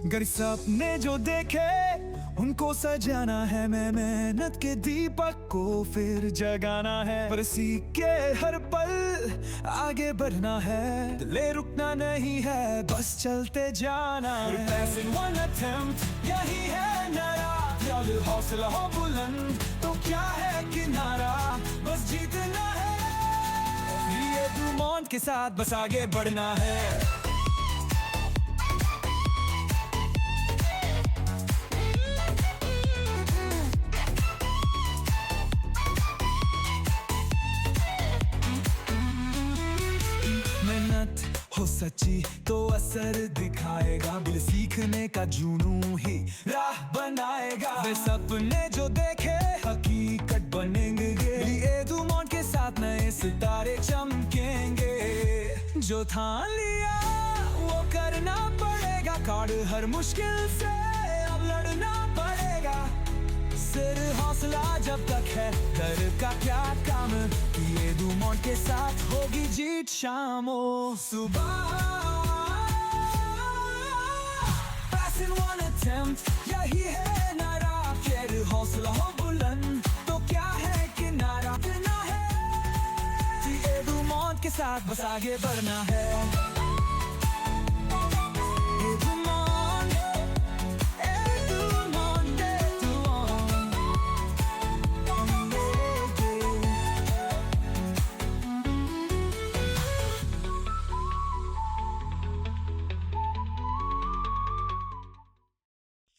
गर सपने जो देखे उनको सजाना है, मैं मेहनत के दीपक को फिर जगाना है। पर सीखे हर पल आगे बढ़ना है, दिले रुकना नहीं है, बस चलते जाना है। Passing one attempt, यही है नारा, याद हौसला हो बुलंद तो क्या है किनारा, बस जीतना है। ये डूमोंट के साथ बस आगे बढ़ना है। हो सच्ची तो असर दिखाएगा, बिल सीखने का जुनून ही राह बनाएगा। वे सपने जो देखे हकीकत बनेंगे, ये डूमोंट के साथ नए सितारे चमकेंगे। जो ठान लिया वो करना पड़ेगा, कार्ड हर मुश्किल से अब लड़ना पड़ेगा। सिर हौसला जब तक है, डर का क्या काम, ये डूमोंट के साथ होगी जीत शामो सुबह। Passing one attempt, यही है नारा, फिर हौसला हो बुलंद तो क्या है किनारा, करना है ये डूमोंट के साथ बस आगे बढ़ना है।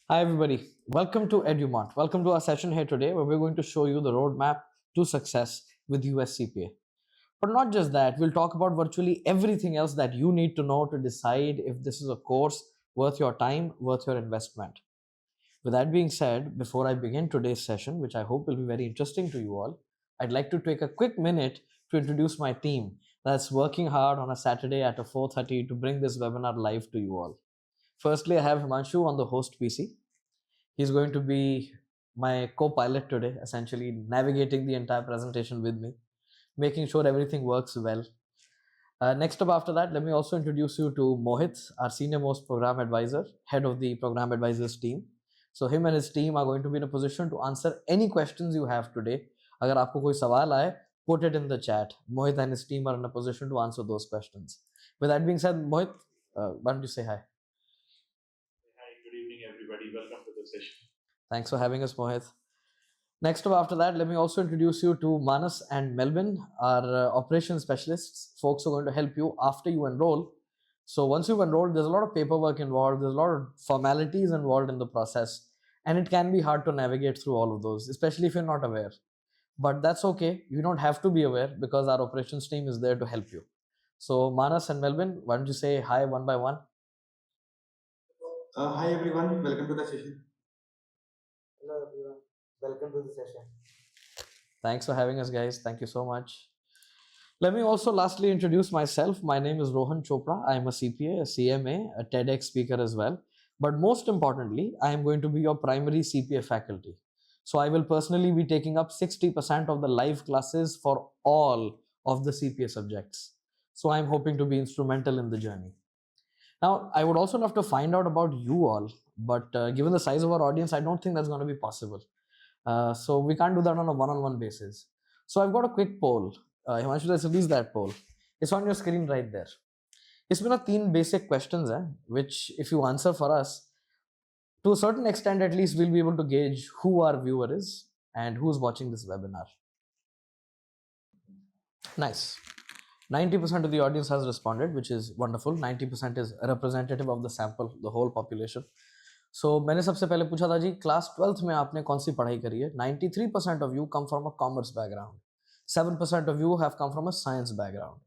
Hi everybody, welcome to EduMont. Welcome to our session here today where we're going to show you the roadmap to success with US CPA. But not just that, we'll talk about virtually everything else that you need to know to decide if this is a course worth your time, worth your investment. With that being said, before I begin today's session, which I hope will be very interesting to you all, I'd like to take a quick minute to introduce my team that's working hard on a Saturday at 4:30 to bring this webinar live to you all. Firstly, I have Himanshu on the host PC. He's going to be my co-pilot today, essentially navigating the entire presentation with me, making sure everything works well. Next up after that, let me also introduce you to Mohit, our senior most program advisor, head of the program advisors team. So him and his team are going to be in a position to answer any questions you have today. Agar aapko koi sawal aaye, put it in the chat. Mohit and his team are in a position to answer those questions. With that being said, Mohit, why don't you say hi? Session. Thanks for having us, Mohit. Next up after that, let me also introduce you to Manas and Melvin, our operations specialists, folks who are going to help you after you enroll. So once you've enrolled, there's a lot of paperwork involved, there's a lot of formalities involved in the process, and it can be hard to navigate through all of those, especially if you're not aware. But that's okay, you don't have to be aware because our operations team is there to help you. So Manas and Melvin, why don't you say hi one by one? Hi everyone, welcome to the session. Hello everyone, welcome to the session. Thanks for having us, guys. Thank you so much. Let me also lastly introduce myself. My name is Rohan Chopra. I am a CPA, a CMA, a TEDx speaker as well. But most importantly, I am going to be your primary CPA faculty. So I will personally be taking up 60% of the live classes for all of the CPA subjects. So I'm hoping to be instrumental in the journey. Now, I would also love to find out about you all, but given the size of our audience, I don't think that's going to be possible. So we can't do that on a one-on-one basis. So I've got a quick poll. Himanshu, let's release that poll. It's on your screen right there. Isme na 3 basic questions hai, which if you answer for us, to a certain extent at least, we'll be able to gauge who our viewer is and who's watching this webinar. Nice. 90% of the audience has responded, which is wonderful. 90% is representative of the sample, the whole population. So मैंने सबसे पहले पूछा था जी class 12th में आपने कौन सी पढ़ाई करी है. 93% of you come from a commerce background. 7% of you have come from a science background.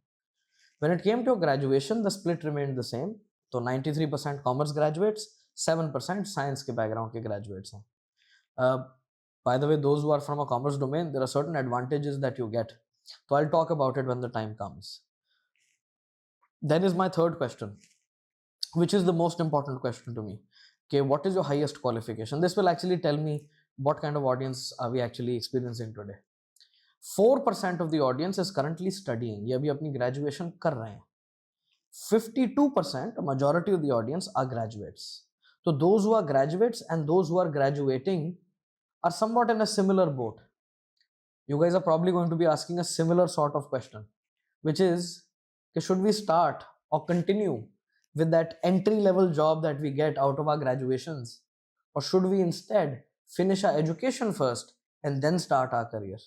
When it came to graduation, the split remained the same. So 93% commerce graduates, 7% science के background के graduates हैं. By the way, those who are from a commerce domain, there are certain advantages that you get. So I'll talk about it when the time comes. Then is my third question, which is the most important question to me. Okay, what is your highest qualification? This will actually tell me what kind of audience are we actually experiencing today. 4% of the audience is currently studying. ये अभी अपनी graduation कर रहे हैं. 52%, majority of the audience are graduates. तो So those who are graduates and those who are graduating are somewhat in a similar boat. You guys are probably going to be asking a similar sort of question, which is, should we start or continue with that entry level job that we get out of our graduations, or should we instead finish our education first and then start our career?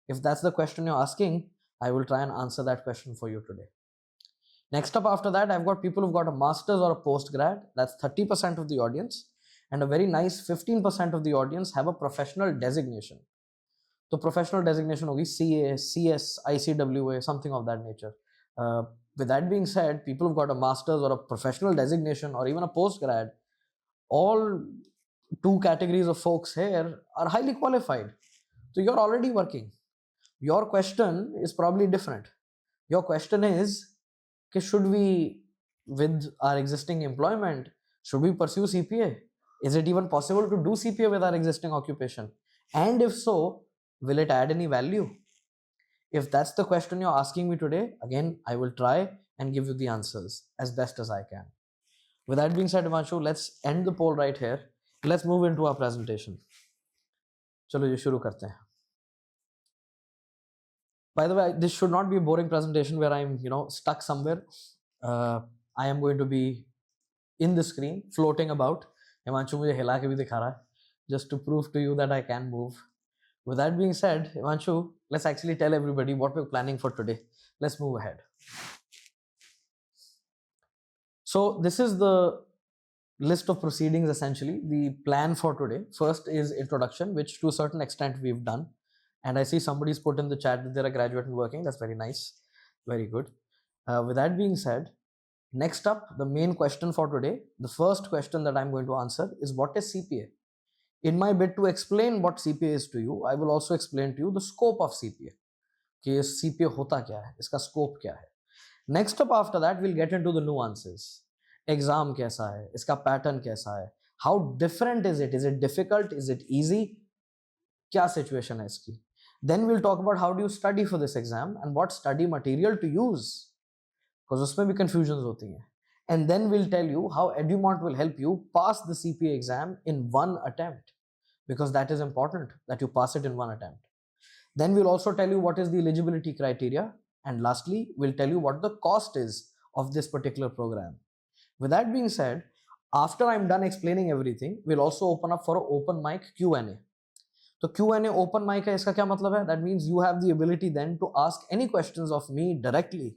If that's the question you're asking, I will try and answer that question for you today. Next up after that, I've got people who've got a master's or a postgrad. That's 30% of the audience. And a very nice 15% of the audience have a professional designation. So professional designation hogi CA, CS, ICWA, something of that nature. With that being said, people who've got a master's or a professional designation or even a postgrad, all two categories of folks here are highly qualified. So you're already working. Your question is probably different. Your question is, should we, with our existing employment, should we pursue CPA? Is it even possible to do CPA with our existing occupation? And if so, will it add any value? If that's the question you're asking me today, again, I will try and give you the answers as best as I can. With that being said, Himanshu, let's end the poll right here. Let's move into our presentation. चलो ये शुरू करते हैं. By the way, this should not be a boring presentation where I'm, stuck somewhere. I am going to be in the screen, floating about. Himanshu मुझे हिला के भी दिखा रहा है, just to prove to you that I can move. With that being said, Himanshu, let's actually tell everybody what we're planning for today. Let's move ahead. So this is the list of proceedings, essentially. The plan for today. First is introduction, which to a certain extent we've done. And I see somebody's put in the chat that they're a graduate and working. That's very nice. Very good. With that being said, next up, the main question for today, the first question that I'm going to answer is, what is CPA? In my bid to explain what CPA is to you, I will also explain to you the scope of CPA. कि CPA होता क्या है, इसका scope क्या है. Next up after that, we'll get into the nuances. Exam कैसा है, इसका pattern कैसा है, how different is it difficult, is it easy, क्या situation है इसकी. Then we'll talk about how do you study for this exam and what study material to use, because उसमें भी confusions होती हैं. And then we'll tell you how EduMont will help you pass the CPA exam in one attempt, because that is important, that you pass it in one attempt. Then we'll also tell you what is the eligibility criteria. And lastly, we'll tell you what the cost is of this particular program. With that being said, after I'm done explaining everything, we'll also open up for an open mic Q&A. So Q&A open mic है, इसका क्या मतलब है? That means you have the ability then to ask any questions of me directly.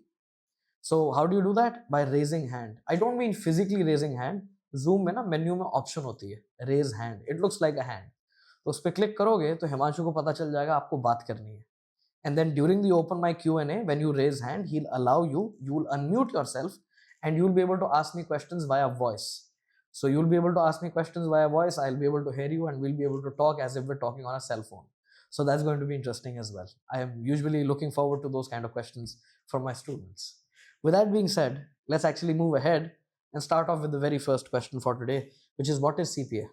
So how do you do that? By raising hand. I don't mean physically raising hand. Zoom में ना menu में option होती है, raise hand. It looks like a hand. तो उस पर click करोगे तो हिमांशु को पता चल जाएगा आपको बात करनी है. And then during the open mic Q&A, when you raise hand, he'll allow you, you'll unmute yourself and you'll be able to ask me questions via voice. So you'll be able to ask me questions via voice, I'll be able to hear you, and we'll be able to talk as if we're talking on a cell phone. So that's going to be interesting as well. I am usually looking forward to those kind of questions from my students. With that being said, let's actually move ahead and start off with the very first question for today, which is, what is CPA?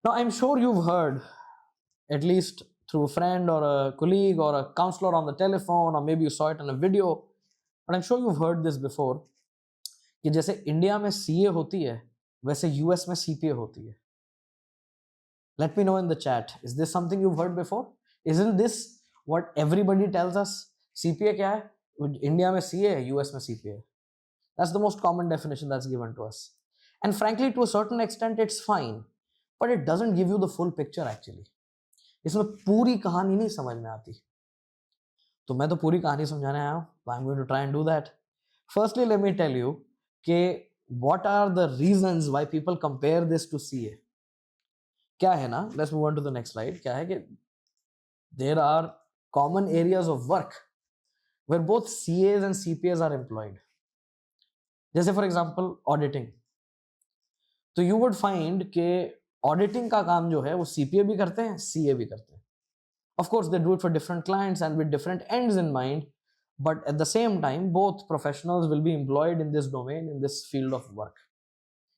Now, I'm sure you've heard, at least through a friend or a colleague or a counselor on the telephone, or maybe you saw it in a video, but I'm sure you've heard this before, कि जैसे India में CA होती है, वैसे US में CPA होती है. Let me know in the chat, is this something you've heard before? Isn't this what everybody tells us? CPA क्या है? India में CA है, US में CPA है. That's the most common definition that's given to us. And frankly, to a certain extent, it's fine, but it doesn't give you the full picture actually. इसमें पूरी कहानी नहीं समझ में आती. तो मैं तो पूरी कहानी समझाने आया हूँ. I'm going to try and do that. Firstly, let me tell you कि what are the reasons why people compare this to CA. क्या है ना? Let's move on to the next slide. क्या है कि there are common areas of work where both CAs and CPAs are employed. जैसे for example auditing. तो you would find कि auditing का काम जो है वो CPA भी करते हैं, CA भी करते हैं. Of course, they do it for different clients and with different ends in mind, but at the same time, both professionals will be employed in this domain, in this field of work.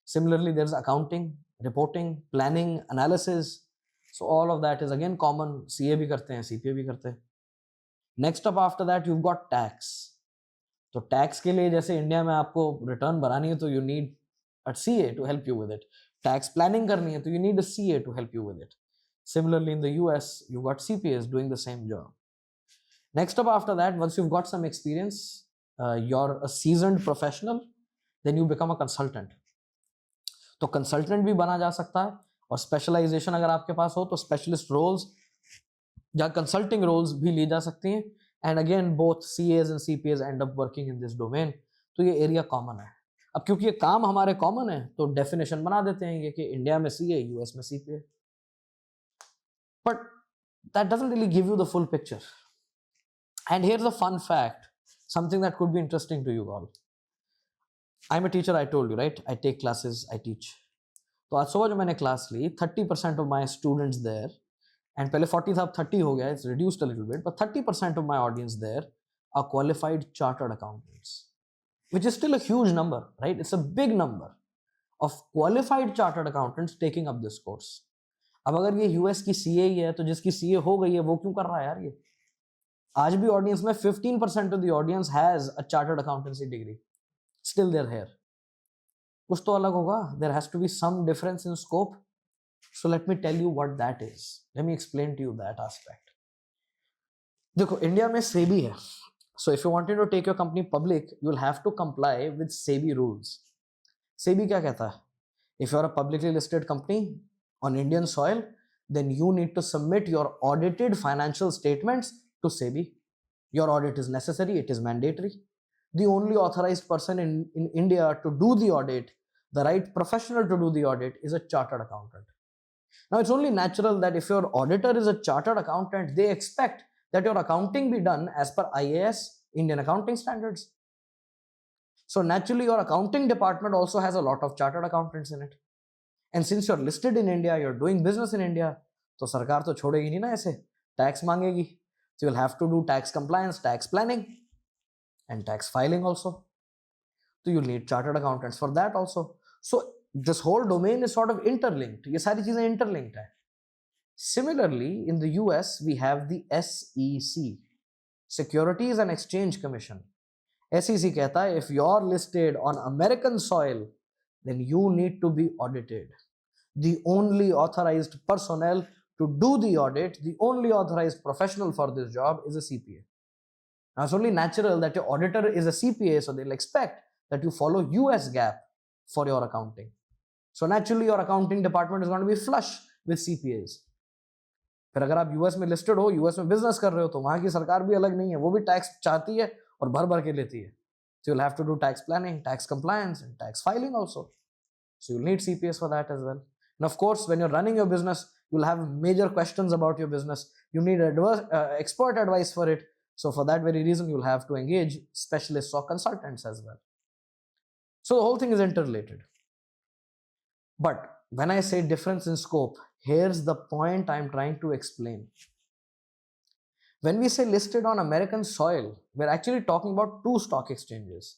Similarly, there's accounting, reporting, planning, analysis. So all of that is again common. CA भी करते हैं, CPA भी करते हैं. Next up after that, you've got tax. तो tax के लिए जैसे इंडिया में आपको return बनानी है तो you need a CA to help you with it. Tax planning करनी है तो you need a CA to help you with it. Similarly, in the US, you've got CPAs doing the same job. Next up after that, once you've got some experience, you're a seasoned professional, then you become a consultant. तो consultant भी बना जा सकता है, और specialization अगर आपके पास हो तो specialist roles या consulting roles भी ली जा सकती हैं. And again, both CAs and CPAs end up working in this domain. तो ये area common है. अब क्योंकि ये काम हमारे common है, तो definition बना देते हैं ये कि इंडिया में CA, US में CPA. But that doesn't really give you the full picture. And here's a fun fact, something that could be interesting to you all. I'm a teacher, I told you, right? I take classes, I teach. तो आज सुबह जो मैंने class Lee, 30% of my students there, and पहले 40 था, अब 30 हो गया, it's reduced a little bit, but 30% of my audience there are qualified chartered accountants, which is still a huge number, right? It's a big number of qualified chartered accountants taking up this course. अब अगर ये US की CA ही है, तो जिसकी CA हो गई है, वो क्यों कर रहा है यार ये? आज भी ऑडियंस में 15% of the audience has a chartered accountancy degree. Still they're here. कुछ तो अलग होगा. There has to be some difference in scope. So let me tell you what that is. Let me explain to you that aspect. देखो, India में SEBI है. So if you wanted to take your company public, you'll have to comply with SEBI rules. SEBI क्या कहता है? If you're a publicly listed company on Indian soil, then you need to submit your audited financial statements to SEBI. Your audit is necessary, it is mandatory. The only authorized person in India to do the audit, the right professional to do the audit, is a chartered accountant. Now, it's only natural that if your auditor is a chartered accountant, they expect that your accounting be done as per IAS, Indian Accounting Standards. So naturally, your accounting department also has a lot of chartered accountants in it. And since you're listed in India, you're doing business in India, तो सरकार तो छोड़ेगी नहीं ना ऐसे, tax मांगेगी. So you'll have to do tax compliance, tax planning, and tax filing also. So you'll need chartered accountants for that also. So this whole domain is sort of interlinked. ये सारी चीजें interlinked है. Similarly, in the US, we have the SEC, Securities and Exchange Commission. SEC कहता है, if you're listed on American soil, then you need to be audited. The only authorized personnel to do the audit, the only authorized professional for this job is a CPA. Now, it's only natural that your auditor is a CPA, so they'll expect that you follow US GAAP for your accounting. So naturally, your accounting department is going to be flush with CPAs. फिर अगर आप US में listed हो, US में business कर रहे हो, तो वहाँ की सरकार भी अलग नहीं है, वो भी tax चाहती है और भर भर के लेती है. So you'll have to do tax planning, tax compliance, and tax filing also. So you'll need CPAs for that as well. And of course, when you're running your business, you'll have major questions about your business. You need expert advice for it. So for that very reason, you'll have to engage specialists or consultants as well. So the whole thing is interrelated. But when I say difference in scope, here's the point I'm trying to explain. When we say listed on American soil, we're actually talking about two stock exchanges.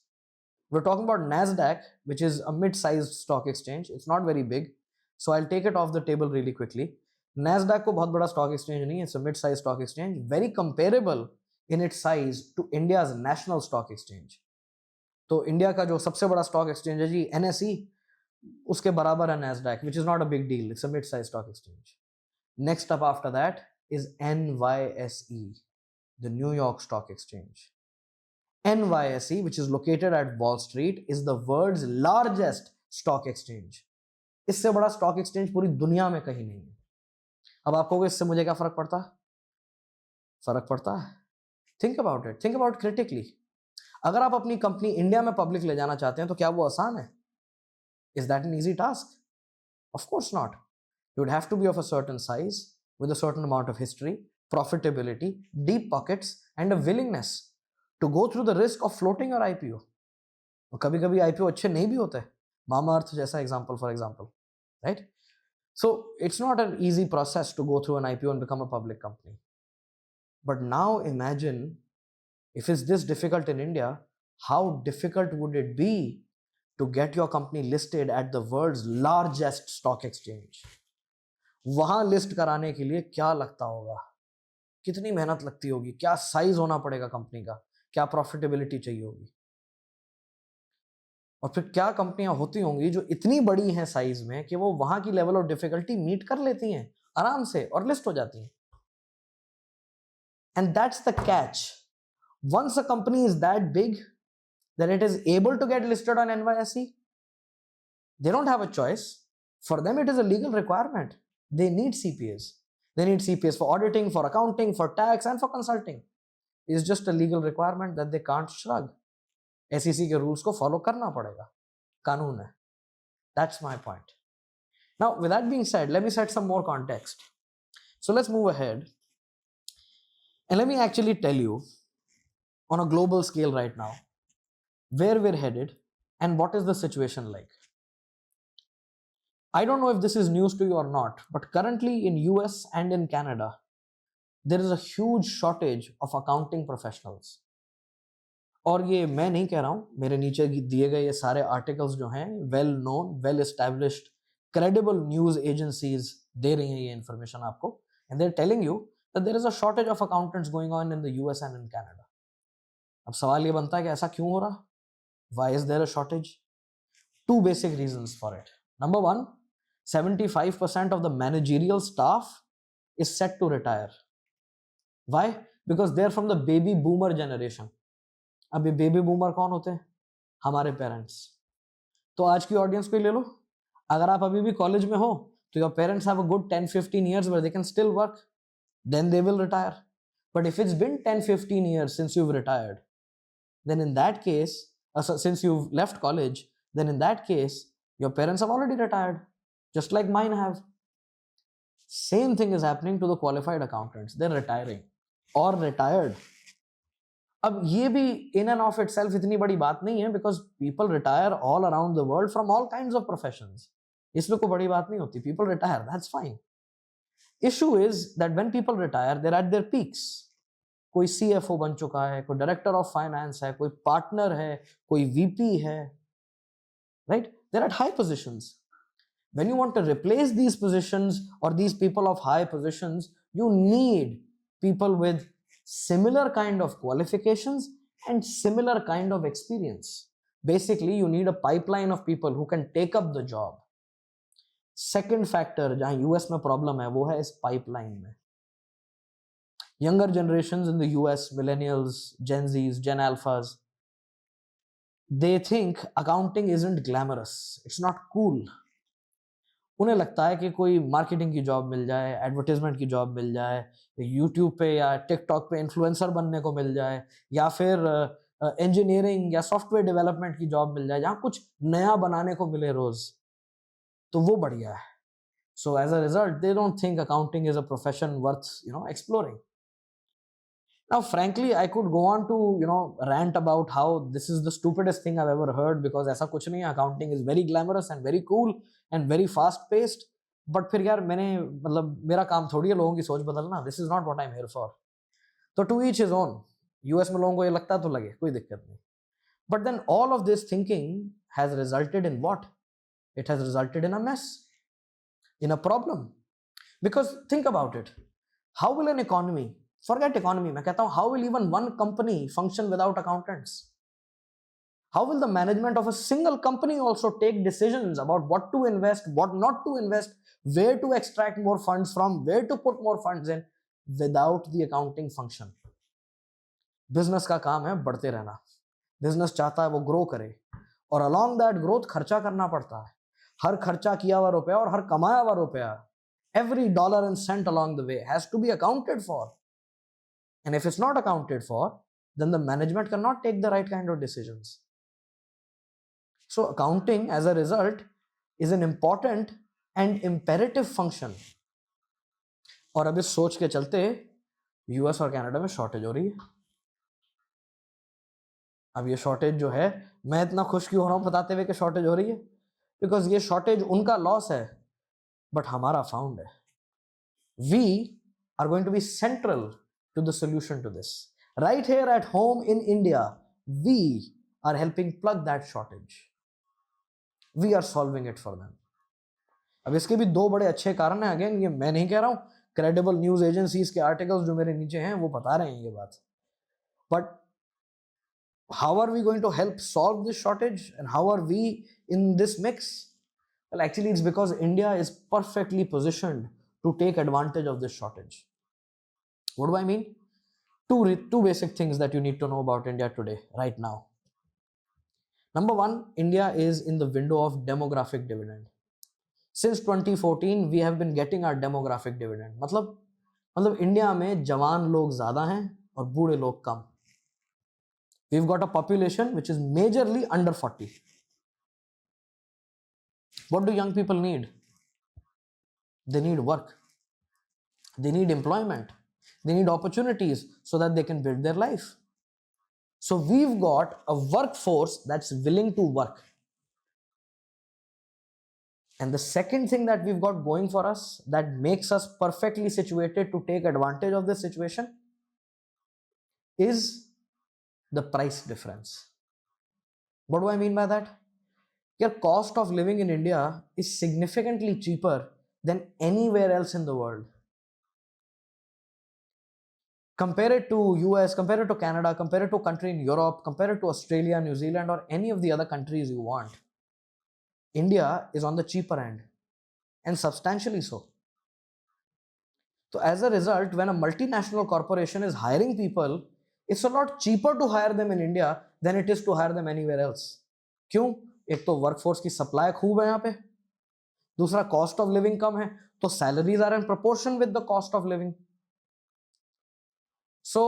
We're talking about NASDAQ, which is a mid-sized stock exchange. It's not very big. So I'll take it off the table really quickly. NASDAQ को बहुत बड़ा stock exchange नहीं, it's a mid-sized stock exchange, very comparable in its size to India's national stock exchange. तो India का जो सबसे बड़ा stock exchange है जी NSE, उसके बराबर है NASDAQ, which is not a big deal. It's a mid-sized stock exchange. Next up after that is NYSE, the New York Stock Exchange. NYSE, which is located at Wall Street, is the world's largest stock exchange. इससे बड़ा stock exchange पूरी दुनिया में कहीं नहीं है. अब आप कहोगे इससे मुझे क्या फर्क पड़ता है? फर्क पड़ता है. Think about it, think about critically. अगर आप अपनी कंपनी इंडिया में पब्लिक ले जाना चाहते हैं तो क्या वो आसान है? Is that an easy task? Of course not. You would have to be of a certain size with a certain amount of history, profitability, deep pockets, and a willingness to go through the risk of floating your IPO. और कभी-कभी IPO अच्छे नहीं भी होते. Mamaearth जैसा example, for example, right? So it's not an easy process to go through an IPO and become a public company. But now imagine if it's this difficult in India, how difficult would it be to get your company listed at the world's largest stock exchange? वहां list कराने के लिए क्या लगता होगा, कितनी मेहनत लगती होगी, क्या साइज होना पड़ेगा कंपनी का, क्या प्रॉफिटेबिलिटी चाहिए होगी. और फिर क्या कंपनियां होती होंगी जो इतनी बड़ी हैं साइज में कि वो वहां की लेवल ऑफ डिफिकल्टी मीट कर लेती हैं आराम से और लिस्ट हो जाती हैं. And that's the catch. Once a company is that big that it is able to get listed on NYSE, they don't have a choice. For them, it is a legal requirement. They need CPAs. They need CPAs for auditing, for accounting, for tax, and for consulting. It's just a legal requirement that they can't shrug. SEC के rules को follow करना पड़ेगा. कानून है. That's my point. Now, with that being said, let me set some more context. So let's move ahead. And let me actually tell you on a global scale right now where we're headed and what is the situation like. I don't know if this is news to you or not, but currently in US and in Canada there is a huge shortage of accounting professionals. और ये मैं नहीं कह रहा हूँ, मेरे नीचे दिए गए ये सारे आर्टिकल्स जो हैं well known, well established, credible news agencies दे रही हैं ये इन्फॉर्मेशन आपको, and they are telling you that there is a shortage of accountants going on in the US and in Canada. अब सवाल ये बनता है कि ऐसा क्यों हो रहा? Why is there a shortage? Two basic reasons for it. Number one, 75% of the managerial staff is set to retire. Why? Because they're from the baby boomer generation. अब ये baby boomer कौन होते हैं? हमारे पेरेंट्स. तो आज की audience को ही ले लो. अगर आप अभी भी कॉलेज में हो तो your parents have a good 10-15 years where they can still work. Then they will retire. But if it's been 10-15 years since you've retired, then in that case, since you've left college, then in that case, your parents have already retired, just like mine have. Same thing is happening to the qualified accountants. They're retiring or retired. अब ये भी in and of itself इतनी बड़ी बात नहीं है, because people retire all around the world from all kinds of professions. इसमें कोई बड़ी बात नहीं होती. People retire, that's fine. Issue is that when people retire, they're at their peaks. कोई CFO बन चुका है, कोई डायरेक्टर ऑफ फाइनेंस है, कोई पार्टनर है, कोई VP है, right? They're at high positions. When you want to replace these positions or these people of high positions, you need people with similar kind of qualifications and similar kind of experience. Basically, you need a pipeline of people who can take up the job. Second factor जहाँ US में problem है वो है इस pipeline में. Younger generations in the US, millennials, Gen Zs, Gen Alphas, they think accounting isn't glamorous. It's not cool. उन्हें लगता है कि कोई मार्केटिंग की जॉब मिल जाए, एडवर्टाइजमेंट की जॉब मिल जाए, यूट्यूब पे या टिकटॉक पे इन्फ्लुएंसर बनने को मिल जाए, या फिर इंजीनियरिंग या सॉफ्टवेयर डेवलपमेंट की जॉब मिल जाए जहाँ कुछ नया बनाने को मिले रोज, तो वो बढ़िया है. So as a result, they don't think accounting is a profession worth, exploring. Now, frankly, I could go on to, rant about how this is the stupidest thing I've ever heard, because ऐसा कुछ नहीं है. Accounting is very glamorous and very cool and very fast paced. But फिर यार मेरा काम थोड़ी है लोगों की सोच बदलना. This is not what I'm here for. तो to each his own. US में लोगों को ये लगता है तो लगे, कोई दिक्कत नहीं. But then all of this thinking has resulted in what? It has resulted in a mess, in a problem. Because think about it. How will an economy, forget economy, मैं कहता हूँ, how will even one company function without accountants? How will the management of a single company also take decisions about what to invest, what not to invest, where to extract more funds from, where to put more funds in, without the accounting function? Business का काम है बढ़ते रहना. Business चाहता है वो grow करे, और along that growth खर्चा करना पड़ता है. हर खर्चा किया हुआ रुपया और हर कमाया हुआ रुपया, every dollar and cent along the way has to be accounted for. And if it's not accounted for, then the management cannot take the right kind of decisions. So accounting, as a result, is an important and imperative function. और अब इस सोच के चलते US और Canada में shortage हो रही है. अब ये शॉर्टेज जो है, मैं इतना खुश क्यों हो रहा हूँ बताते हुए कि शॉर्टेज हो रही है? बिकॉज ये शॉर्टेज उनका लॉस है, बट हमारा फाउंड है. We are going to be central to the solution to this. Right here at home in India, we are helping plug that shortage. We are solving it for them. अब इसके भी दो बड़े अच्छे कारण हैं. अगेन, ये मैं नहीं कह रहा हूँ, क्रेडिबल न्यूज एजेंसीज के आर्टिकल्स जो मेरे नीचे हैं वो बता रहे हैं ये बात. But how are we going to help solve this shortage and how are we in this mix? Well, actually, it's because India is perfectly positioned to take advantage of this shortage. What do I mean? Two basic things that you need to know about India today, right now. Number one, India is in the window of demographic dividend. Since 2014, we have been getting our demographic dividend. मतलब India में जवान लोग ज़्यादा हैं और बूढ़े लोग कम. We've got a population which is majorly under 40. What do young people need? They need work. They need employment. They need opportunities so that they can build their life. So we've got a workforce that's willing to work. And the second thing that we've got going for us that makes us perfectly situated to take advantage of this situation is the price difference. What do I mean by that? Your cost of living in India is significantly cheaper than anywhere else in the world. Compare it to US, compare it to Canada, compare it to a country in Europe, compare it to Australia, New Zealand, or any of the other countries you want. India is on the cheaper end, and substantially so. So as a result, when a multinational corporation is hiring people, it's a lot cheaper to hire them in India than it is to hire them anywhere else. क्यों? एक तो workforce की supply खूब है यहाँ पे, दूसरा cost of living कम है, तो salaries are in proportion with the cost of living. So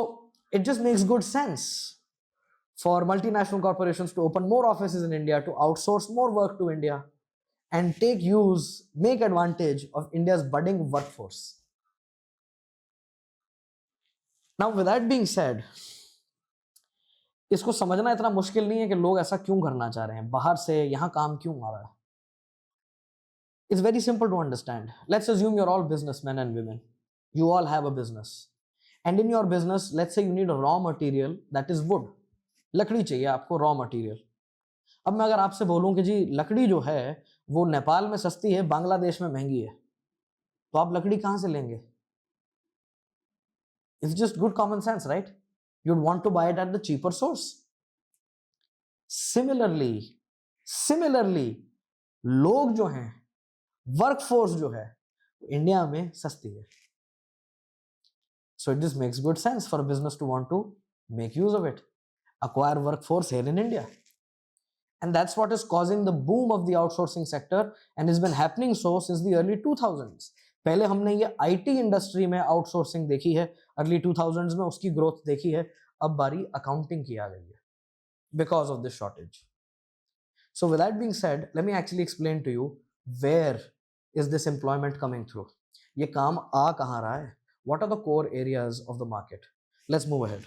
it just makes good sense for multinational corporations to open more offices in India, to outsource more work to India, and make advantage of India's budding workforce. Now, with that being said, इसको समझना इतना मुश्किल नहीं है कि लोग ऐसा क्यों करना चाह रहे हैं, बाहर से यहाँ काम क्यों आ रहा है. It's very simple to understand. Let's assume you're all businessmen and women. You all have a business. And in your business, let's say you need a raw material that is wood. लकड़ी चाहिए आपको raw material. अब मैं अगर आपसे बोलूं कि जी लकड़ी जो है वो नेपाल में सस्ती है, बांग्लादेश में महंगी है, तो आप लकड़ी कहाँ से लेंगे? It's just good common sense, right? You'd want to buy it at the cheaper source. Similarly, लोग जो हैं, workforce जो है, इंडिया में सस्ती है. So it just makes good sense for a business to want to make use of it, acquire workforce here in India. And that's what is causing the boom of the outsourcing sector and has been happening so since the early 2000s. पहले हमने ये IT industry में outsourcing देखी है, early 2000s में उसकी growth देखी है, अब बारी अकाउंटिंग की आ गई है because of this shortage. So with that being said, let me actually explain to you where is this employment coming through. ये काम आ कहाँ रहा है? What are the core areas of the market? Let's move ahead.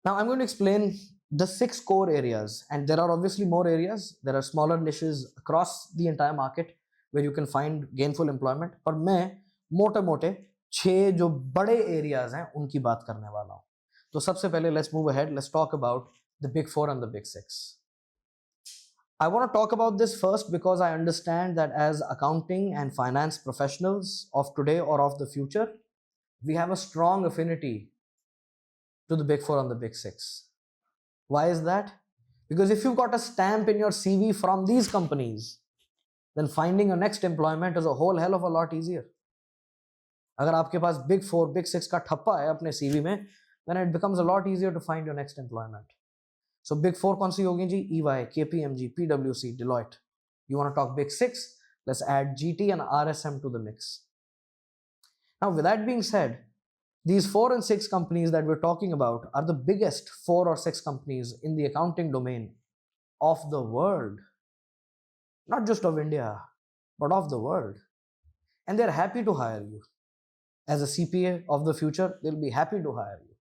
Now I'm going to explain the 6 core areas, and there are obviously more areas. There are smaller niches across the entire market where you can find gainful employment. पर मैं मोटे-मोटे 6 जो बड़े areas हैं उनकी बात करने वाला हूँ. तो सबसे पहले let's move ahead. Let's talk about the big 4 and the big 6. I want to talk about this first because I understand that as accounting and finance professionals of today or of the future, we have a strong affinity to the big 4 and the big 6. Why is that? Because if you've got a stamp in your CV from these companies, then finding your next employment is a whole hell of a lot easier. अगर आपके पास big 4, big 6 का ठप्पा है अपने CV में, then it becomes a lot easier to find your next employment. So big 4 कौन सी होगी जी? EY, KPMG, PwC, Deloitte. You want to talk big 6? Let's add GT and RSM to the mix. Now with that being said, these 4 and 6 companies that we're talking about are the biggest 4 or 6 companies in the accounting domain of the world. Not just of India, but of the world. And they're happy to hire you. As a CPA of the future, they'll be happy to hire you.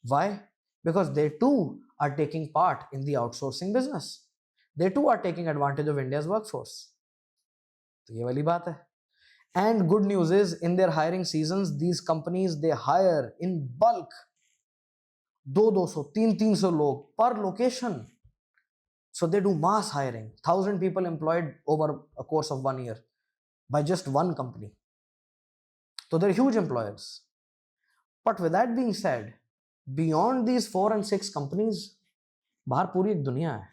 Why? Because they too are taking part in the outsourcing business. They too are taking advantage of India's workforce. तो ये वाली बात है. And good news is, in their hiring seasons, these companies, they hire in bulk 200, 300 log per location. So they do mass hiring, 1,000 people employed over a course of 1 year by just one company. So they're huge employers. But with that being said, beyond these 4 and 6 companies बाहर पूरी एक दुनिया है,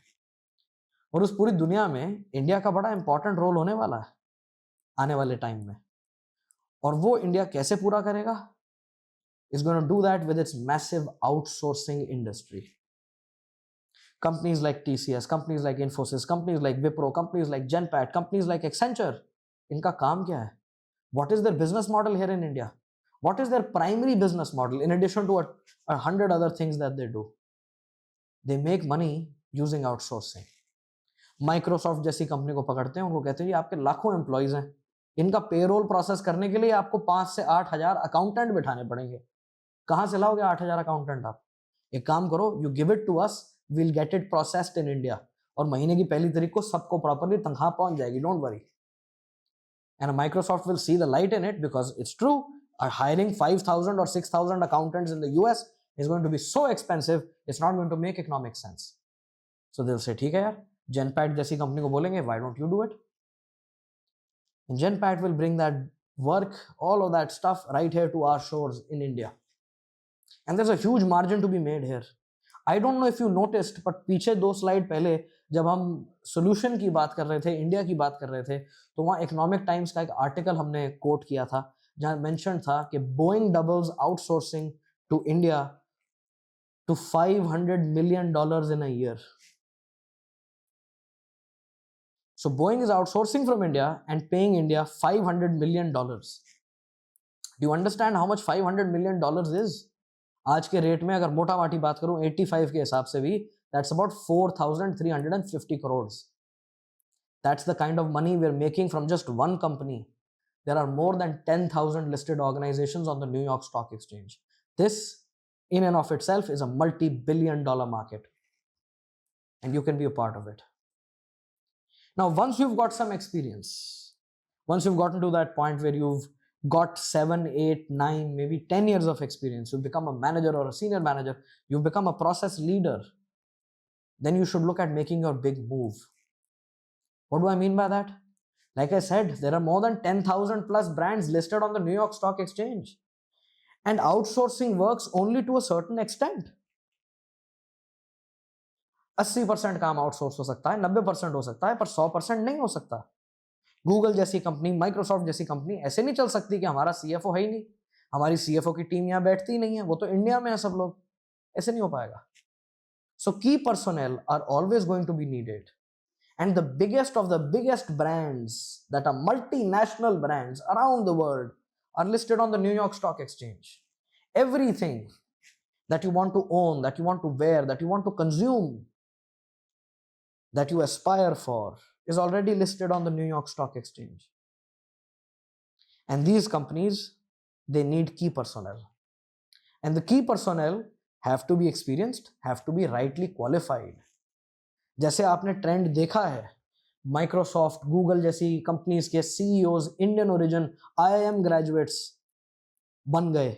और उस पूरी दुनिया में इंडिया का बड़ा इंपॉर्टेंट रोल होने वाला है आने वाले टाइम में। और वो इंडिया कैसे पूरा करेगा? Is going to do that with its massive outsourcing industry. Companies like TCS, companies like Infosys, companies like Wipro, companies like Genpact, companies like Accenture, इनका काम क्या है? What is their business model here in India? What is their primary business model in addition to 100 other things that they do? They make money using outsourcing. Microsoft जैसी company को पकड़ते हैं, उनको कहते हैं जी आपके लाखों एम्प्लॉइज हैं, इनका पेरोल प्रोसेस करने के लिए आपको 5 से 8 हजार अकाउंटेंट बिठाने पड़ेंगे। कहाँ से लाओगे 8 हजार अकाउंटेंट आप? एक काम करो, you give it to us, we'll get it processed in India, और महीने की पहली तारीख को सबको प्रॉपरली तनख्वाह पहुंच जाएगी, don't worry. And Microsoft will see the light in it because it's true, hiring 5,000 or 6,000 accountants in the US is going to be so expensive, it's not going to make economic sense. So they'll say ठीक है यार, Genpact जैसी company को बोलेंगे why don't you do it? And Genpact will bring that work, all of that stuff right here to our shores in India. And there's a huge margin to be made here. I don't know if you noticed, but पीछे 2 slide पहले जब हम solution की बात कर रहे थे, India की बात कर रहे थे, तो वहाँ इकोनॉमिक टाइम्स का एक आर्टिकल हमने कोट किया था जहाँ मेंशन था कि Boeing doubles outsourcing to India to $500 million in a year. So Boeing is outsourcing from India and paying India $500 million. Do you understand how much $500 million is? आज के रेट में अगर मोटा माटी बात करूं 85 के हिसाब से भी, that's about 4,350 crores. That's the kind of money we're making from just one company. There are more than 10,000 listed organizations on the New York Stock Exchange. This in and of itself is a multi-billion-dollar market, and you can be a part of it. Now, once you've got some experience, once you've gotten to that point where you've got 7, 8, 9, maybe 10 years of experience, you've become a manager or a senior manager, you've become a process leader, then you should look at making your big move. What do I mean by that? Like I said, there are more than 10,000 plus brands listed on the New York Stock Exchange, and outsourcing works only to a certain extent. 80% काम outsource हो सकता है, 90% हो सकता है, पर 100% नहीं हो सकता। गूगल जैसी कंपनी, माइक्रोसॉफ्ट जैसी कंपनी ऐसे नहीं चल सकती कि हमारा सीएफओ है ही नहीं, हमारी सीएफओ की टीम यहाँ बैठती ही नहीं है, वो तो इंडिया में है सब लोग, ऐसे नहीं हो पाएगा। So key personnel are always going to be needed, and the biggest of the biggest brands that are multinational brands around the world are listed on the New York stock exchange. Everything that you want to own, that you want to wear, that you want to consume, that you aspire for, is already listed on the New York Stock Exchange. And these companies, they need key personnel. And the key personnel have to be experienced, have to be rightly qualified. जैसे आपने trend देखा है, Microsoft, Google जैसी companies के CEOs Indian origin IIM graduates बन गए।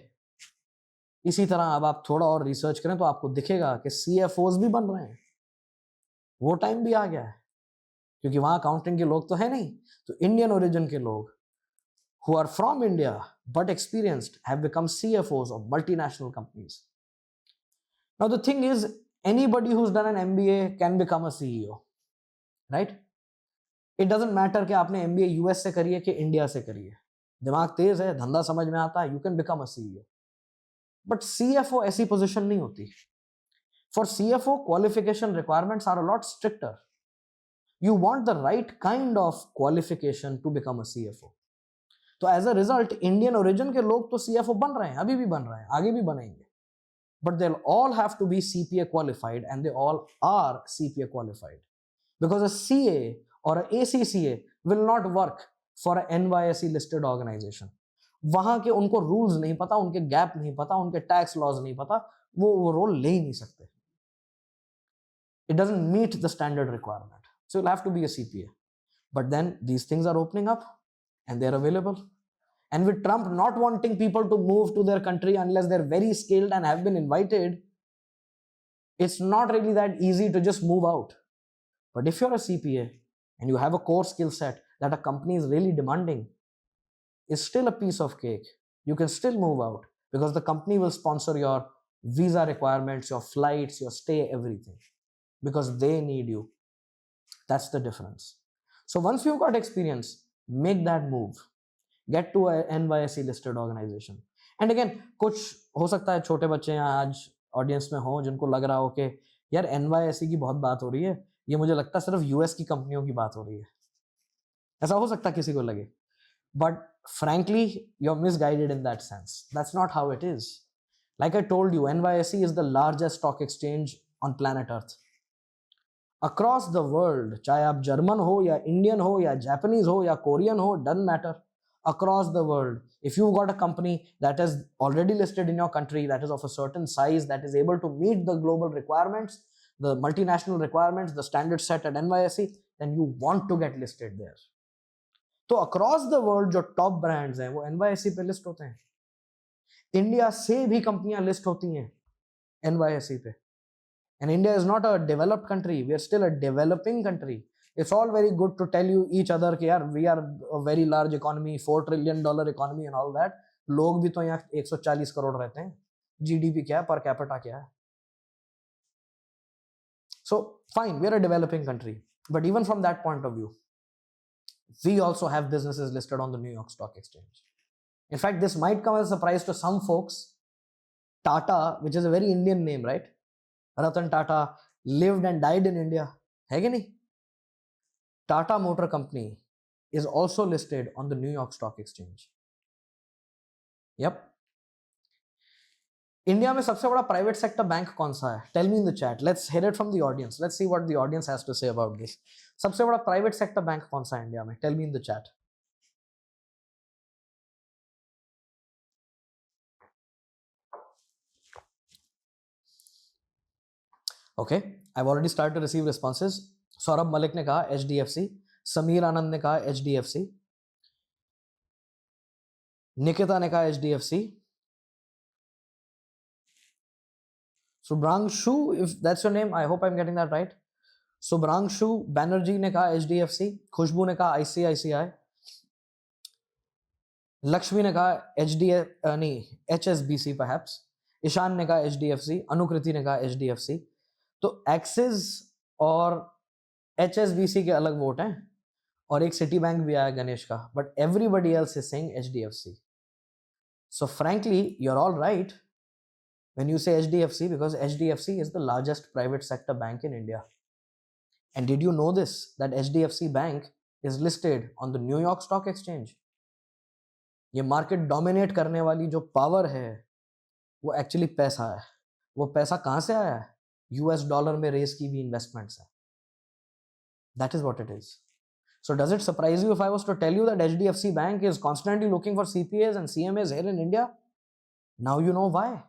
इसी तरह अब आप थोड़ा और रिसर्च करें तो आपको दिखेगा कि सीएफओज भी बन रहे हैं। वो टाइम भी आ गया है, क्योंकि वहां अकाउंटिंग के लोग तो है नहीं, तो इंडियन ओरिजिन के लोग who are from India but experienced have become CFOs of multinational companies. Now the thing is, anybody who's done an MBA can become a CEO, right? It doesn't matter कि आपने MBA US से करी है कि India से करी है, दिमाग तेज है, धंधा समझ में आता है, you can become a CEO. But CFO ऐसी पोजीशन नहीं होती। For CFO, qualification requirements are a lot stricter. You want the right kind of qualification to become a CFO. तो as a result Indian origin के लोग तो CFO बन रहे हैं, अभी भी बन रहे हैं, आगे भी बनेंगे, but they all have to be CPA qualified, and they all are CPA qualified, because a CA और a ACCA will not work for a NYSE listed organisation. वहां के उनको रूल्स नहीं पता, उनके गैप नहीं पता, उनके टैक्स लॉज नहीं पता, वो रोल ले ही नहीं सकते। It doesn't meet the standard requirement, so you have to be a CPA, but then these things are opening up and they're available. And with Trump not wanting people to move to their country unless they're very skilled and have been invited, it's not really that easy to just move out. But if you're a CPA and you have a core skill set that a company is really demanding, it's still a piece of cake. You can still move out because the company will sponsor your visa requirements, your flights, your stay, everything, because they need you. That's the difference. So once you've got experience, make that move. Get to a NYSE listed organization. And again, कुछ हो सकता है छोटे बच्चे यहाँ आज audience में हो जिनको लग रहा हो कि यार NYSE की बहुत बात हो रही है, ये मुझे लगता है सिर्फ यूएस की कंपनियों की बात हो रही है. ऐसा हो सकता है किसी को लगे. But frankly, you're misguided in that sense. That's not how it is. Like I told you, NYSE is the largest stock exchange on planet Earth. Across the world, चाहे आप जर्मन हो या इंडियन हो या जापानीज हो या Korean हो, doesn't matter. Across the world, if you've got a company that is already listed in your country, that is of a certain size, that is able to meet the global requirements, the multinational requirements, the standards set at NYSE, then you want to get listed there. तो across the world जो top brands हैं वो NYSE पे list होते हैं. India से भी कंपनियां लिस्ट होती हैं NYSE पे. And India is not a developed country. We are still a developing country. It's all very good to tell you each other कि यार we are a very large economy, $4 trillion economy and all that. लोग भी तो यहाँ 140 करोड़ रहते हैं. GDP क्या है, per capita क्या है. So fine, we are a developing country. But even from that point of view, we also have businesses listed on the New York Stock Exchange. In fact, this might come as a surprise to some folks. Tata, which is a very Indian name, right? Ratan Tata lived and died in India. है कि नहीं? Tata Motor Company is also listed on the New York Stock Exchange. Yep. India में सबसे बड़ा private sector bank कौन सा है? Tell me in the chat. Let's hear it from the audience. Let's see what the audience has to say about this. सबसे बड़ा private sector bank कौन सा है इंडिया में? Tell me in the chat. Okay, I've already started to receive responses. Saurabh Malik ने कहा HDFC, Sameer आनंद ने कहा HDFC, निकिता ने कहा HDFC, Subhrangshu, if that's your name, I hope I'm getting that right. Subhrangshu Banerjee ने कहा HDFC, खुशबू ने कहा ICICI, लक्ष्मी ने कहा HSBC perhaps, ईशान ने कहा HDFC, अनुकृति ने कहा HDFC. तो एक्सिस और HSBC के अलग वोट हैं और एक सिटी बैंक भी आया गणेश का, but everybody else is saying HDFC. So frankly you are all right when you say HDFC because HDFC is the largest private sector bank in India. And did you know this, that HDFC Bank is listed on the New York Stock Exchange? ये market dominate करने वाली जो power है वो actually पैसा है. वो पैसा कहाँ से आया है? US डॉलर में रेस की भी इन्वेस्टमेंट्स है. That is what it is. So does it surprise you if I was to tell you that HDFC Bank is constantly looking for CPAs and CMAs here in India? Now you know why.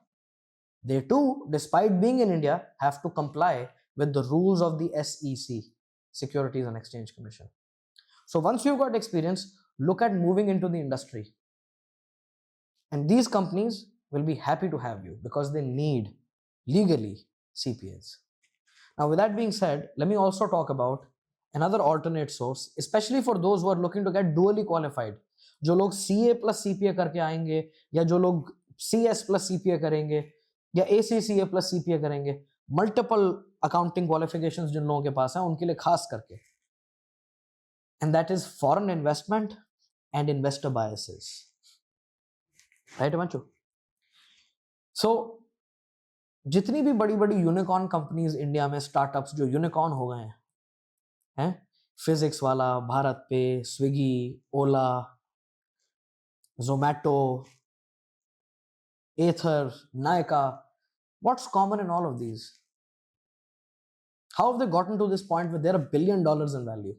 They too, despite being in India, have to comply with the rules of the SEC, Securities and Exchange Commission. So once you've got experience, look at moving into the industry. And these companies will be happy to have you because they need legally CPAs. Now with that being said, let me also talk about another alternate source, especially for those who are looking to get dually qualified. जो लोग CA plus CPA करके आएंगे या जो लोग CS plus CPA करेंगे या ACCA plus CPA करेंगे, multiple accounting qualifications जिन लोगों के पास हैं उनके लिए खास करके. And that is foreign investment and investor biases. Right, Himanshu? So जितनी भी बड़ी बड़ी यूनिकॉर्न कंपनीज इंडिया में, स्टार्टअप्स जो यूनिकॉर्न हो गए हैं, Physics Wallah, BharatPe, Swiggy, Ola, Zomato, Ather, Nykaa, what's common in all of these? How have they gotten to this point with their $1 billion in value?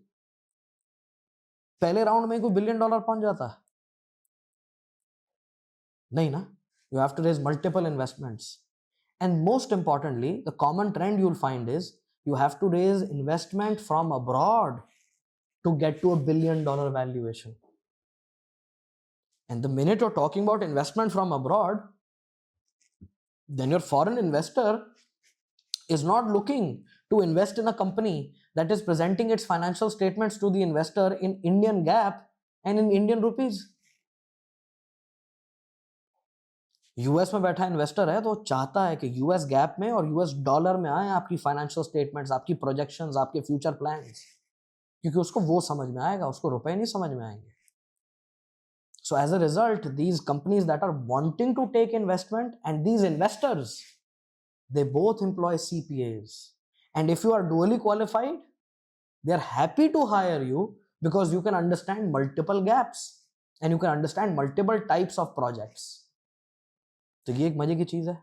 पहले राउंड में कोई $1 billion पहुंच जाता है? नहीं ना. You have to raise multiple investments. And most importantly, the common trend you'll find is you have to raise investment from abroad to get to $1 billion valuation. And the minute you're talking about investment from abroad, then your foreign investor is not looking to invest in a company that is presenting its financial statements to the investor in Indian GAAP and in Indian rupees. US में बैठा investor है तो चाहता है कि US gap में और US dollar में आए आपकी फाइनेंशियल स्टेटमेंट्स, आपकी प्रोजेक्शंस, आपके फ्यूचर प्लान्स, क्योंकि उसको वो समझ में आएगा, उसको रुपए नहीं समझ में आएंगे. So as a result, these companies that are wanting to take investment and these investors, they both employ CPAs. And if you are dually qualified, they are happy to hire you because you can understand multiple gaps and you can understand multiple types of projects. तो ये एक मजे की चीज है.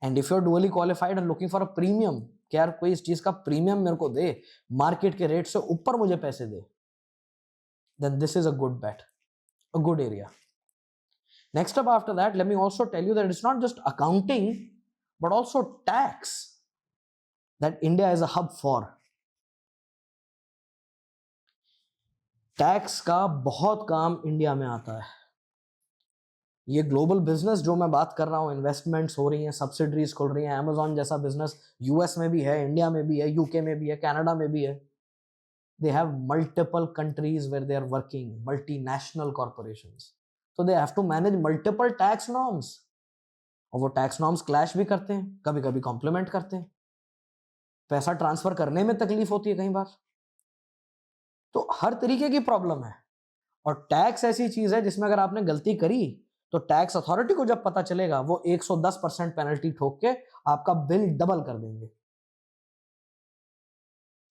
And if you're dually qualified and looking for a premium, कि यार कोई इस चीज का प्रीमियम मेरे को दे, मार्केट के रेट से ऊपर मुझे पैसे दे, then this is a good bet, a good area. Next up after that, let me also tell you that it's not just accounting, but also tax that India is a hub for. Tax का बहुत काम India में आता है. ये global business जो मैं बात कर रहा हूँ, इन्वेस्टमेंट्स हो रही हैं, सब्सिडरीज खुल रही हैं, अमेजॉन जैसा बिजनेस यूएस में भी है, इंडिया में भी है, यूके में भी है, कनाडा में भी है. They have multiple countries where they are working, multinational corporations. So they have to manage multiple tax norms. और वो टैक्स नॉर्म्स क्लैश भी करते हैं, कभी कभी कॉम्प्लीमेंट करते हैं. पैसा ट्रांसफर करने में तकलीफ होती है कई बार. तो हर तरीके की प्रॉब्लम है. और टैक्स ऐसी चीज है जिसमें अगर आपने गलती करी तो टैक्स अथॉरिटी को जब पता चलेगा वो 110% पेनल्टी ठोक के आपका बिल डबल कर देंगे.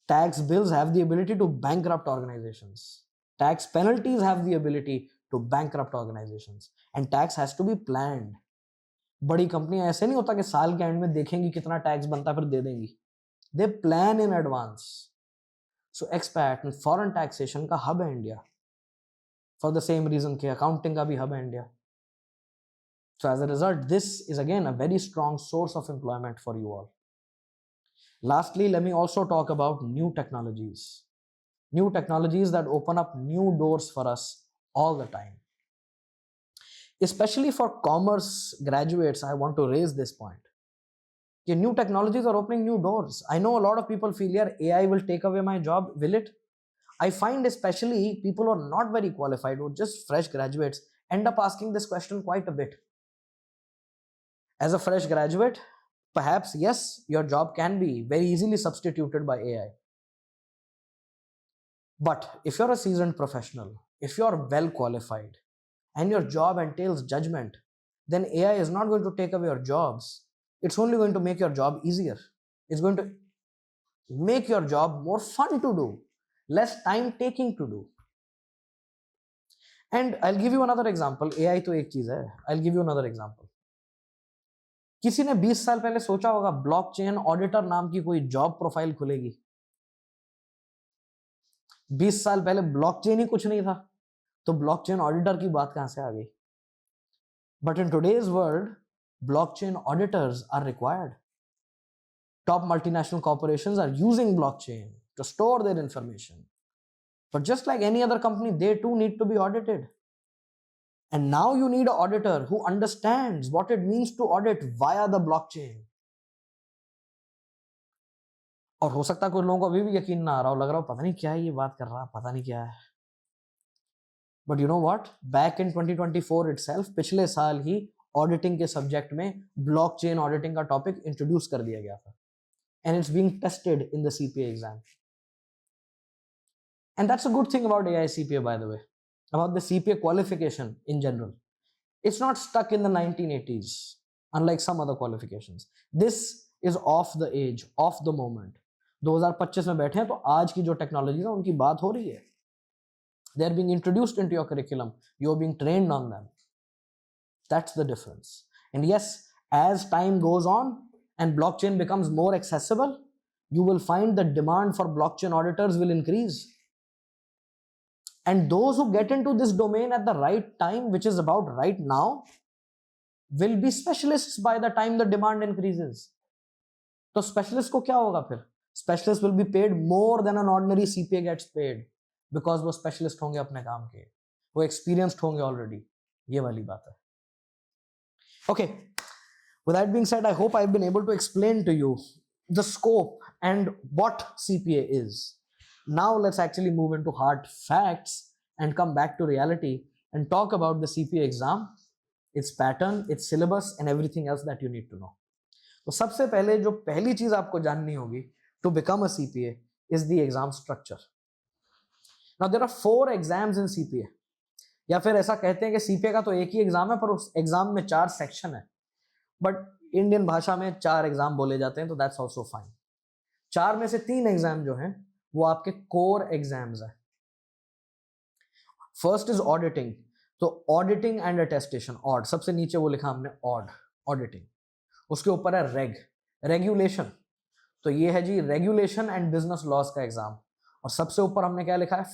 Tax bills have the ability to bankrupt organizations. Tax penalties have the ability to bankrupt organizations. And tax has to be planned. बड़ी कंपनियां ऐसे नहीं होता कि साल के एंड में देखेंगी कितना टैक्स बनता है फिर दे देंगी. They plan in advance. So expat and foreign taxation का हब है India. For the same reason कि accounting का भी हब है India. So as a result, this is again a very strong source of employment for you all. Lastly, let me also talk about new technologies. New technologies that open up new doors for us all the time. Especially for commerce graduates, I want to raise this point. कि new technologies are opening new doors. I know a lot of people feel, yeah, AI will take away my job. Will it? I find especially people who are not very qualified, or just fresh graduates, end up asking this question quite a bit. As a fresh graduate, perhaps, yes, your job can be very easily substituted by AI. But if you're a seasoned professional, if you're well qualified, and your job entails judgment, then AI is not going to take away your jobs. It's only going to make your job easier. It's going to make your job more fun to do, less time taking to do. And I'll give you another example. AI तो एक चीज है. I'll give you another example. किसी ने 20 साल पहले सोचा होगा ब्लॉकचेन ऑडिटर नाम की कोई जॉब प्रोफाइल खुलेगी? 20 साल पहले ब्लॉकचेन ही कुछ नहीं था, तो ब्लॉकचेन ऑडिटर की बात कहां से आ गई? But in today's world, blockchain auditors are required. Top multinational corporations are using blockchain to store their information. But just like any other company, they too need to be audited. And now you need an auditor who understands what it means to audit via the blockchain. और हो सकता है कुछ लोगों को अभी भी यकीन ना आ रहा हो, लग रहा हो पता नहीं क्या है ये बात कर रहा, पता नहीं क्या है. But you know what? Back in 2024 itself, पिछले साल ही ऑडिटिंग के सब्जेक्ट में ब्लॉकचेन ऑडिटिंग का टॉपिक इंट्रोड्यूस कर दिया गया था. And it's being tested in the CPA exam. And that's a good thing about AI CPA, by the way, about the CPA qualification in general. It's not stuck in the 1980s, unlike some other qualifications. This is off the age, off the moment. 2025 में बैठे हैं तो आज की जो technologies है उनकी बात हो रही है. They are being introduced into your curriculum. You are being trained on them. That's the difference. And yes, as time goes on, and blockchain becomes more accessible, you will find the demand for blockchain auditors will increase. And those who get into this domain at the right time, which is about right now, will be specialists by the time the demand increases. So specialist को क्या होगा फिर? Specialist will be paid more than an ordinary CPA gets paid because वो specialist होंगे अपने काम के, वो experienced होंगे already. ये वाली बात है. Okay. With that being said, I hope I've been able to explain to you the scope and what CPA is. Now let's actually move into hard facts and come back to reality and talk about the CPA exam its pattern, its syllabus and everything else that you need to know. तो सबसे पहले जो पहली चीज आपको जाननी होगी to become a CPA is the exam structure. Now there are 4 exams in CPA. या फिर ऐसा कहते हैं कि CPA का तो एक ही एग्जाम है पर उस एग्जाम में 4 सेक्शन है, बट इंडियन भाषा में 4 एग्जाम बोले जाते हैं, तो दैट्स ऑल्सो फाइन. 4 में से 3 एग्जाम जो हैं वो आपके कोर एग्जाम्स हैं. First is auditing. तो ऑडिटिंग एंड अटेस्टेशन, ऑड सबसे नीचे वो लिखा हमने ऑड, ऑडिटिंग. उसके ऊपर है रेगुलेशन. तो ये है जी रेगुलेशन एंड बिजनेस लॉज का एग्जाम. और सबसे ऊपर हमने क्या लिखा है,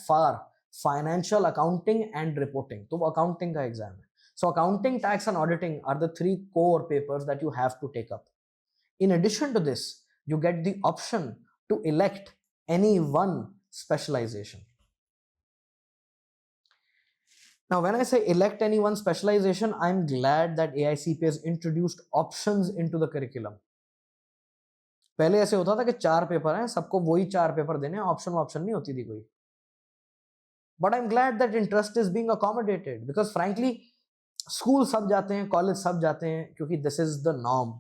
फाइनेंशियल अकाउंटिंग एंड रिपोर्टिंग. तो वो अकाउंटिंग का एग्जाम है. So accounting, tax and auditing are the 3 core papers that you have to take up. In addition to this you get the option to elect any one specialization. Now when I say elect any one specialization, I'm glad that AICPA has introduced options into the curriculum. पहले ऐसे होता था कि 4 paper हैं, सबको वही 4 paper देने, option नहीं होती थी कोई. But I'm glad that interest is being accommodated because frankly school सब जाते हैं, कॉलेज सब जाते हैं क्योंकि this is the norm.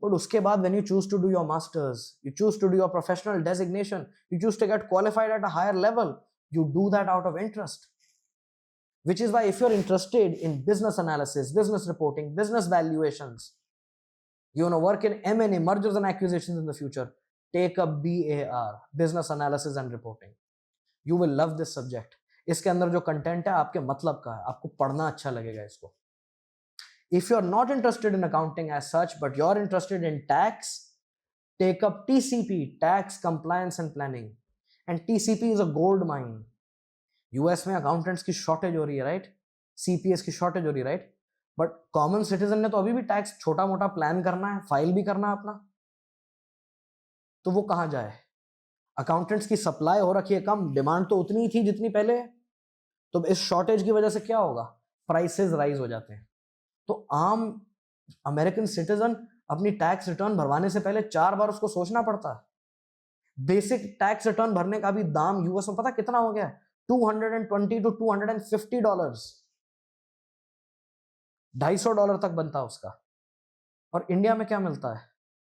But उसके बाद when you choose to do your masters, you choose to do your professional designation, you choose to get qualified at a higher level, you do that out of interest. Which is why if you're interested in business analysis, business reporting, business valuations, you want to work in M&A, mergers and acquisitions in the future, take up BAR, business analysis and reporting. You will love this subject. इसके अंदर जो content है आपके मतलब का है, आपको पढ़ना अच्छा लगेगा इसको. If you're not interested in accounting as such, but you're interested in tax, take up TCP, Tax Compliance and Planning. And TCP is a gold mine. US में accountants की shortage हो रही है, right? CPS की shortage हो रही है, right? But common citizen ने तो अभी भी tax छोटा मोटा plan करना है, file भी करना है अपना. तो वो कहाँ जाए? Accountants की supply हो रखी है कम, demand तो उतनी ही थी जितनी पहले है. तो इस shortage की वजह से क्या होगा? Prices rise हो जाते हैं. तो आम अमेरिकन सिटीजन अपनी टैक्स रिटर्न भरवाने से पहले 4 बार उसको सोचना पड़ता है. बेसिक टैक्स रिटर्न भरने का भी दाम यूएस में पता कितना हो गया है? $220 to $250. $250 तक बनता है उसका. और इंडिया में क्या मिलता है?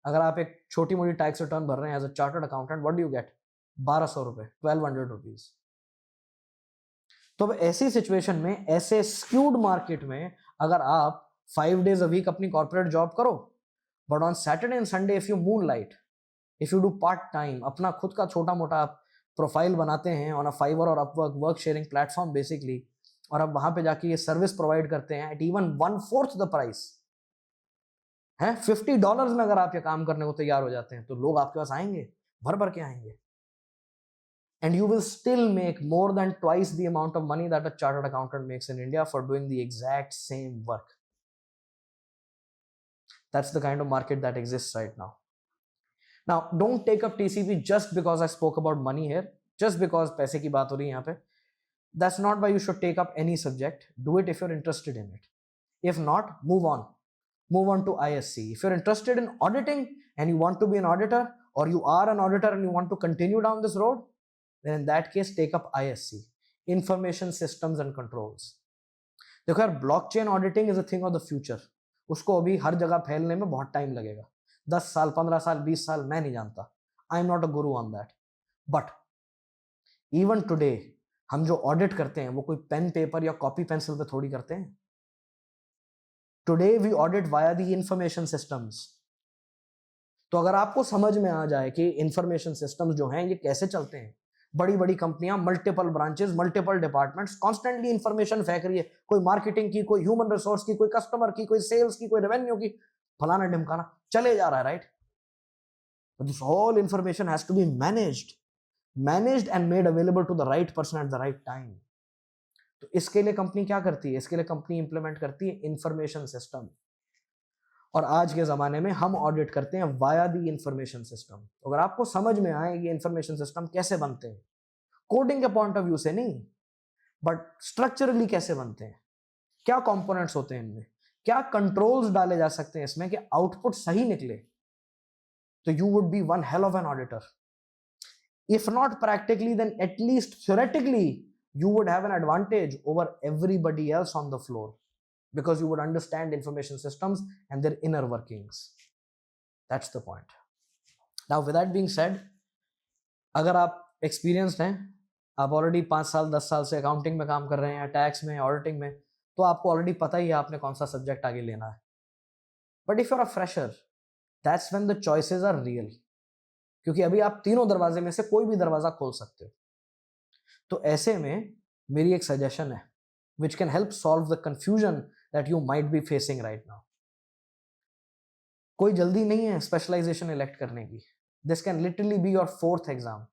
अगर आप एक छोटी मोटी टैक्स रिटर्न भर रहे हैं as a chartered accountant, what do you get? 1200 रुपए, 1200 रुपीज. तो अब ऐसी सिचुएशन में, ऐसे स्क्यूड मार्केट में, अगर आप 5 days a week अपनी कॉर्पोरेट जॉब करो, but on Saturday and Sunday if you moonlight, if you do part time, अपना खुद का छोटा मोटा आप प्रोफाइल बनाते हैं ऑन अ फाइवर और Upwork work sharing platform basically, और अब वहां पे जाके ये सर्विस प्रोवाइड करते हैं एट इवन 1/4 द प्राइस है. $50 में अगर आप ये काम करने को तैयार हो जाते हैं तो लोग आपके पास आएंगे, भर भर के आएंगे. And you will still make more than twice the amount of money that a chartered accountant makes in India for doing the exact same work. That's the kind of market that exists right now. Now, don't take up TCP just because I spoke about money here, just because पैसे की बात हो रही है यहाँ पे. That's not why you should take up any subject. Do it if you're interested in it. If not, move on. Move on to ISC. If you're interested in auditing and you want to be an auditor, or you are an auditor and you want to continue down this road, then in that case take up ISC, Information Systems and Controls. देखो यार, blockchain auditing is a thing of the future. उसको अभी हर जगह फैलने में बहुत time लगेगा, 10 साल, 15 साल, 20 साल, मैं नहीं जानता. I am not a guru on that. But even today हम जो ऑडिट करते हैं वो कोई पेन पेपर या कॉपी पेंसिल पे थोड़ी करते हैं. Today we audit via the information systems. तो अगर आपको समझ में आ जाए कि इंफॉर्मेशन सिस्टम्स जो हैं ये कैसे चलते हैं, बड़ी बड़ी कंपनियां, multiple branches, multiple departments, constantly information फेंक रही है, कोई मार्केटिंग की, कोई ह्यूमन रिसोर्स की, कोई कस्टमर की, कोई सेल्स की, कोई रेवेन्यू की, फलाना ढिमकाना चले जा रहा है, right? This all information has to be managed and made available to the right person at the right time. तो इसके लिए कंपनी क्या करती है? इसके लिए कंपनी इंप्लीमेंट करती है इंफॉर्मेशन सिस्टम. और आज के ज़माने में हम ऑडिट करते हैं वाया दी इंफॉर्मेशन सिस्टम. अगर आपको समझ में आए ये इंफॉर्मेशन सिस्टम कैसे बनते हैं, कोडिंग के पॉइंट ऑफ व्यू से नहीं, बट स्ट्रक्चरली कैसे बनते हैं, क्या कंपोनेंट्स होते हैं इनमें, क्या कंट्रोल्स डाले जा सकते हैं इसमें कि आउटपुट सही निकले, तो you would be one hell of an auditor. If not practically then at least theoretically you would have an advantage over everybody else on the floor. because you would understand information systems and their inner workings. That's the point. Now with that being said, अगर आप experienced हैं, आप already 5 साल 10 साल से accounting में काम कर रहे हैं, टैक्स में, ऑडिटिंग में, तो आपको ऑलरेडी पता ही है आपने कौन सा सब्जेक्ट आगे लेना है. But if you are a fresher, that's when the choices are real, क्योंकि अभी आप तीनों दरवाजे में से कोई भी दरवाजा खोल सकते हो. तो ऐसे में मेरी एक सजेशन है which can help solve the confusion that you might be facing right now. कोई जल्दी नहीं है स्पेशलाइजेशन इलेक्ट करने की. This can literally be your 4th exam.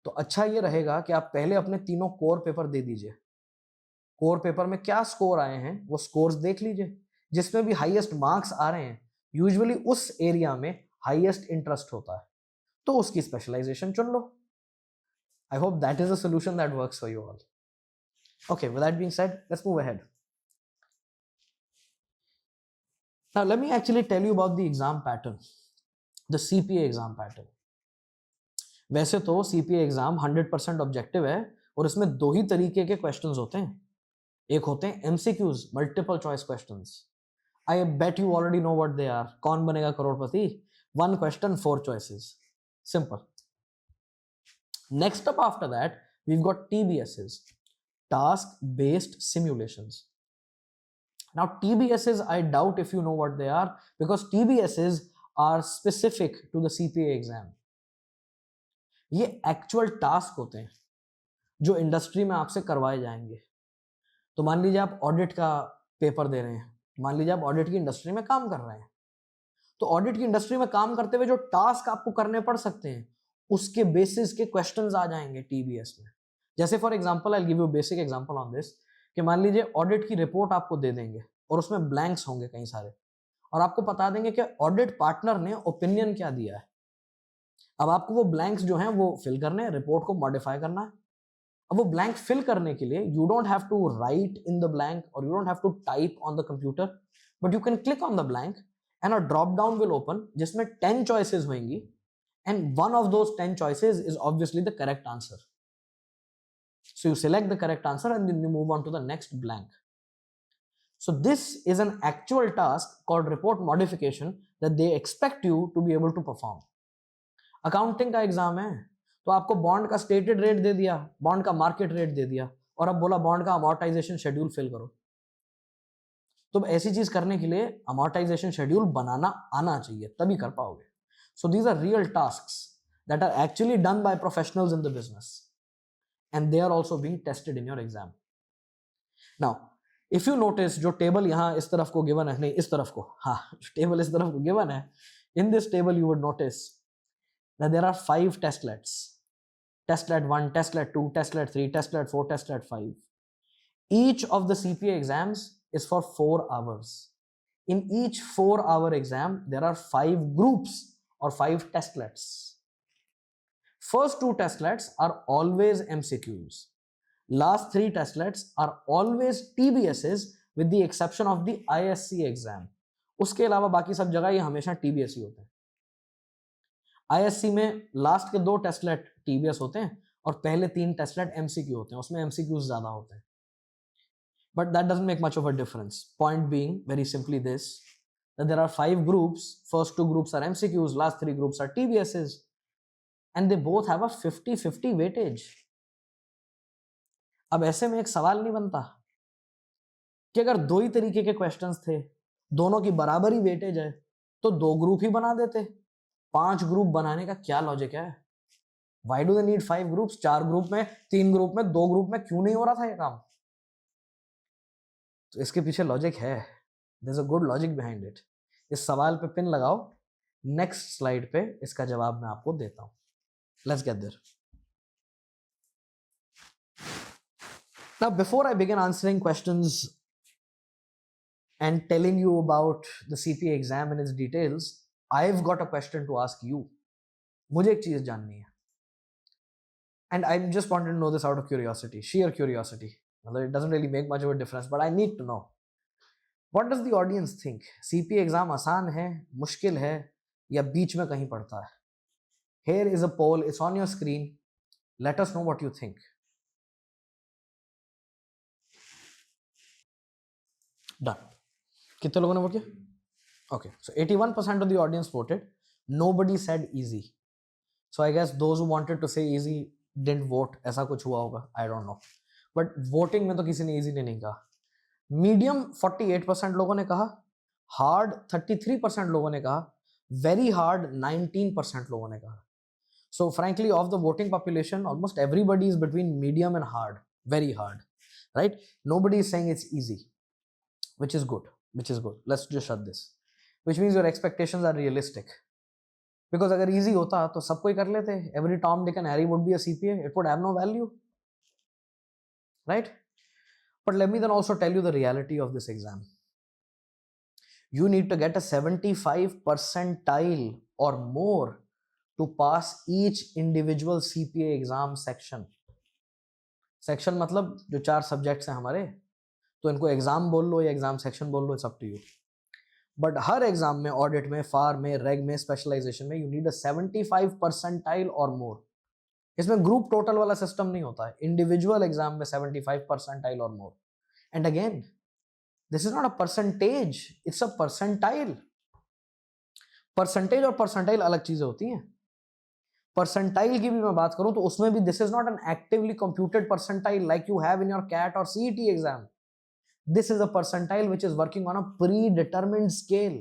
तो अच्छा ये रहेगा कि आप पहले अपने तीनों कोर पेपर दे दीजिए. कोर पेपर में क्या स्कोर आए हैं वो स्कोर्स देख लीजिए. जिसमें भी हाईएस्ट मार्क्स आ रहे हैं, यूजुअली उस एरिया में हाईएस्ट इंटरेस्ट होता है, तो उसकी स्पेशलाइजेशन चुन लो. I hope that is a solution that works for you all. Okay, with that being said, let's move ahead. Now, let me actually tell you about the exam pattern, the CPA exam pattern. वैसे तो CPA exam 100% objective है और इसमें दो ही तरीके के questions होते हैं. एक होते हैं MCQs, multiple choice questions. I bet you already know what they are. Kaun Banega Crorepati? 1 question 4 choices. Simple. Next up after that, we've got TBSs, task based simulations. Now TBSs, I doubt if you know what they are, because TBSs are specific to the CPA exam. ये actual task होते हैं जो industry में आपसे करवाए जाएंगे. तो मान लीजिए आप ऑडिट का पेपर दे रहे हैं, मान लीजिए आप ऑडिट की इंडस्ट्री में काम कर रहे हैं, तो ऑडिट की इंडस्ट्री में काम करते हुए जो टास्क आपको करने पड़ सकते हैं उसके बेसिस के क्वेश्चंस आ जाएंगे टीबीएस में. जैसे for example, I give you basic example on this, कि मान लीजिए ऑडिट की रिपोर्ट आपको दे देंगे और उसमें ब्लैंक्स होंगे कई सारे, और आपको बता देंगे कि ऑडिट पार्टनर ने ओपिनियन क्या दिया है. अब आपको वो ब्लैंक्स जो हैं वो फिल करने हैं, रिपोर्ट को मॉडिफाई करना है. अब वो ब्लैंक फिल करने के लिए you don't have to write in the blank और you don't have to type on the computer, but you can click on the blank and a drop down will open जिसमें 10 choices होंगी, and one of those 10 choices is obviously the correct answer. So you select the correct answer and then you move on to the next blank. So this is an actual task called report modification that they expect you to be able to perform. Accounting का exam है तो आपको bond का stated rate दे दिया, bond का market rate दे दिया, और अब बोला बॉन्ड का अमोर्टाइजेशन शेड्यूल फिल करो. तो ऐसी चीज करने के लिए अमोर्टाइजेशन शेड्यूल बनाना आना चाहिए, तभी कर पाओगे. So these are real tasks that are actually done by professionals in the business, and they are also being tested in your exam. Now, if you notice, जो टेबल यहाँ इस तरफ को given है, नहीं इस तरफ को, हाँ टेबल इस तरफ को given है, in this table you would notice that there are 5 testlets. Testlet 1, Testlet 2, Testlet 3, Testlet 4, Testlet 5. Each of the CPA exams is for 4 hours. In each 4-hour exam, there are 5 groups or 5 testlets. First 2 testlets are always MCQs. Last 3 testlets are always TBSs with the exception of the ISC exam. उसके अलावा बाकी सब जगह ये हमेशा TBS ही होते हैं. ISC में लास्ट के 2 टेस्टलेट TBS होते हैं और पहले 3 टेस्टलेट MCQ होते हैं, उसमें MCQs ज्यादा होते हैं. But that doesn't make much of a difference. Point being very simply this, that there are 5 groups. First 2 groups are MCQs, last 3 groups are TBSs. And they both have a 50-50 weightage. अब ऐसे में एक सवाल नहीं बनता कि अगर 2 ही तरीके के क्वेश्चंस थे, दोनों की बराबर ही वेटेज है, तो 2 ग्रुप ही बना देते. 5 ग्रुप बनाने का क्या लॉजिक है? Why do they need 5 groups? 4 group में, 3 ग्रुप में, 2 ग्रुप में क्यों नहीं हो रहा था ये काम? तो इसके पीछे लॉजिक है. There's a good logic behind it. इस सवाल पे पिन लगाओ, नेक्स्ट स्लाइड पे इसका जवाब मैं आपको देता हूं. Let's get there. Now, before I begin answering questions and telling you about the CPA exam and its details, I've got a question to ask you. मुझे एक चीज जाननी है. And I just wanted to know this out of curiosity, sheer curiosity. It doesn't really make much of a difference, but I need to know. What does the audience think? CPA exam आसान है, मुश्किल है, या बीच में कहीं पड़ता है? Here is a poll, it's on your screen. Let us know what you think. Done. कितने लोगों ने वोट किया? Okay, so 81% of the audience voted. Nobody said easy. So I guess those who wanted to say easy didn't vote. ऐसा कुछ हुआ होगा, I don't know. But voting में तो किसी ने easy नहीं कहा. Medium 48% लोगों ने कहा, hard 33% लोगों ने कहा, very hard 19% लोगों ने कहा. So frankly, of the voting population, almost everybody is between medium and hard, very hard, right? Nobody is saying it's easy, which is good, which is good. Let's just shut this. Which means your expectations are realistic. Because अगर easy होता तो सब कोई कर लेते. Every Tom, Dick and Harry would be a CPA. It would have no value, right? But let me then also tell you the reality of this exam. You need to get a 75 percentile or more to pass each individual CPA exam section. Section मतलब जो 4 subjects हैं हमारे, तो इनको exam बोल लो या exam section बोल लो, it's up to you. But her exam में, ऑडिट में, फार में, रेग में, स्पेशलाइजेशन में, यू नीड अ 75 परसेंटाइल और मोर. इसमें ग्रुप टोटल वाला सिस्टम नहीं होता है. इंडिविजुअल एग्जाम में 75 परसेंटाइल और more. And again, this is not a percentage, it's a percentile. Percentage और परसेंटाइल अलग चीजें होती हैं. परसेंटाइल की भी मैं बात करूं तो उसमें भी this is not an actively computed percentile like you have in your CAT और CET exam. This is a percentile which is working on a predetermined scale.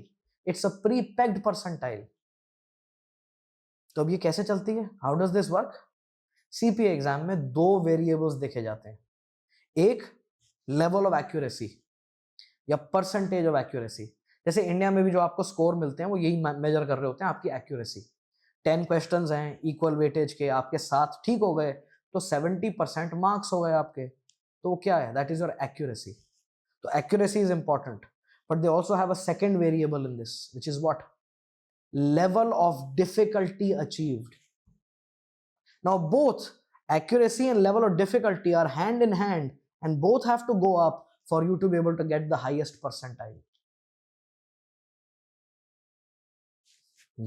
It's a pre-pegged percentile. तो अब ये कैसे चलती है? How does this work? CPA exam में 2 variables देखे जाते हैं. एक लेवल ऑफ एक्यूरेसी या परसेंटेज ऑफ एक्यूरेसी. जैसे इंडिया में भी जो आपको स्कोर मिलते हैं वो यही मेजर कर रहे होते हैं आपकी एक्यूरेसी. 10 क्वेश्चंस हैं इक्वल वेटेज के, आपके 7 ठीक हो गए तो 70% मार्क्स हो गए आपके. तो वो क्या है? That is your accuracy. So accuracy is important, but they also have a second variable in this, which is what? Level of difficulty achieved. Now both accuracy and level of difficulty are hand in hand, and both have to go up for you to be able to get the highest percentile.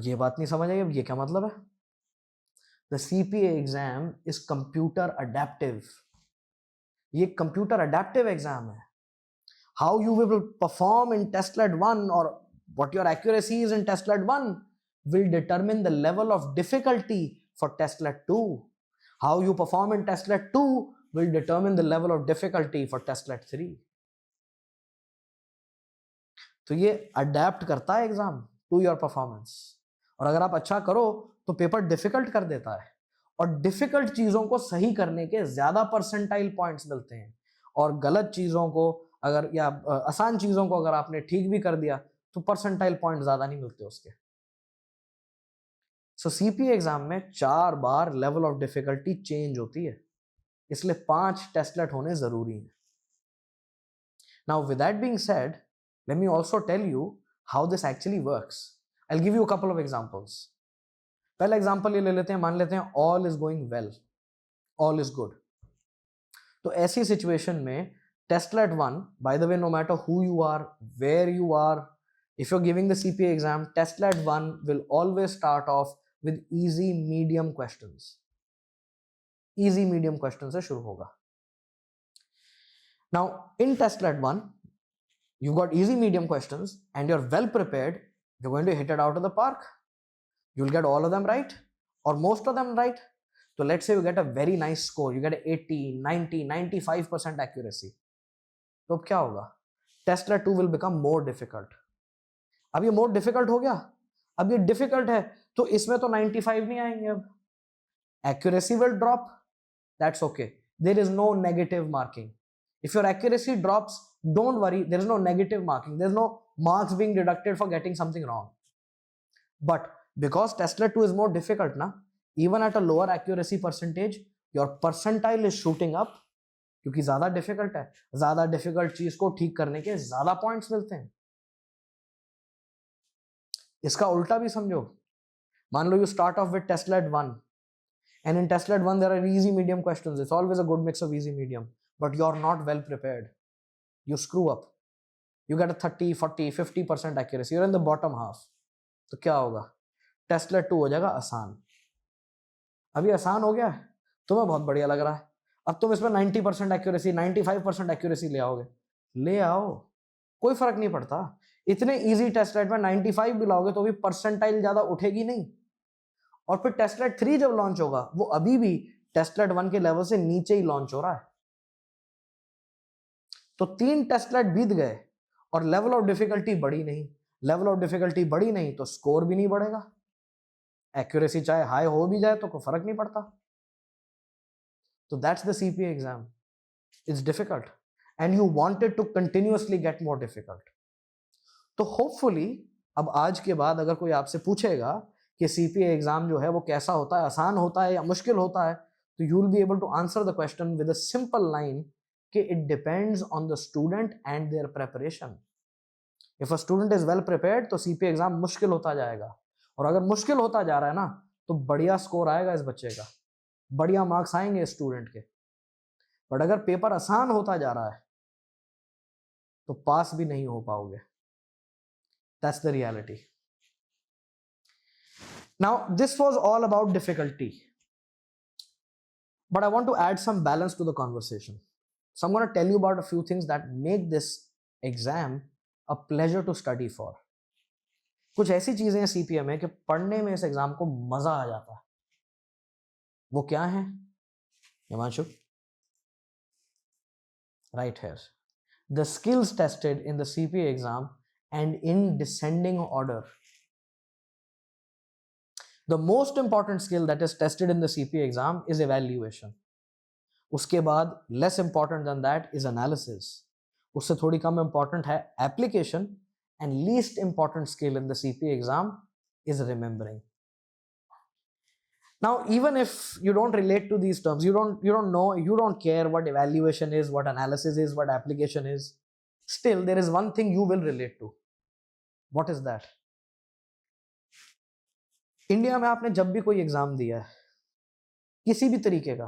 ये बात नहीं समझ आई. अब ये क्या मतलब है? The CPA exam is computer adaptive. ये computer adaptive exam है. How you will perform in testlet 1 or what your accuracy is in testlet 1 will determine the level of difficulty for testlet 2. How you perform in testlet 2 will determine the level of difficulty for testlet 3. तो ये adapt करता है exam to your performance. और अगर आप अच्छा करो तो पेपर डिफिकल्ट कर देता है. और डिफिकल्ट चीजों को सही करने के ज्यादा परसेंटाइल पॉइंट्स मिलते हैं, और गलत चीजों को अगर या आसान चीजों को अगर आपने ठीक भी कर दिया तो परसेंटाइल पॉइंट ज्यादा नहीं मिलते उसके. सो सीपीए एग्जाम में 4 बार लेवल ऑफ डिफिकल्टी चेंज होती है, इसलिए 5 टेस्टलेट होने जरूरी हैं. Now with that being said, let me also tell you how this actually works. I will give you a couple of examples. पहला एग्जांपल ये ले लेते हैं. मान लेते हैं all is going well, all is good. तो ऐसी सिचुएशन में Testlet 1, by the way, no matter who you are, where you are, if you're giving the CPA exam, Testlet 1 will always start off with easy medium questions. Easy medium questions से शुरू होगा. Now, in Testlet 1, you've got easy medium questions and you're well prepared. You're going to hit it out of the park. You'll get all of them right or most of them right. So let's say you get a very nice score. You get 80, 90, 95% accuracy. तो अब क्या होगा? टेस्टलेट 2 will become more difficult. अब ये more difficult हो गया. अब ये डिफिकल्ट है तो इसमें तो 95 नहीं आएंगे. अब accuracy will drop. That's okay. There is no negative marking. If your accuracy drops, don't worry, there is no negative marking. There is no marks being deducted for getting something wrong. But because testlet 2 is more difficult ना, even at a lower accuracy percentage, your percentile is shooting up. क्योंकि ज्यादा difficult है, ज्यादा difficult चीज को ठीक करने के ज्यादा पॉइंट्स मिलते हैं. इसका उल्टा भी समझो. मान लो you start off with testlet 1 and in testlet 1 there are easy medium questions. It's always a good mix of easy medium, but you're not well prepared. You screw up, you get a 30, 40, 50% accuracy, you're in the bottom half. तो क्या होगा? टेस्टलेट 2 हो जाएगा आसान. अभी आसान हो गया, तुम्हें बहुत बढ़िया लग रहा है. अब तुम इसमें 90% एक्यूरेसी, 95% एक्यूरेसी ले आओगे. ले आओ, कोई फर्क नहीं पड़ता। इतने इजी टेस्ट रेट में 95 भी लाओगे तो भी परसेंटाइल ज्यादा उठेगी नहीं। और फिर टेस्टलेट 3 जब लॉन्च होगा वो अभी भी टेस्टलेट 1 के लेवल से नीचे ही लॉन्च हो रहा है। तो 3 टेस्टलेट बीत गए और लेवल ऑफ डिफिकल्टी बढ़ी नहीं। लेवल ऑफ डिफिकल्टी बढ़ी नहीं तो स्कोर भी नहीं बढ़ेगा। एक्यूरेसी चाहे हाई हो भी जाए तो कोई फर्क नहीं पड़ता। तो that's the CPA exam. It's difficult and you wanted to continuously get more difficult. तो होपफुली अब आज के बाद अगर कोई आपसे पूछेगा कि सीपीए एग्जाम जो है वो कैसा होता है, आसान होता है या मुश्किल होता है, तो you will be able to answer the question with a simple line कि it depends on the student and their preparation. If a student is well prepared तो सीपीए एग्जाम मुश्किल होता जाएगा, और अगर मुश्किल होता जा रहा है ना तो बढ़िया स्कोर आएगा इस बच्चे का, बढ़िया मार्क्स आएंगे स्टूडेंट के। बट अगर पेपर आसान होता जा रहा है तो पास भी नहीं हो पाओगे। That's the reality. Now, this was all about difficulty. But I want to add some balance to the conversation. So I'm going to tell you about a few things that make this exam a pleasure to study for. कुछ ऐसी चीजें हैं CPA में कि पढ़ने में इस exam को मजा आ जाता है। वो क्या है Himanshu? Right here. The skills tested in the CPA exam and in descending order. The most important skill that is tested in the CPA exam is evaluation. उसके बाद less important than that is analysis. उससे थोड़ी कम important है application, and least important skill in the CPA exam is remembering. Now, even if you don't relate to these terms, you don't know, you don't care what evaluation is, what analysis is, what application is, still there is one thing you will relate to. What is that? India में आपने जब भी कोई exam दिया है किसी भी तरीके का,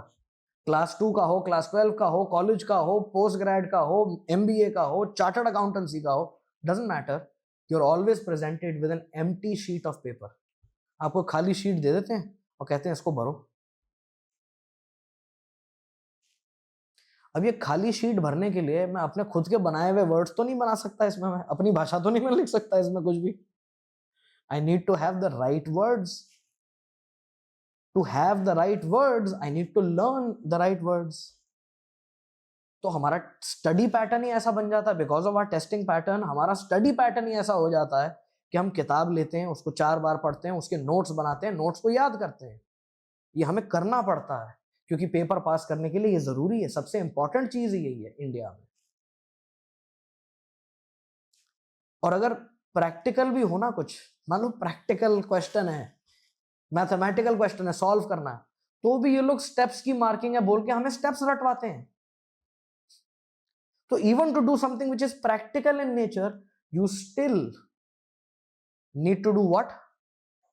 क्लास 2 का हो, क्लास 12 का हो, कॉलेज का हो, पोस्ट ग्रेड का हो, एमबीए का हो, चार्टर्ड अकाउंटेंसी का हो, doesn't matter, you are always presented with an empty sheet of paper. आपको खाली शीट दे देते हैं और कहते हैं इसको भरो। अब ये खाली शीट भरने के लिए मैं अपने खुद के बनाए हुए वर्ड्स तो नहीं बना सकता इसमें, मैं अपनी भाषा तो नहीं मैं लिख सकता इसमें कुछ भी। I need to have the right words. To have the right words, I need to learn the right words. तो हमारा स्टडी पैटर्न ही ऐसा बन जाता है, because of our testing pattern हमारा स्टडी पैटर्न ही ऐसा हो जाता है कि हम किताब लेते हैं, उसको 4 बार पढ़ते हैं, उसके नोट्स बनाते हैं, नोट्स को याद करते हैं। ये हमें करना पड़ता है क्योंकि पेपर पास करने के लिए ये जरूरी है। सबसे इंपॉर्टेंट चीज यही है इंडिया में। और अगर प्रैक्टिकल भी होना, कुछ मान लो प्रैक्टिकल क्वेश्चन है, मैथमेटिकल क्वेश्चन है, सॉल्व करना है, तो भी ये लोग स्टेप्स की मार्किंग है बोल के हमें स्टेप्स रटवाते हैं। तो even to do something which is practical in nature, you still need to do what?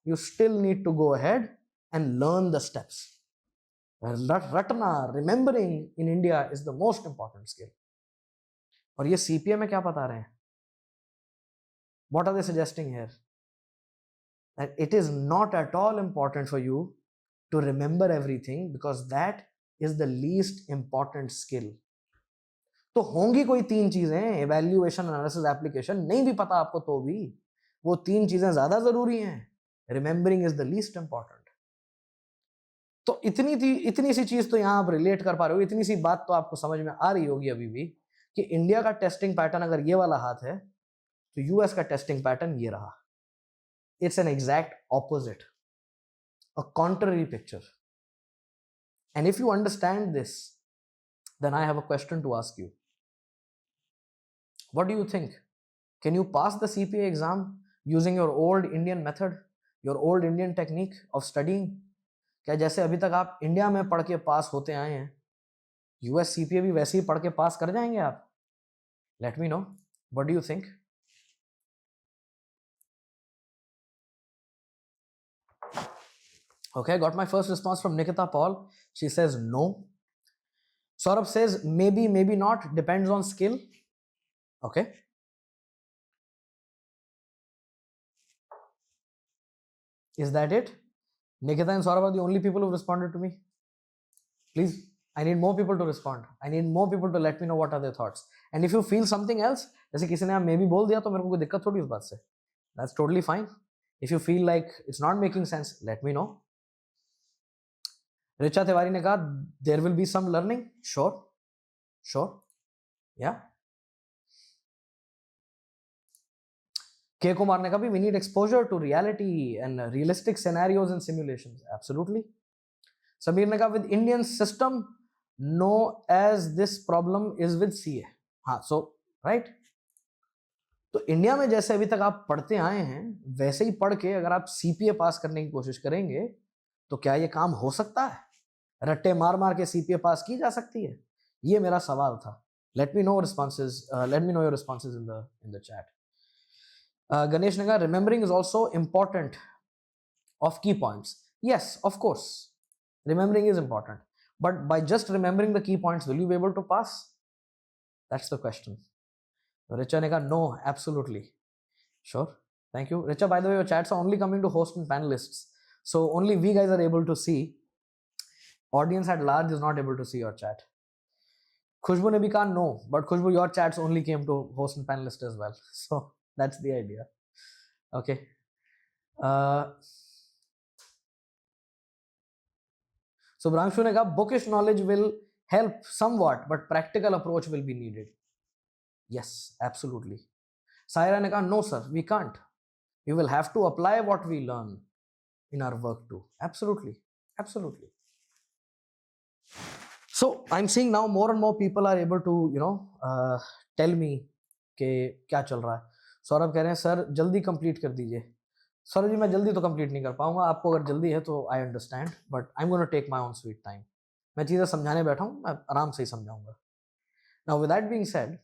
You still need to go ahead and learn the steps. रटना, remembering in India is the most important skill. और ये CPA में क्या बता रहे हैं? What are they suggesting here? That it is not at all important for you to remember everything because that is the least important skill. तो होंगी कोई 3 चीजें, evaluation, analysis, application, नहीं भी पता आपको तो भी वो 3 चीजें ज्यादा जरूरी हैं। Remembering is the least important. तो इतनी सी चीज तो यहाँ आप रिलेट कर पा रहे हो, इतनी सी बात तो आपको समझ में आ रही होगी अभी भी कि इंडिया का टेस्टिंग पैटर्न अगर ये वाला हाथ है तो यूएस का टेस्टिंग पैटर्न ये रहा। It's an exact opposite, a contrary picture. And if you understand this, then I have a question to ask you. What do you think? Can you pass the CPA exam using your old Indian method, your old Indian technique of studying? क्या जैसे अभी तक आप India में पढ़ के पास होते आए हैं, यूएस सीपीए भी वैसे ही पढ़ के पास कर जाएंगे आप? Late me no, what do you think? Okay, got my first response from Nikita Paul. She says no. Saurabh says maybe, maybe not, depends on skill. Okay. Is that it? Nikita and Saurabh are the only people who responded to me. Please, I need more people to respond. I need more people to let me know what are their thoughts. And if you feel something else, जैसे किसी ने may be बोल दिया तो मेरे को कोई दिक्कत थोड़ी उस बात से, that's totally fine. If you feel like it's not making sense, let me know. Richa Tiwari ने कहा there will be some learning. Sure yeah. K Kumar ने कहा भी we need exposure to reality and realistic scenarios and simulations. Absolutely. Sameer ने कहा with Indian system no as this problem is with CA. हाँ, so right. तो India में जैसे अभी तक आप पढ़ते आए हैं वैसे ही पढ़ के अगर आप सीपीए पास करने की कोशिश करेंगे तो क्या ये काम हो सकता है? रट्टे मार मार के सीपीए पास की जा सकती है? ये मेरा सवाल था. Let me know your responses in the chat. Ganesh ने कहा remembering is also important of key points. Yes, of course remembering is important, but by just remembering the key points will you be able to pass? That's the question. Richa ne kaha, no, absolutely. Sure. Thank you. Richa, by the way, your chats are only coming to host and panelists. So only we guys are able to see. Audience at large is not able to see your chat. Khushbu ne bhi kaha, no. But Khushbu, your chats only came to host and panelist as well. So that's the idea. Okay. So Brangshu ne kaha, bookish knowledge will help somewhat, but practical approach will be needed. Yes, absolutely. Saira ne kaha, no sir, we can't. We will have to apply what we learn in our work too. Absolutely. So I'm seeing now more and more people are able to, tell me कि क्या चल रहा है. सौरभ कह रहे हैं sir जल्दी complete कर दीजिए. सौरभ जी, मैं जल्दी तो कंप्लीट नहीं कर पाऊंगा. आपको अगर जल्दी है तो I understand, but I am gonna take my own sweet time. मैं चीज़ें समझाने बैठा हूँ, मैं आराम से ही समझाऊंगा. Now with that being said,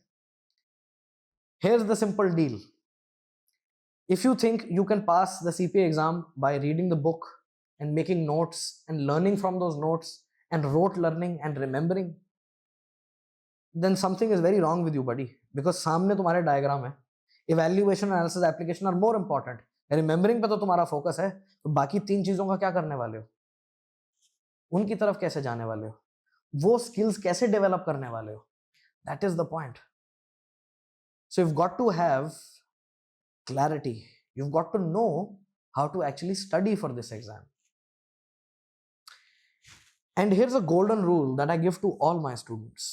here's the simple deal. If you think you can pass the CPA exam by reading the book and making notes and learning from those notes and rote learning and remembering, then something is very wrong with you, buddy. Because सामने तुम्हारे diagram है. Evaluation, analysis, application are more important. Remembering पे तो तुम्हारा focus है, तो बाकी 3 चीजों का क्या करने वाले हो? उनकी तरफ कैसे जाने वाले हो? वो स्किल्स कैसे डेवलप करने वाले हो? That is the point. So you've got to have clarity. You've got to know how to actually study for this exam. And here's a golden rule that I give to all my students.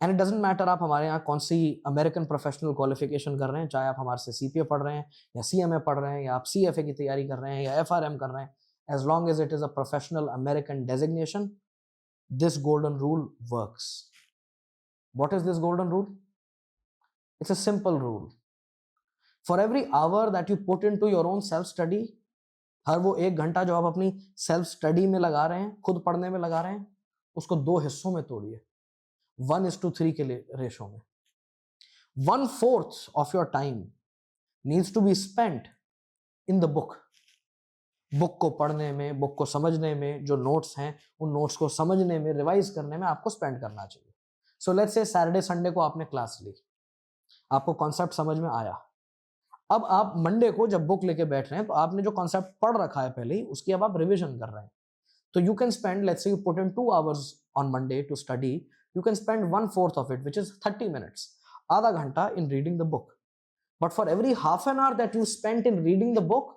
And it doesn't matter आप हमारे यहाँ कौन सी American professional qualification कर रहे हैं, चाहे आप हमारे से सीपीए पढ़ रहे हैं या सीएमए पढ़ रहे हैं या आप सीएफए की तैयारी कर रहे हैं या एफआरएम कर रहे हैं, as long as it is a professional American designation, this golden rule works. What is this golden rule? It's a simple rule. For every hour that you put into your own self-study, हर वो 1 घंटा जो आप अपनी self study में लगा रहे हैं, खुद पढ़ने में लगा रहे हैं, उसको 2 हिस्सों में तोड़िए. 1:3 के रेशो में. 1/4 of your time needs to be spent in the book. Book को पढ़ने में, बुक को समझने में, जो नोट्स हैं उन नोट्स को समझने में, रिवाइज करने में आपको स्पेंड करना चाहिए. So let's say Saturday Sunday को आपने क्लास ली, आपको कॉन्सेप्ट समझ में आया. अब आप मंडे को जब बुक लेके बैठ रहे हैं तो आपने जो कॉन्सेप्ट पढ़ रखा है पहले ही, उसकी अब आप रिवीजन कर रहे हैं. तो you can spend, let's say you put in 2 hours on Monday to study, you can spend 1/4 of it, which is 30 minutes, आधा घंटा in reading the book. But for every half an hour that you spent in reading the book,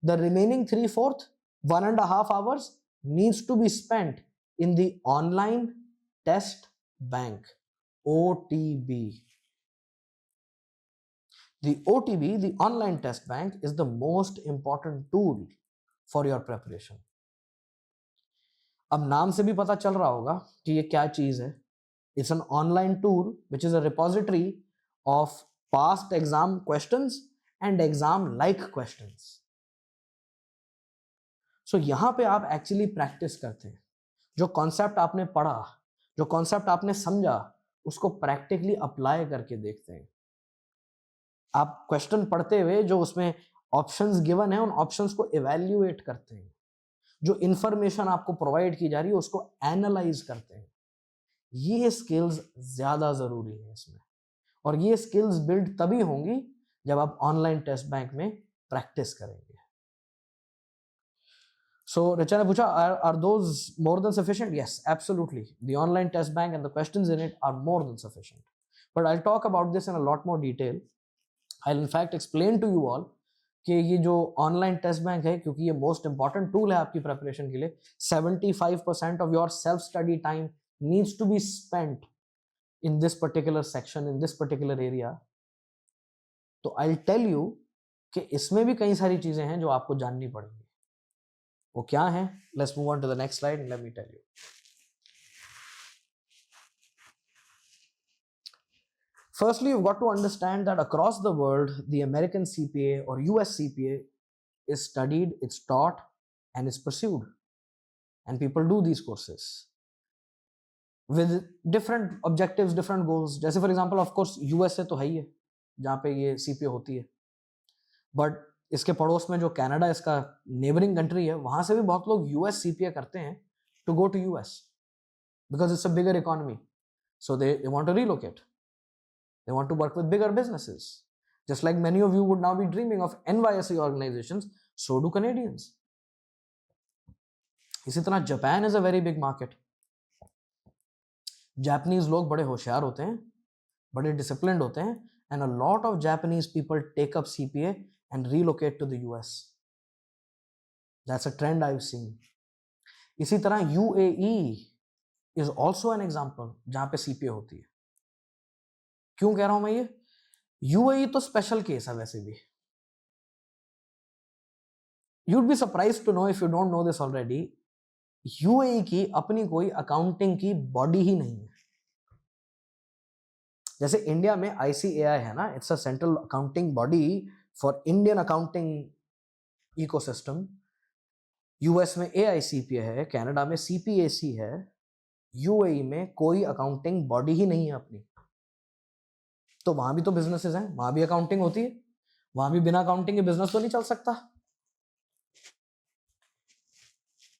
the remaining 3/4, 1.5 hours needs to be spent in the online test bank, OTB. The OTB, the online test bank, is the most important tool for your preparation. अब नाम से भी पता चल रहा होगा कि ये क्या चीज है. It's an online tool which is a repository of past exam questions and exam-like questions. So यहाँ पे आप एक्चुअली प्रैक्टिस करते हैं. जो कॉन्सेप्ट आपने पढ़ा, जो कॉन्सेप्ट आपने समझा, उसको प्रैक्टिकली अप्लाई करके देखते हैं. आप क्वेश्चन पढ़ते हुए जो उसमें ऑप्शंस गिवन है, उन ऑप्शंस को इवैल्यूएट करते हैं. जो इंफॉर्मेशन आपको प्रोवाइड की जा रही है उसको एनालाइज करते हैं. ये स्किल्स ज्यादा जरूरी है इसमें, और ये स्किल्स बिल्ड तभी होंगी जब आप ऑनलाइन टेस्ट बैंक में प्रैक्टिस करेंगे. So Richa ने पूछा, are those more than sufficient? Yes, absolutely. The online test bank and the questions in it are more than sufficient. But I'll talk about this in a lot more detail. I'll in fact explain to you all कि ये जो online test bank है, क्योंकि ये most important tool है आपकी preparation के लिए, 75% of your self study time needs to be spent in this particular section, in this particular area. तो आई टेल यू कि इसमें भी कई सारी चीजें हैं जो आपको जाननी पड़ेंगी. वो क्या है? Let's move on to the next slide and let me tell you. Firstly, you've got to understand that across the world, the American CPA or US CPA is studied, it's taught, and is pursued. And people do these courses with different objectives, different goals. जैसे for example, of course, USA तो है ही है, जहाँ पे ये CPA होती है. But इसके पड़ोस में जो कनाडा, इसका नेबरिंग कंट्री है, वहाँ से भी बहुत लोग US CPA करते हैं to go to US because it's a bigger economy. So they want to relocate. They want to work with bigger businesses. Just like many of you would now be dreaming of NYSE organizations, so do Canadians. इसी तरह Japan is a very big market. Japanese लोग बड़े होशियार होते हैं, बड़े disciplined होते हैं, and a lot of Japanese people take up CPA and relocate to the US. That's a trend I've seen. इसी तरह UAE is also an example जहाँ पे CPA होती है. क्यों कह रहा हूं मैं ये? यूएई तो स्पेशल केस है वैसे भी. You'd be surprised to know if you don't know this already. UAE की अपनी कोई अकाउंटिंग की बॉडी ही नहीं है. जैसे इंडिया में ICAI है ना, it's a central accounting body for Indian accounting ecosystem. US में AICPA है, कनाडा में CPAC है. यूएई में कोई अकाउंटिंग बॉडी ही नहीं है अपनी. तो वहां भी तो बिजनेसेस हैं, वहां भी अकाउंटिंग होती है. वहां भी बिना अकाउंटिंग के बिजनेस तो नहीं चल सकता.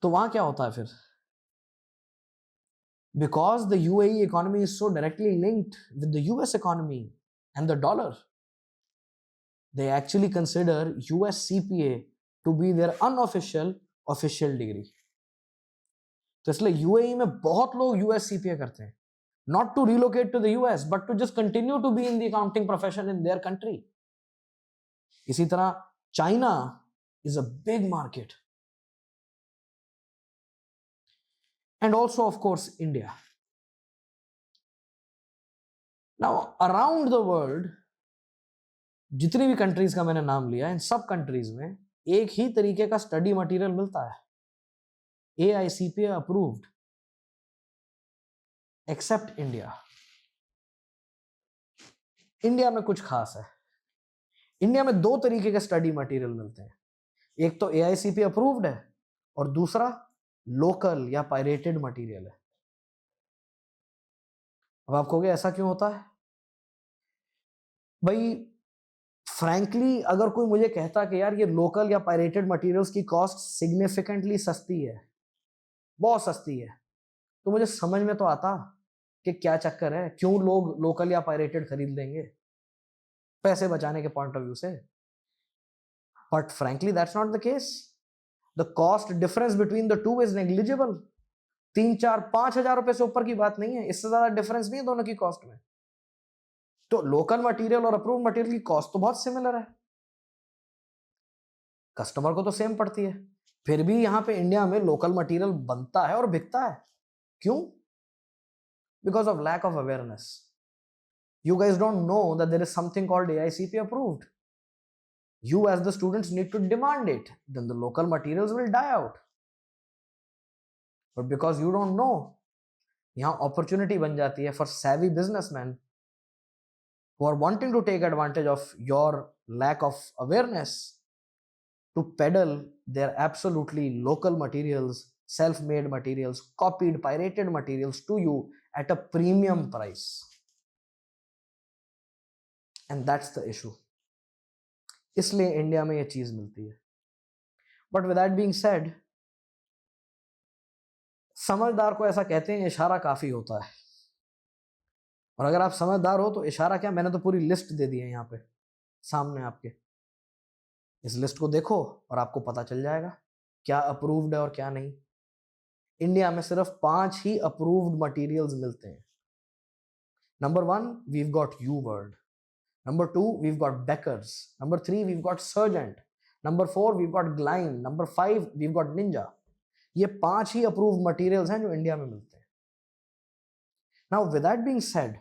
तो वहां क्या होता है फिर? Because the UAE economy is so directly linked with the US economy and the dollar, they actually consider US CPA to be their unofficial official degree. तो इसलिए UAE में बहुत लोग US CPA करते हैं, not to relocate to the US, but to just continue to be in the accounting profession in their country. इसी तरह China is a big market. And also, of course, India. Now, around the world, जितनी भी countries का मैंने नाम लिया, इन सब countries में एक ही तरीके का स्टडी मटेरियल मिलता है, AICPA approved. Except India. India में कुछ खास है. इंडिया में दो तरीके के स्टडी मटेरियल मिलते हैं. एक तो AICPA अप्रूव्ड है और दूसरा लोकल या पायरेटेड मटेरियल है. अब आप कहोगे ऐसा क्यों होता है? भाई फ्रैंकली अगर कोई मुझे कहता कि यार ये लोकल या पायरेटेड मटेरियल्स की कॉस्ट सिग्निफिकेंटली सस्ती है, बहुत सस्ती है, तो मुझे समझ में तो आता कि क्या चक्कर है, क्यों लोग लोकल या पायरेटेड खरीद लेंगे पैसे बचाने के पॉइंट ऑफ व्यू से. But frankly that's not the case. The cost difference between the two is negligible. 3-4-5 हज़ार रुपए से ऊपर की बात नहीं है, इससे ज्यादा डिफरेंस नहीं है दोनों की कॉस्ट में. तो लोकल मटेरियल और अप्रूव्ड मटेरियल की कॉस्ट तो बहुत सिमिलर है, कस्टमर को तो सेम पड़ती है. फिर भी यहां पे इंडिया में लोकल मटेरियल बनता है और बिकता है. क्यों? Because of lack of awareness. You guys don't know that there is something called AICPA approved. You as the students need to demand it. Then the local materials will die out. But because you don't know, यहाँ opportunity बन जाती है for savvy businessmen who are wanting to take advantage of your lack of awareness to peddle their absolutely local materials, self-made materials, copied, pirated materials to you at a premium price. And that's the issue. इसलिए India में ये चीज मिलती है. But with that being said, समझदार को ऐसा कहते हैं इशारा काफी होता है. और अगर आप समझदार हो तो इशारा क्या, मैंने तो पूरी लिस्ट दे दी है यहाँ पे सामने आपके. इस लिस्ट को देखो और आपको पता चल जाएगा क्या अप्रूव्ड है और क्या नहीं। इंडिया में सिर्फ 5 ही अप्रूव्ड मटेरियल्स मिलते हैं। Number 1 we've got UWorld, number 2 we've got Becker's, number 3 we've got Surgent, number 4 we've got Gleim, number 5 we've got Ninja. ये 5 ही अप्रूव्ड मटेरियल्स हैं जो इंडिया में मिलते हैं। Now with that being said,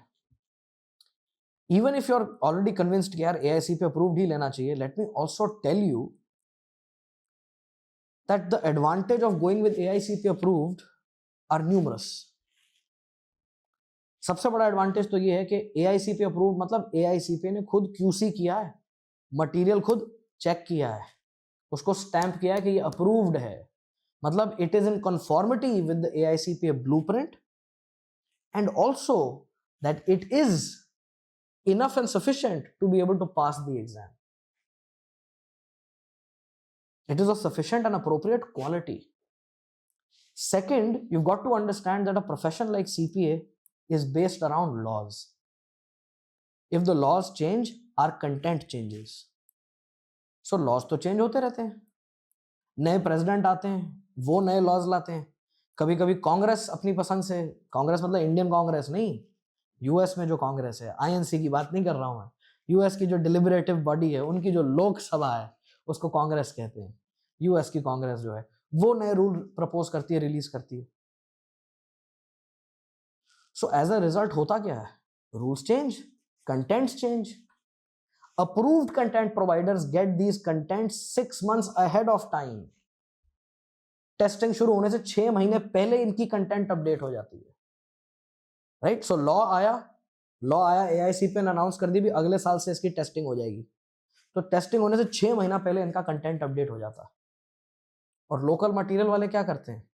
even if you're already convinced कि यार AICP approved ही लेना चाहिए, let me also tell you that the advantage of going with AICP approved are numerous. सबसे बड़ा एडवांटेज तो ये है कि AICP approved मतलब AICP ने खुद QC किया है, मटेरियल खुद चेक किया है, उसको स्टैंप किया है कि ये अप्रूव्ड है, मतलब it is in conformity with the AICP blueprint, and also that it is enough and sufficient to be able to pass the exam. It is of sufficient and appropriate quality. Second, you've got to understand that a profession like CPA is based around laws. If the laws change, our content changes. So laws तो change होते रहते हैं, नए president आते हैं, वो नए laws लाते हैं, कभी कभी कांग्रेस अपनी पसंद से, कांग्रेस मतलब इंडियन कांग्रेस नहीं, यूएस में जो कांग्रेस है, आईएनसी की बात नहीं कर रहा हूं मैं, यूएस की जो डिलिबरेटिव बॉडी है, उनकी जो लोकसभा है उसको कांग्रेस कहते हैं। यूएस की कांग्रेस जो है वो नए रूल प्रपोज करती है, रिलीज करती है। सो एज अ रिजल्ट होता क्या है, rules change, contents change. Approved content providers get these contents 6 months ahead of time. Testing शुरू होने से 6 महीने पहले इनकी कंटेंट अपडेट हो जाती है, राइट। सो लॉ आया AICP ने अनाउंस कर दी भी अगले साल से इसकी टेस्टिंग हो जाएगी, तो टेस्टिंग होने से 6 महीना पहले इनका कंटेंट अपडेट हो जाता है। और लोकल मटेरियल वाले क्या करते हैं,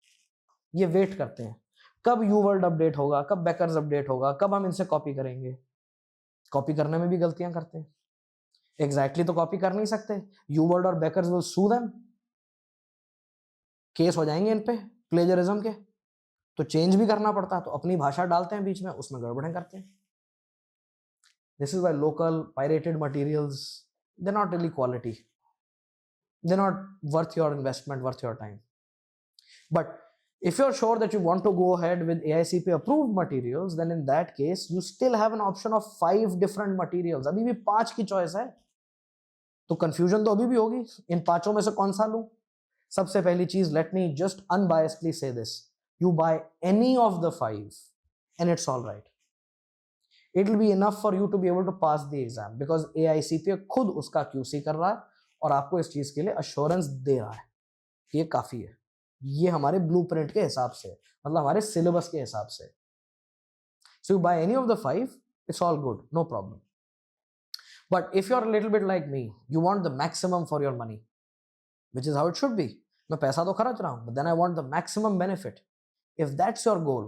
ये वेट करते हैं कब यू वर्ल्ड अपडेट होगा, कब बेकर्स अपडेट होगा, कब हम इनसे कॉपी करेंगे। कॉपी करने में भी गलतियां करते हैं, एग्जैक्टली तो कॉपी कर नहीं सकते, यू वर्ल्ड और Becker's will sue them, case हो जाएंगे इन पे प्लेजरिज्म के, तो चेंज भी करना पड़ता है, तो अपनी भाषा डालते हैं बीच में, उसमें गड़बड़ें करते हैं। This is why local pirated materials, they not really quality, they not worth your investment, worth your time. But if you're sure that you want to go ahead with AICP approved materials, then in that case you still have an option of 5 different materials। अभी भी 5 की choice है, तो confusion तो अभी भी होगी, इन 5 में से कौन सा लूं। सबसे पहली चीज, लेट मी जस्ट अनबायस्डली से this, you buy any of the 5 and it's all right. It will be enough for you to be able to pass the exam because AICP खुद उसका QC कर रहा है और आपको इस चीज के लिए अश्योरेंस दे रहा है कि ये काफी है, ये हमारे ब्लूप्रिंट के हिसाब से, मतलब हमारे सिलेबस के हिसाब से। So you buy any of the 5, it's all good, no problem. But if you're a little bit like me, you want the maximum for your money, which is how it should be. मैं पैसा तो खर्च रहा हूं, but then I want the maximum benefit. If that's your goal,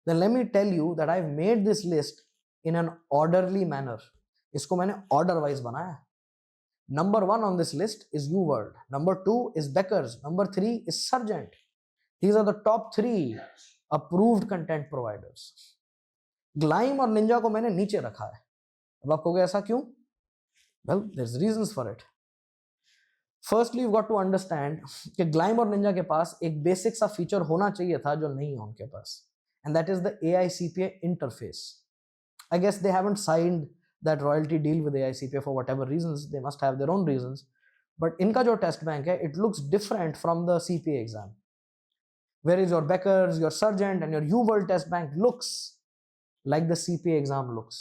then let me tell you that I've made this list in an orderly manner. इसको मैंने order wise बनाया। Number 1 on this list is U World. Number 2 is Beckers. Number 3 is Sargent. These are the top 3 approved content providers. Glime और Ninja को मैंने नीचे रखा है। अब आप कहोगे ऐसा क्यों? Well, there's reasons for it. Firstly, you've got to understand कि Glime और Ninja के पास एक basic सा feature होना चाहिए था जो नहीं है उनके पास, and that is the AICPA interface. I guess they haven't signed that royalty deal with AICPA for whatever reasons. They must have their own reasons. But इनका जो test bank है, it looks different from the CPA exam. Whereas your Beckers, your Sargent, and your U World test bank looks like the CPA exam looks.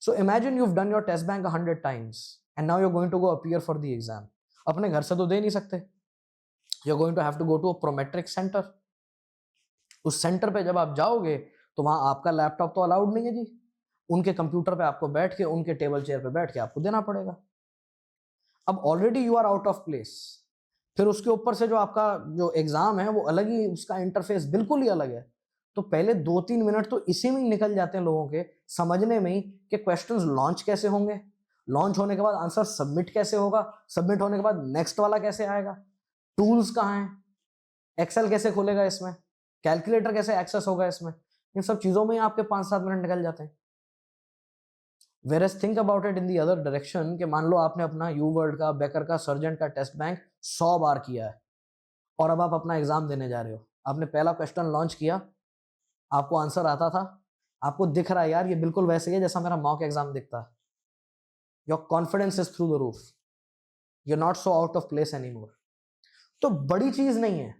So imagine you've done your test bank 100 times, and now you're going to go appear for the exam. अपने घर से तो दे नहीं सकते. You're going to have to go to a Prometric center. उस centre पे जब आप जाओगे तो वहां आपका लैपटॉप तो अलाउड नहीं है जी, उनके कंप्यूटर पे आपको बैठ के, उनके टेबल चेयर पे बैठ के आपको देना पड़ेगा। अब already you are out of place, फिर उसके ऊपर से जो आपका जो एग्जाम है वो अलग ही, उसका इंटरफेस बिल्कुल ही अलग है। तो पहले 2-3 मिनट तो इसी में ही निकल जाते हैं लोगों के समझने में ही कि क्वेश्चंस लॉन्च कैसे होंगे, लॉन्च होने के बाद आंसर सबमिट कैसे होगा, सबमिट होने के बाद नेक्स्ट वाला कैसे आएगा, टूल्स कहाँ हैं, एक्सेल कैसे खोलेगा इसमें, कैलकुलेटर कैसे एक्सेस होगा इसमें, इन सब चीजों में ही आपके 5-7 मिनट निकल जाते हैं। Whereas think about it in the other direction कि मान लो आपने अपना यू वर्ल्ड का, बेकर का, सर्जेंट का टेस्ट बैंक 100 बार किया है, और अब आप अपना एग्जाम देने जा रहे हो, आपने पहला क्वेश्चन लॉन्च किया, आपको आंसर आता था, आपको दिख रहा है यार ये बिल्कुल वैसे ही है जैसा मेरा मॉक एग्जाम दिखता है, your confidence is through the roof, you are not so out of place anymore. तो बड़ी चीज नहीं है,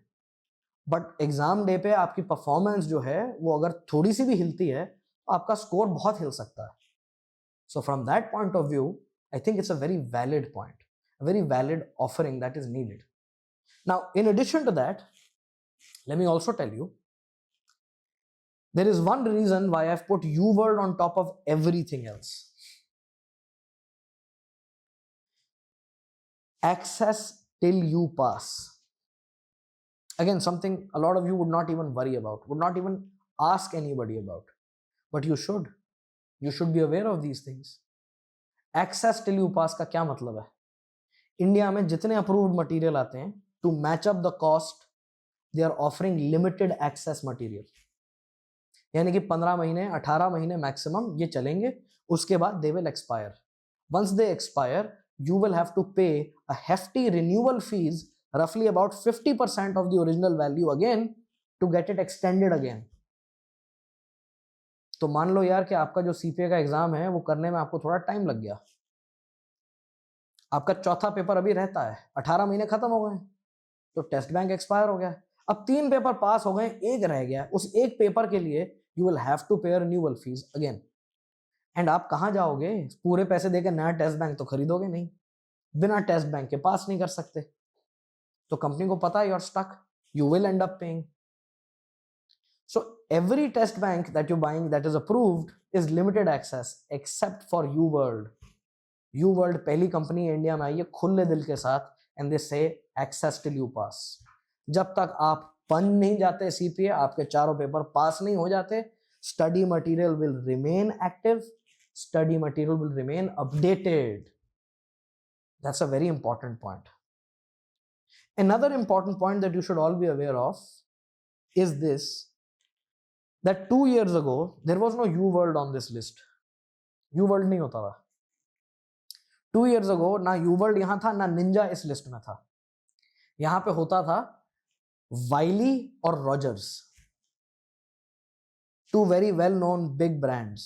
बट एग्जाम डे पे आपकी परफॉर्मेंस जो है वो अगर थोड़ी सी भी हिलती है तो आपका स्कोर बहुत हिल सकता है। So from that point of view I think it's a very valid point, a very valid offering that is needed. Now in addition to that, let me also tell you, there is one reason why I've put UWorld on top of everything else. Access till you pass. Again, something a lot of you would not even worry about, would not even ask anybody about. But you should. You should be aware of these things. Access till you pass का क्या मतलब है? India में जितने approved material आते हैं, to match up the cost, they are offering limited access material. यानी कि 15 महीने 18 महीने मैक्सिमम ये चलेंगे, उसके बाद they will expire. Once they expire you will have to pay a hefty renewal fees, roughly about 50% of the original value again, to get it extended again. तो मान लो यार कि आपका जो सीपीए का एग्जाम है वो करने में आपको थोड़ा टाइम लग गया, आपका चौथा पेपर अभी रहता है, 18 महीने खत्म हो गए, तो टेस्ट बैंक एक्सपायर हो गया, अब 3 पेपर पास हो गए, एक रह गया, उस एक पेपर के लिए यू विल हैव टू पे रिन्यूअल फीस अगेन। एंड आप कहाँ जाओगे, पूरे पैसे देकर नया टेस्ट बैंक तो खरीदोगे नहीं, बिना टेस्ट बैंक के पास नहीं कर सकते, तो कंपनी को पता है you are stuck, you will end up paying. So every test bank that you buying that is approved is limited access except for UWorld। UWorld पहली कंपनी इंडिया में आई है खुले दिल के साथ, एंड दे से एक्सेस टिल यू पास। जब तक आप बन नहीं जाते सीपीए, आपके चारों पेपर पास नहीं हो जाते, study material will remain active, study material will remain updated. That's a very important point. Another important point that you should all be aware of is this, that 2 years ago there was no UWorld on this list. UWorld नहीं होता था 2 years ago, ना UWorld यहाँ था, ना Ninja इस list में था। यहाँ पे होता था Wiley और Rogers, two very well known big brands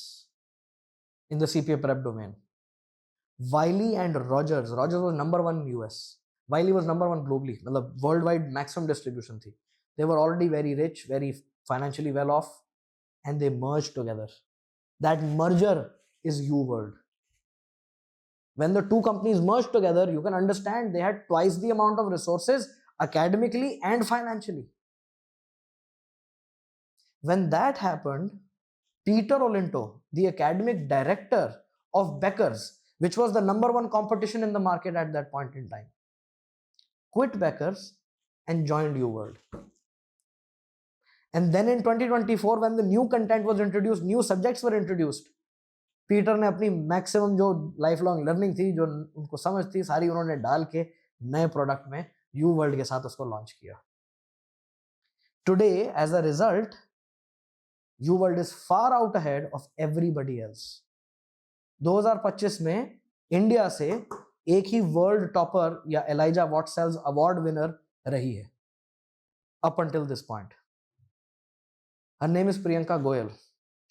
in the CPA prep domain. Wiley and Rogers. Rogers was number 1 in US. Wiley was number 1 globally. मतलब worldwide maximum distribution थी. They were already very rich, very financially well off, and they merged together. That merger is UWorld. When the two companies merged together, you can understand they had twice the amount of resources academically and financially. When that happened, Peter Olinto, the academic director of Becker's, which was the number 1 competition in the market at that point in time, quit Becker's and joined UWorld. And then in 2024, when the new content was introduced, new subjects were introduced, Peter ने अपनी maximum जो lifelong learning थी, जो उनको समझ थी, सारी उन्होंने डाल के नए प्रोडक्ट में UWorld के साथ उसको लॉन्च किया। Today, as a result, UWorld is far out ahead of everybody else. 2025 में इंडिया से एक ही वर्ल्ड टॉपर या एलाइजा वॉटसेल्स अवार्ड विनर रही है up until this point. Her name is Priyanka Goyal.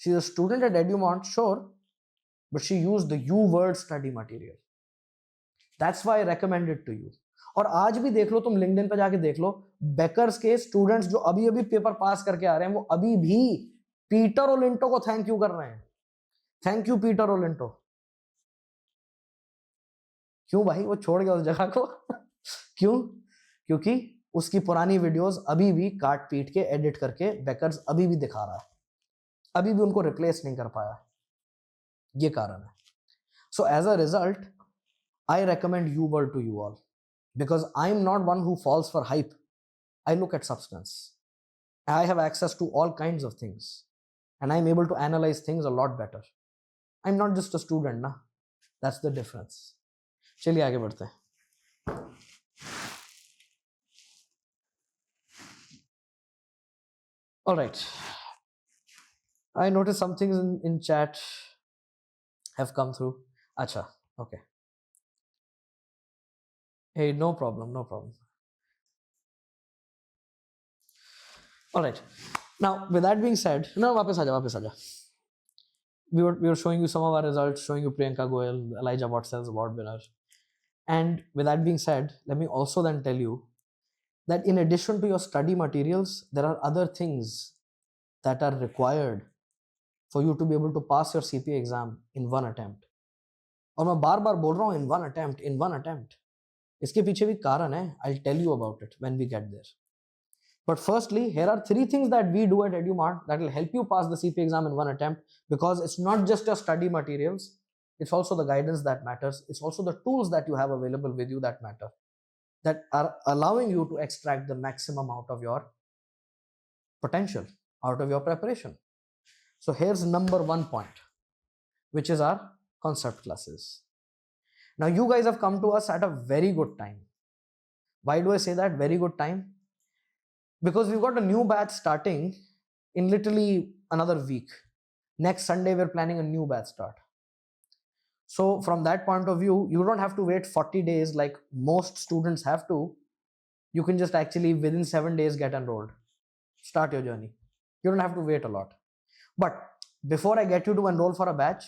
She is a student at EduMont, sure, but she used the UWorld study material. That's why I recommend it to you. और आज भी देख लो, तुम LinkedIn पे जाके देख लो, bakers के students जो अभी अभी पेपर पास करके आ रहे हैं, वो अभी भी पीटर ओलिंटो को थैंक यू कर रहे हैं। Thank you Peter Olinto. क्यों भाई, वो छोड़ गया उस जगह को क्यों? क्योंकि उसकी पुरानी वीडियोस अभी भी काट पीट के एडिट करके बेकर्स अभी भी दिखा रहा है, अभी भी उनको रिप्लेस नहीं कर पाया, ये कारण है। So as a result I recommend UWorld to you all, because I am not one who falls for hype. I look at substance. I have access to all kinds of things, and I'm able to analyze things a lot better. I'm not just a student, na. That's the difference. चलिए आगे बढ़ते हैं। All right. I noticed some things in chat have come through. Acha, okay. Hey, no problem, no problem. All right. Now, with that being said, no, वापस आजा. We were showing you some of our results, showing you Priyanka Goyal, Elijah Watsel's award winner. And with that being said, let me also then tell you that in addition to your study materials, there are other things that are required for you to be able to pass your CPA exam in one attempt. और मैं बार बार बोल रहा हूँ in one attempt. इसके पीछे भी कारण है. I'll tell you about it when we get there. But firstly, here are 3 things that we do at EduMart that will help you pass the CPA exam in one attempt, because it's not just your study materials, it's also the guidance that matters. It's also the tools that you have available with you that matter, that are allowing you to extract the maximum out of your potential, out of your preparation. So here's number 1 point, which is our concept classes. Now you guys have come to us at a very good time. Why do I say that very good time? Because we've got a new batch starting in literally another week. Next Sunday, we're planning a new batch start. So from that point of view, you don't have to wait 40 days like most students have to. You can just actually within 7 days get enrolled. Start your journey. You don't have to wait a lot. But before I get you to enroll for a batch,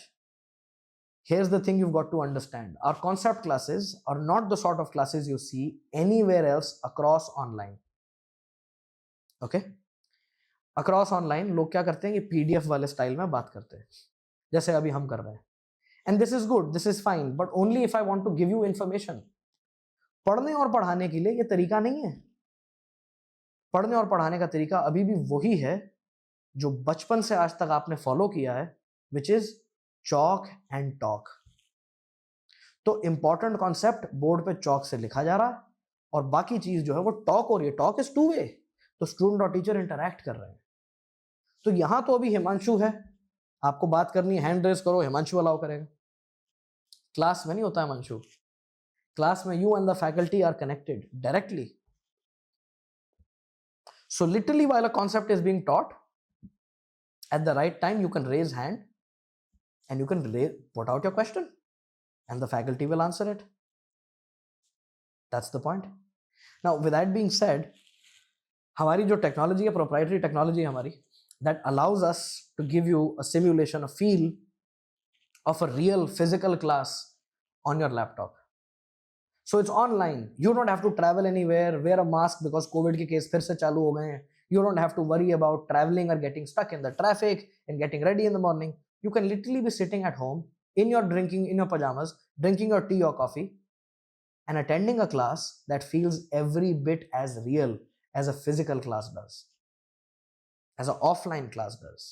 here's the thing you've got to understand. Our concept classes are not the sort of classes you see anywhere else across online. Okay? Across online, लोग क्या करते हैं कि PDF वाले style में बात करते हैं, जैसे अभी हम कर रहे हैं. And this is good, this is fine, but only if I want to give you information. पढ़ने और पढ़ाने के लिए ये तरीका नहीं है. पढ़ने और पढ़ाने का तरीका अभी भी वही है जो बचपन से आज तक आपने फॉलो किया है, which is chalk and talk. तो इंपॉर्टेंट कॉन्सेप्ट बोर्ड पे चौक से लिखा जा रहा है और बाकी चीज जो है वो टॉक हो रही है. टॉक इज 2 वे. तो स्टूडेंट और टीचर इंटरैक्ट कर रहे हैं. तो यहां तो अभी हिमांशु है, आपको बात करनी है, हैंड रेस करो, हिमांशु अलाउ करेगा. क्लास में नहीं होता हिमांशु. क्लास में you and the faculty are connected directly. So literally while a concept is being taught, at the right time you can raise hand and you can put out your question and the faculty will answer it. That's the point. Now with that being said, हमारी जो technology है, proprietary technology हमारी, that allows us to give you a simulation, a feel of a real physical class on your laptop. So it's online. You don't have to travel anywhere, wear a mask because COVID के case फिर से चालू हो गए हैं. You don't have to worry about traveling or getting stuck in the traffic and getting ready in the morning. You can literally be sitting at home in your pajamas, drinking your tea or coffee and attending a class that feels every bit as real as a physical class does, as an offline class does.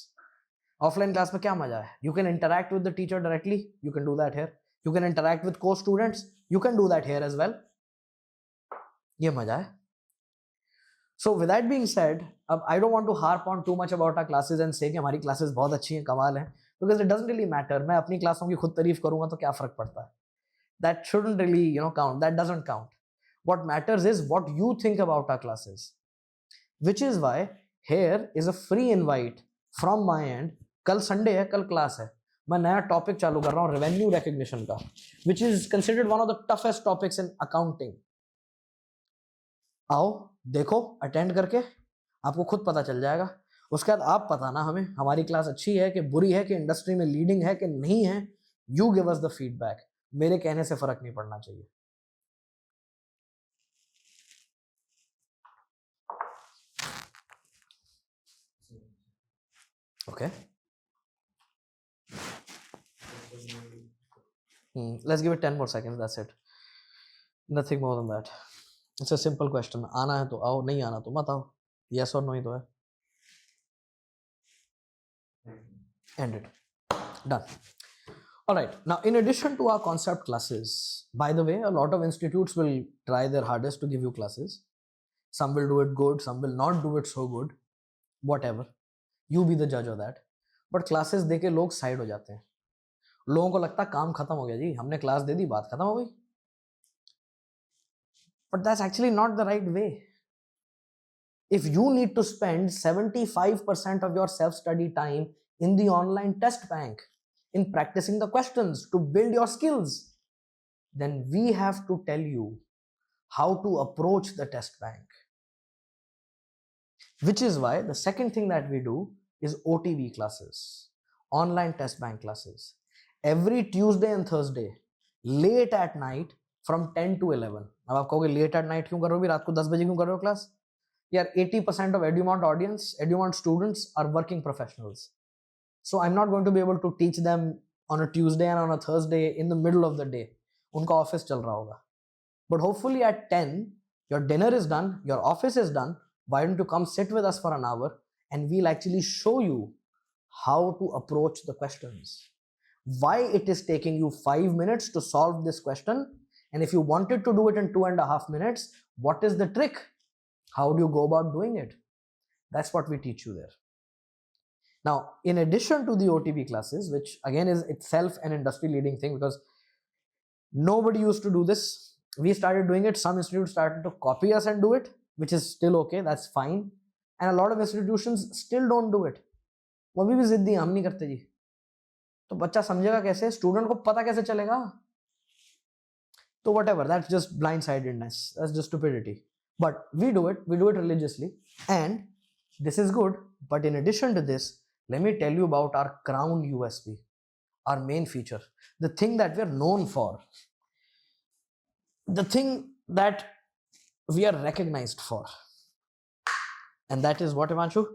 Offline class में क्या मजा है? You can interact with the teacher directly. You can do that here. You can interact with co-students. You can do that here as well. ये मजा है. So with that being said, अब I don't want to harp on too much about our classes and say कि हमारी classes बहुत अच्छी हैं, कमाल हैं, because it doesn't really matter. मैं अपनी क्लासों की खुद तारीफ करूँगा तो क्या फर्क पड़ता है? That shouldn't really count. That doesn't count. What matters is what you think about our classes, which is why here is a free invite from my end. कल संडे है, कल क्लास है, मैं नया टॉपिक चालू कर रहा हूँ रेवेन्यू रिकग्निशन का, which is considered one of the toughest topics in accounting. आओ देखो, अटेंड करके आपको खुद पता चल जाएगा. उसके बाद आप बताना हमें हमारी क्लास अच्छी है कि बुरी है, कि इंडस्ट्री में लीडिंग है कि नहीं है. You give us the feedback. मेरे कहने से फर्क नहीं पड़ना चाहिए. Okay. Let's give it 10 more seconds. That's it. Nothing more than that. It's a simple question. आना है तो आओ, नहीं आना तो मत आओ. Yes or no ही तो है. End it. Done. All right. Now, in addition to our concept classes, by the way, a lot of institutes will try their hardest to give you classes. Some will do it good. Some will not do it so good. Whatever. You be the judge of that. But classes देके लोग side हो जाते हैं. लोगों को लगता है काम खत्म हो गया जी, हमने क्लास दे दी, बात खत्म हो गई. But that's actually not the right way. If you need to spend 75% of your self-study time in the online test bank, in practicing the questions to build your skills, then we have to tell you how to approach the test bank. which is why the second thing that we do is OTB classes, online test bank classes, every Tuesday and Thursday, late at night from 10 to 11. अब आप कहोगे late at night क्यों कर रहे हो भी, रात को 10 बजे क्यों कर रहे हो क्लास? यार 80% of Edumont audience, Edumont students are working professionals. So I'm not going to be able to teach them on a Tuesday and on a Thursday in the middle of the day. उनका office चल रहा होगा. But hopefully at 10, your dinner is done, your office is done. Why don't you come sit with us for an hour and we'll actually show you how to approach the questions. Why it is taking you 5 minutes to solve this question, and if you wanted to do it in 2.5 minutes, what is the trick? How do you go about doing it? That's what we teach you there. Now, in addition to the OTB classes, which again is itself an industry leading thing because nobody used to do this, we started doing it. Some institutes started to copy us and do it, which is still okay, that's fine. And a lot of institutions still don't do it. वो अभी भी जिद्दी, हम नहीं करते जी. तो बच्चा समझेगा कैसे, स्टूडेंट को पता कैसे चलेगा? तो whatever, that's just blindsidedness, that's just stupidity. But we do it religiously, and this is good. But in addition to this, let me tell you about our crown USP, our main feature, the thing that we're known for, the thing that we are recognized for. And that is what, Ivanshu?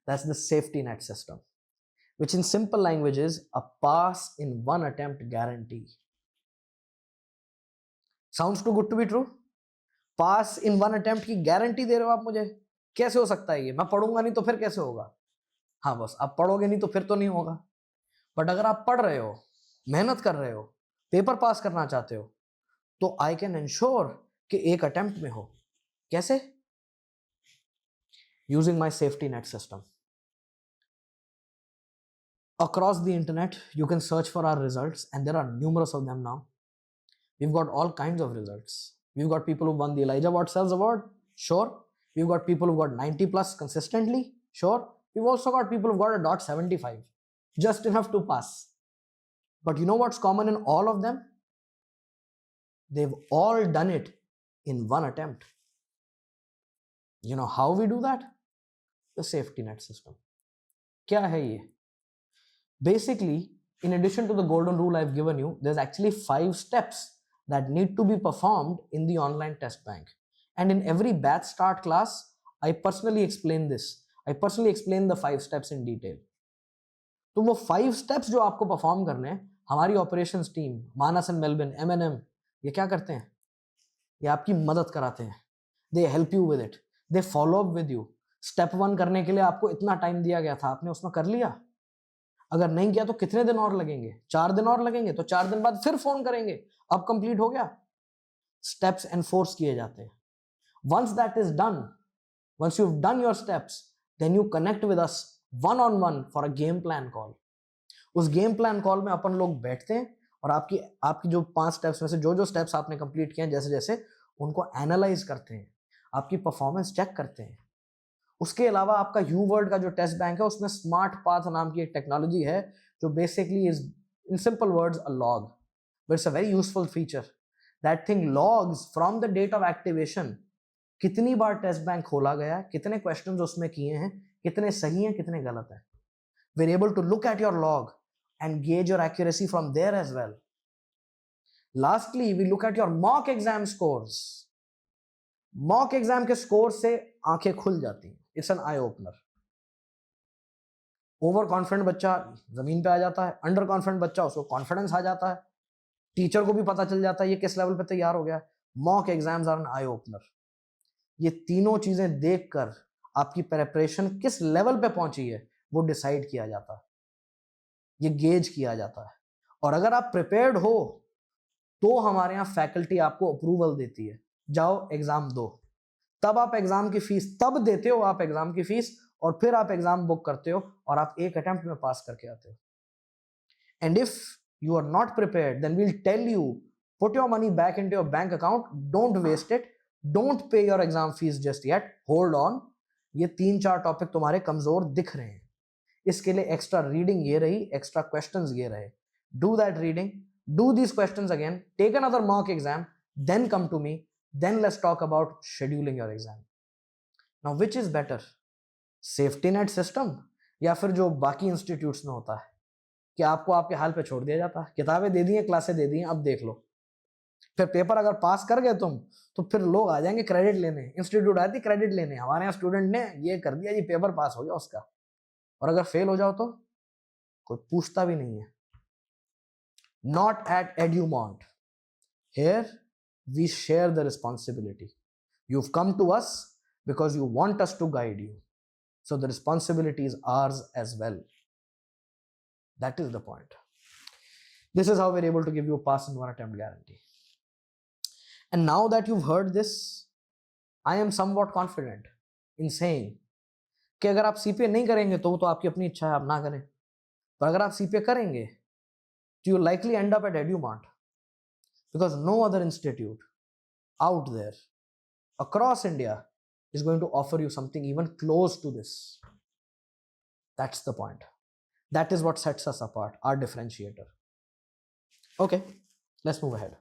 That's the safety net system, which in simple language is a pass in one attempt guarantee. Sounds too good to be true? Pass in one attempt की guarantee दे रहे हो आप मुझे? कैसे हो सकता है ये? मैं पढ़ूंगा नहीं तो फिर कैसे होगा? हाँ बस, आप पढ़ोगे नहीं तो फिर तो नहीं होगा. बट अगर आप पढ़ रहे हो, मेहनत कर रहे हो, पेपर पास करना चाहते हो, तो आई कैन इंश्योर कि एक अटेम्प्ट में हो. कैसे? Using my safety net system. Across the internet, you can search for our results, and there are numerous of them now. We've got all kinds of results. We've got people who won the Elijah Watsells Award, sure. We've got people who got 90 plus consistently, sure. We've also got people who got a .75, just enough to pass. But you know what's common in all of them? They've all done it in one attempt. You know how we do that? The safety net system. क्या है ये? Basically, in addition to the golden rule I've given you, there's actually 5 steps that need to be performed in the online test bank. And in every batch start class, I personally explain this. I personally explain the 5 steps in detail. तो वो 5 steps जो आपको perform करने हैं, हमारी operations team, Manas and Melvin, M&M, ये क्या करते हैं? ये आपकी मदद कराते हैं. They help you with it. They follow up with you. Step 1 करने के लिए आपको इतना टाइम दिया गया था, आपने उसमें कर लिया. अगर नहीं किया तो कितने दिन और लगेंगे? 4 दिन और लगेंगे, तो 4 दिन बाद फिर फोन करेंगे, अब कंप्लीट हो गया. स्टेप्स एनफोर्स किए जाते हैं. Once that is done, once you've done your steps, then you connect with us one-on-one for a game plan call. उस गेम प्लान कॉल में अपन लोग बैठते हैं और आपकी जो 5 स्टेप्स में से जो स्टेप्स आपने कंप्लीट किए हैं जैसे जैसे, उनको एनालाइज करते हैं, आपकी परफॉर्मेंस चेक करते हैं. उसके अलावा आपका यू वर्ल्ड का जो टेस्ट बैंक है, उसमें स्मार्ट पाथ नाम की एक टेक्नोलॉजी है जो basically is in simple words a log, but it's a very useful feature. That thing logs from the date of activation कितनी बार टेस्ट बैंक खोला गया, कितने क्वेश्चंस उसमें किए हैं, कितने सही हैं, कितने गलत हैं. We are able to look at your log and gauge your accuracy from there as well. Lastly we look at your mock exam scores. Mock exam के स्कोर से आंखें खुल जाती हैं. It's an eye opener. Over confident बच्चा जमीन पे आ जाता है, अंडर कॉन्फिडेंट बच्चा उसको कॉन्फिडेंस आ जाता है, टीचर को भी पता चल जाता है ये किस लेवल पे तैयार हो गया. Mock exams are an eye opener. ये तीनों चीजें देखकर आपकी प्रिपरेशन किस लेवल पे पहुंची है वो डिसाइड किया जाता है, ये गेज किया जाता है. और अगर आप प्रिपेयर्ड हो तो हमारे यहाँ फैकल्टी आपको अप्रूवल देती है, जाओ एग्जाम दो. तब आप एग्जाम की फीस तब देते हो, आप एग्जाम की फीस, और फिर आप एग्जाम बुक करते हो और आप एक अटेम्प्ट में पास करके आते हो. And if you are not prepared then we'll tell you put your money back into your bank account, don't waste it, don't pay your exam fees just yet, hold on. ये 3-4 topic तुम्हारे कमजोर दिख रहे हैं, इसके लिए extra reading ये रही, एक्स्ट्रा क्वेश्चंस ये रहे. Do that reading, do these questions again, take another mock exam, then come to me. Then let's talk about scheduling your exam. Now which is better, safety net system या फिर जो बाकी institutes में होता है कि आपको आपके हाल पे छोड़ दिया जाता है, किताबें दे दी हैं, क्लासें दे दी हैं, अब देख लो, फिर पेपर अगर पास कर गए तुम तो फिर लोग आ जाएंगे क्रेडिट लेने, इंस्टीट्यूट आती क्रेडिट लेने, हमारे यहाँ स्टूडेंट ने ये कर दिया जी, पेपर पास हो गया उसका, और अगर फेल हो जाओ तो कोई पूछता भी नहीं है. Not at Edumont. Here we share the responsibility. You've come to us because you want us to guide you. So the responsibility is ours as well. That is the point. This is how we're able to give you a pass and one attempt guarantee. And now that you've heard this, I am somewhat confident in saying कि अगर आप CPA नहीं करेंगे तो आपकी अपनी इच्छा है, आप ना करें. पर अगर आप CPA करेंगे तो you likely end up at Edumont. Because no other institute out there across India is going to offer you something even close to this. That's the point. That is what sets us apart, our differentiator. Okay, let's move ahead.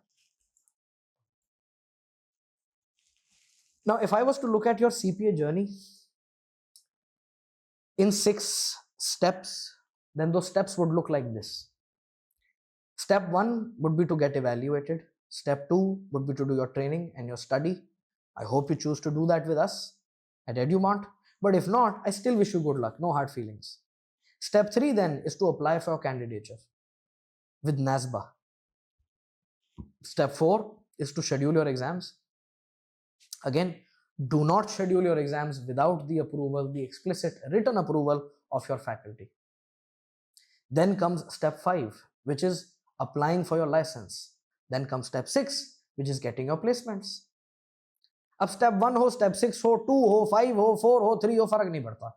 Now, if I was to look at your CPA journey in 6 steps, then those steps would look like this. Step 1 would be to get evaluated. Step 2 would be to do your training and your study. I hope you choose to do that with us at Edumont. But if not, I still wish you good luck. No hard feelings. Step 3 then is to apply for your candidature with NASBA. Step 4 is to schedule your exams. Again, do not schedule your exams without the approval, the explicit written approval of your faculty. Then comes step 5, which is applying for your license. Then comes step 6, which is getting your placements. अब step 1 हो, step 6 हो, 2 हो, 5 हो, 4 हो, 3 हो, फर्क नहीं पड़ता.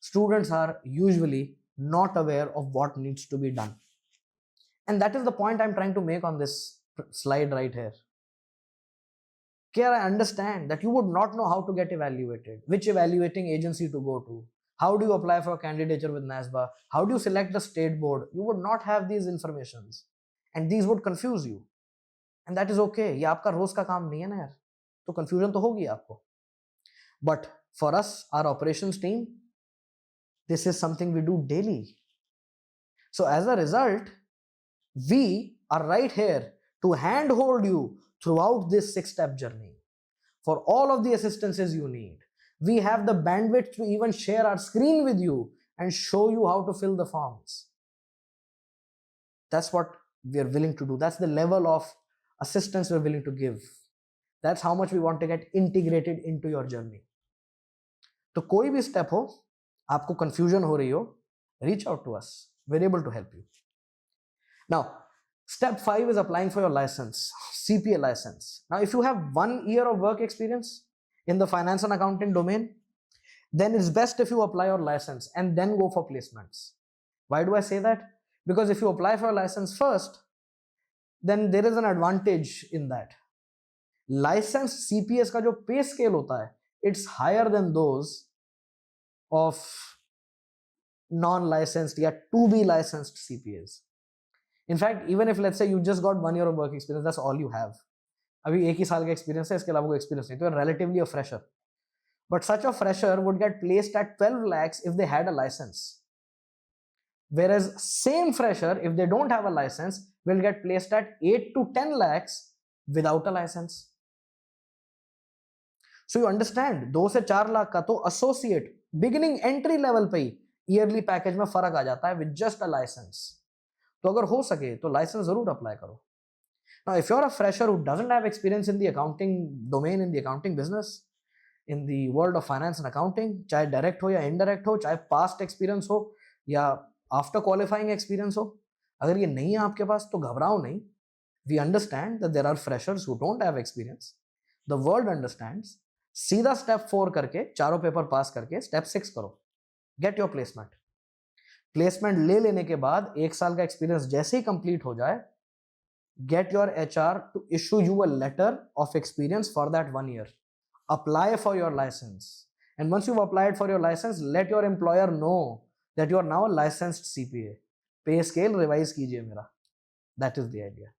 Students are usually not aware of what needs to be done. And that is the point I'm trying to make on this slide right here. Here I understand that you would not know how to get evaluated, which evaluating agency to go to, how do you apply for a candidature with NASBA, how do you select the state board. You would not have these informations and these would confuse you. And that is okay. ये आपका रोज का काम नहीं है ना यार, तो confusion तो होगी आपको. But for us, our operations team, this is something we do daily. So as a result, we are right here to handhold you throughout this 6-step journey. For all of the assistances you need, we have the bandwidth to even share our screen with you and show you how to fill the forms. That's what we are willing to do. That's the level of assistance we're willing to give. That's how much we want to get integrated into your journey. तो कोई भी step हो, आपको confusion हो रही हो, reach out to us. We're able to help you. Now, step 5 is applying for your license, CPA license. Now, if you have 1 year of work experience in the finance and accounting domain, then it's best if you apply your license and then go for placements. Why do I say that? Because if you apply for a license first, then there is an advantage in that. Licensed CPAs का जो pay scale होता है, it's higher than those of non-licensed या to be licensed CPAs. In fact, even if let's say you just got 1 year of work experience, that's all you have. अभी 1 ही साल का experience है, इसके अलावा कोई experience नहीं, तो you're relatively a fresher. But such a fresher would get placed at 12 lakhs if they had a license. Whereas same fresher, if they don't have a license, will get placed at 8 to 10 lakhs without a license. So you understand, 2 से 4 लाख का तो associate, beginning entry level पे ही yearly package में फर्क आ जाता है with just a license. तो अगर हो सके तो license जरूर apply करो. Now, if you're a fresher who doesn't have experience in the accounting domain, in the accounting business, in the world of finance and accounting, चाहे direct हो या indirect हो, चाहे past experience हो या after qualifying experience हो, अगर ये नहीं है आपके पास तो घबराओ नहीं. We understand that there are freshers who don't have experience. The world understands. सीधा step 4 करके, चारों पेपर पास करके step 6 करो. Get your placement. Placement ले लेने के बाद 1 साल का experience जैसे ही complete हो जाए, get your HR to issue you a letter of experience for that 1 year. Apply for your license. And once you've applied for your license, let your employer know that you are now a licensed CPA. Pay scale revise कीजिए मेरा. That is the idea.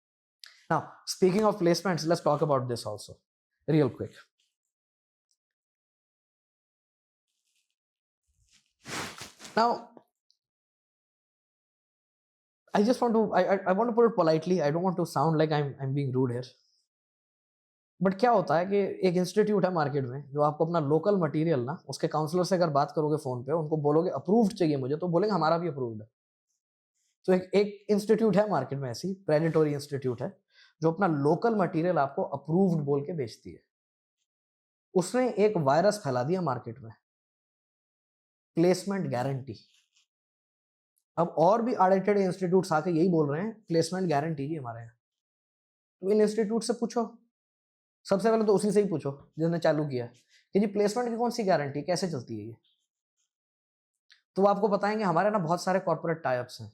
Now, speaking of placements, let's talk about this also real quick. Now, I just want to I want to put it politely. I don't want to sound like I'm being rude here. But क्या होता है कि एक institute है market में जो आपको अपना लोकल मटेरियल ना, उसके काउंसलर से अगर बात करोगे फोन पे, उनको बोलोगे अप्रूव्ड चाहिए मुझे, तो बोलेंगे हमारा भी अप्रूव्ड है। तो एक इंस्टीट्यूट है मार्केट में, ऐसी प्रेडिटोरी इंस्टीट्यूट है जो अपना लोकल मटेरियल आपको अप्रूव्ड बोल के बेचती है। उसने एक वायरस फैला दिया मार्केट में, प्लेसमेंट गारंटी। अब और भी ऑडिटेड इंस्टीट्यूट्स आके यही बोल रहे हैं प्लेसमेंट गारंटी जी हमारे यहाँ। तो इन इंस्टीट्यूट से पूछो, सबसे पहले तो उसी से ही पूछो जिसने चालू किया कि जी प्लेसमेंट की कौन सी गारंटी, कैसे चलती है ये। तो वो आपको बताएंगे हमारे ना बहुत सारे कॉर्पोरेट टाइप्स हैं।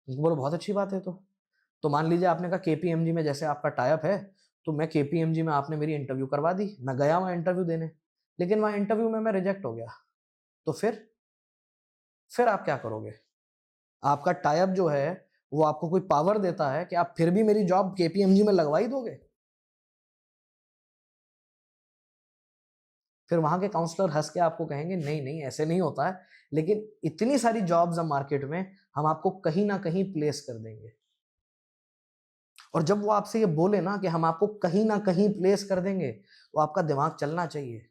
उनको बोलो बहुत अच्छी बात है। तो मान लीजिए आपने कहा केपीएमजी में जैसे आपका टाइप है, तो मैं केपीएमजी में आपने मेरी इंटरव्यू करवा दी, मैं गया वहाँ इंटरव्यू देने, लेकिन वहाँ इंटरव्यू में मैं रिजेक्ट हो गया, तो फिर आप क्या करोगे? आपका टाइप जो है वो आपको कोई पावर देता है कि आप फिर भी मेरी जॉब केपीएमजी में लगवा ही दोगे? फिर वहां के काउंसलर हंस के आपको कहेंगे नहीं नहीं ऐसे नहीं होता है, लेकिन इतनी सारी जॉब्स हैं मार्केट में, हम आपको कहीं ना कहीं प्लेस कर देंगे। और जब वो आपसे ये बोले ना कि हम आपको कहीं ना कहीं प्लेस कर देंगे, तो आपका दिमाग चलना चाहिए।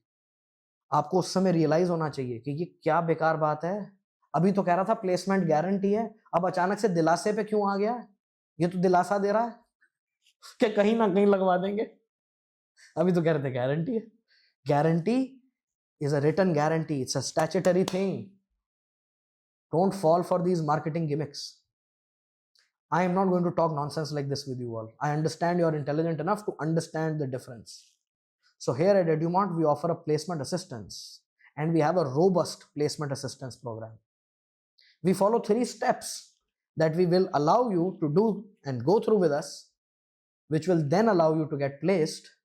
आपको उस समय रियलाइज होना चाहिए कि ये क्या बेकार बात है। अभी तो कह रहा था प्लेसमेंट गारंटी है, अब अचानक से दिलासे पे क्यों आ गया है? ये तो दिलासा दे रहा है कि कहीं ना कहीं लगवा देंगे। अभी तो कह रहे थे गारंटी है। Guarantee is a written guarantee. It's a statutory thing. Don't fall for these marketing gimmicks. I am not going to talk nonsense like this with you all. I understand you are intelligent enough to understand the difference. So here at EduMont, we offer a placement assistance, and we have a robust placement assistance program. We follow 3 steps that we will allow you to do and go through with us, which will then allow you to get placed